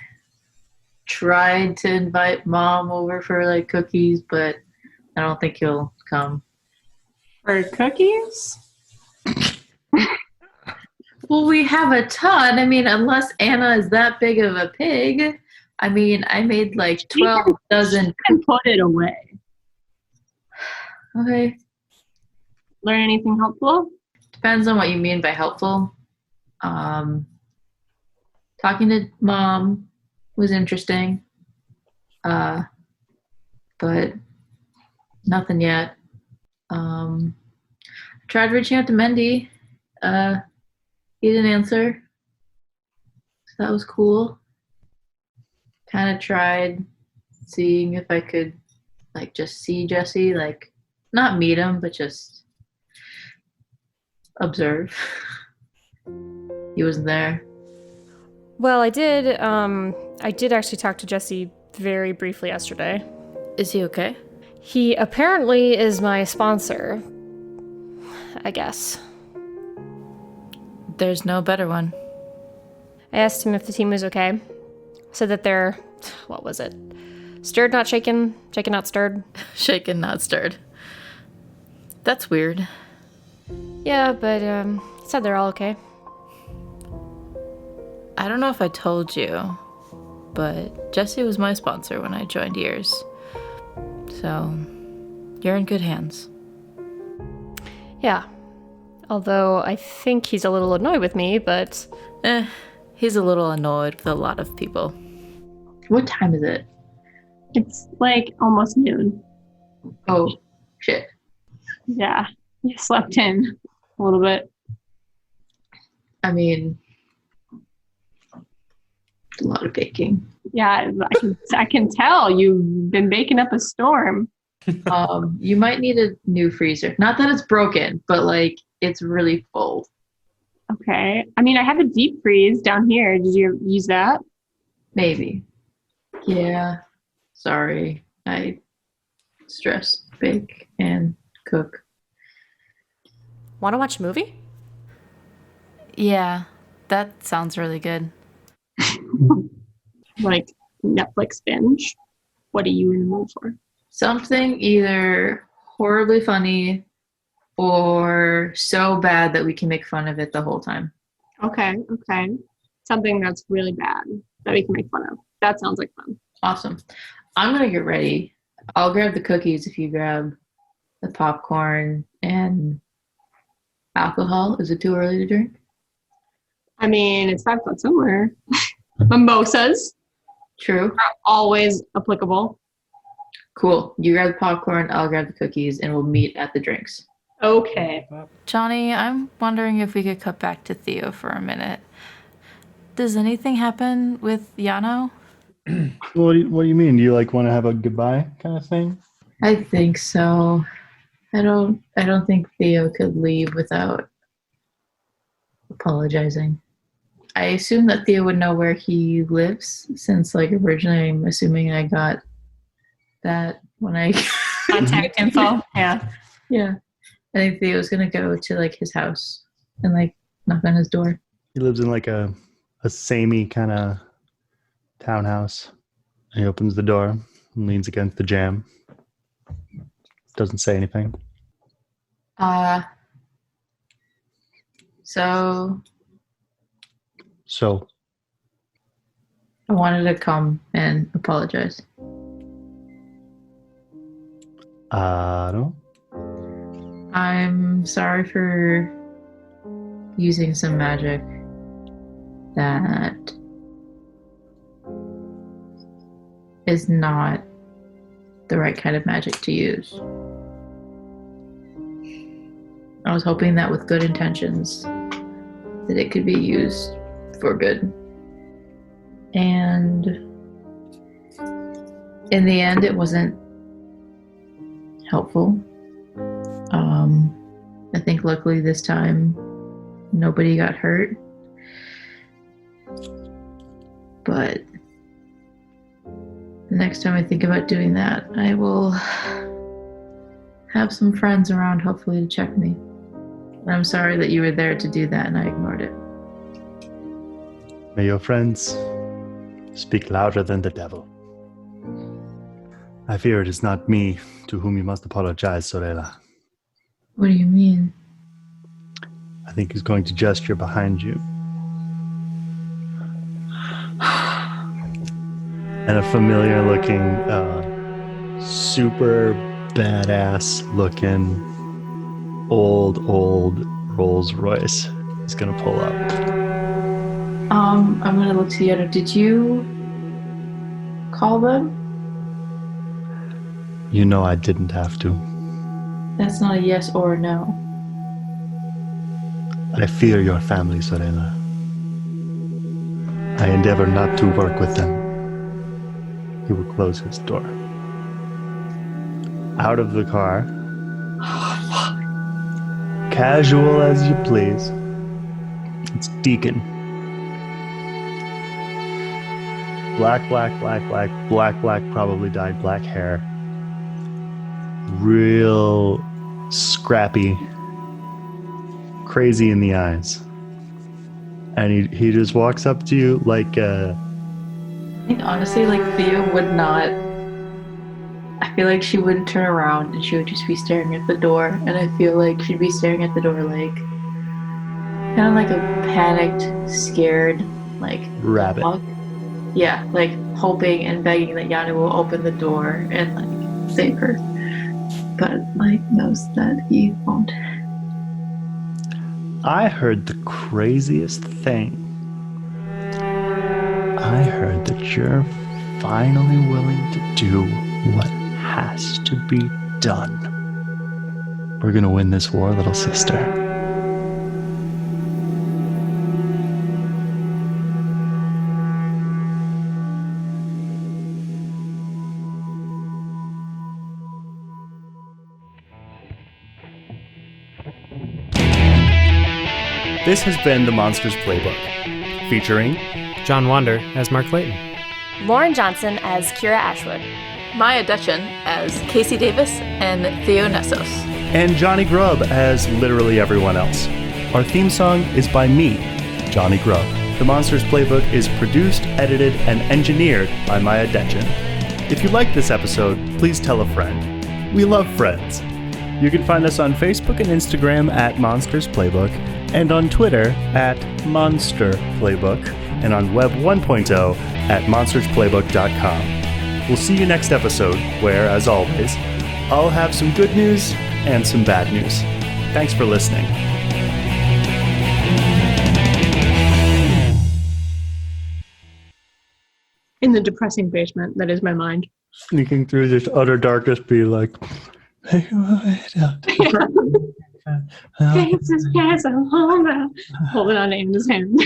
Speaker 4: tried to invite Mom over for, like, cookies, but I don't think he'll come.
Speaker 7: For cookies?
Speaker 4: Well, we have a ton. I mean, unless Anna is that big of a pig. I mean, I made, like, 12 dozen.
Speaker 5: You can put it away.
Speaker 4: Okay.
Speaker 5: Learn anything helpful?
Speaker 4: Depends on what you mean by helpful. Talking to Mom was interesting. But nothing yet. I tried reaching out to Mendy. He didn't answer. So that was cool. Kind of tried seeing if I could, like, just see Jesse, like, not meet him, but just observe. He wasn't there.
Speaker 1: Well, I did actually talk to Jesse very briefly yesterday.
Speaker 8: Is he okay?
Speaker 1: He apparently is my sponsor, I guess.
Speaker 8: There's no better one.
Speaker 1: I asked him if the team was okay. Said that they're, what was it? Stirred, not shaken, shaken, not stirred.
Speaker 8: Shaken, not stirred. That's weird.
Speaker 1: Yeah, but he said they're all okay.
Speaker 8: I don't know if I told you, but Jesse was my sponsor when I joined yours. So, you're in good hands.
Speaker 1: Yeah. Although I think he's a little annoyed with me, but...
Speaker 8: He's a little annoyed with a lot of people.
Speaker 4: What time is it?
Speaker 5: It's like almost noon.
Speaker 4: Oh, shit.
Speaker 5: Yeah, you slept in a little bit.
Speaker 4: I mean, a lot of baking.
Speaker 5: Yeah, I can tell you've been baking up a storm.
Speaker 4: You might need a new freezer. Not that it's broken, but like it's really full.
Speaker 5: Okay. I mean, I have a deep freeze down here. Did you use that?
Speaker 4: Maybe. Yeah. Sorry. I stress, bake, and cook.
Speaker 1: Want to watch a movie?
Speaker 8: Yeah, that sounds really good.
Speaker 5: Like Netflix binge? What are you in the mood for?
Speaker 4: Something either horribly funny or so bad that we can make fun of it the whole time.
Speaker 5: Okay. Something that's really bad that we can make fun of. That sounds like fun.
Speaker 4: Awesome. I'm going to get ready. I'll grab the cookies if you grab the popcorn and alcohol. Is it too early to drink?
Speaker 5: I mean, it's 5 foot somewhere. Mimosas
Speaker 4: True.
Speaker 5: are always applicable.
Speaker 4: Cool. You grab the popcorn, I'll grab the cookies, and we'll meet at the drinks.
Speaker 5: Okay.
Speaker 8: Johnny, I'm wondering if we could cut back to Theo for a minute. Does anything happen with Yano?
Speaker 2: What do you mean? Do you like want to have a goodbye kind of thing?
Speaker 4: I think so. I don't think Theo could leave without apologizing. I assume that Theo would know where he lives, since like originally I'm assuming I got that when I
Speaker 5: Contact info. Yeah.
Speaker 4: Yeah. I think Theo's gonna go to like his house and like knock on his door.
Speaker 2: He lives in like a samey kind of townhouse. He opens the door and leans against the jamb. Doesn't say anything.
Speaker 4: So I wanted to come and apologize.
Speaker 2: No.
Speaker 4: I'm sorry for using some magic that is not the right kind of magic to use. I was hoping that with good intentions that it could be used for good. And in the end, it wasn't helpful. I think luckily this time nobody got hurt. But the next time I think about doing that, I will have some friends around hopefully to check me. And I'm sorry that you were there to do that and I ignored it.
Speaker 2: May your friends speak louder than the devil. I fear it is not me to whom you must apologize, Sorella.
Speaker 4: What do you mean?
Speaker 2: I think he's going to gesture behind you. And a familiar looking, super badass looking, old Rolls Royce is going to pull up.
Speaker 4: I'm going to look to the other. Did you call them?
Speaker 2: You know I didn't have to.
Speaker 4: That's not a yes or a no.
Speaker 2: I fear your family, Sorella. I endeavor not to work with them. He will close his door. Out of the car. Casual as you please. It's Deacon. Black, probably dyed black hair. Real scrappy. Crazy in the eyes. And he just walks up to you like
Speaker 4: I think honestly, like Theo would not. I feel like she wouldn't turn around and she would just be staring at the door. And I feel like she'd be staring at the door like kind of like a panicked, scared, like
Speaker 2: rabbit.
Speaker 4: dog. Yeah, like hoping and begging that Yana will open the door and like save her. But like knows that he won't.
Speaker 2: I heard the craziest thing. I heard that you're finally willing to do what has to be done. We're gonna win this war, little sister. This has been the Monsters Playbook, featuring
Speaker 6: John Wander as Mark Clayton.
Speaker 1: Lauren Johnson as Kira Ashwood.
Speaker 8: Miah Detjen as Casey Davis and Theo Nessos.
Speaker 2: and Jonny Grubb as literally everyone else. Our theme song is by me, Jonny Grubb. The Monsters Playbook is produced, edited, and engineered by Miah Detjen. If you like this episode, please tell a friend. We love friends. You can find us on Facebook and Instagram at Monsters Playbook, and on Twitter at Monster Playbook, and on Web 1.0 at monstersplaybook.com. We'll see you next episode, where, as always, I'll have some good news and some bad news. Thanks for listening.
Speaker 5: In the depressing basement, that is my mind.
Speaker 2: Sneaking through this utter darkness, be like,
Speaker 5: Holding on to Anna's hand.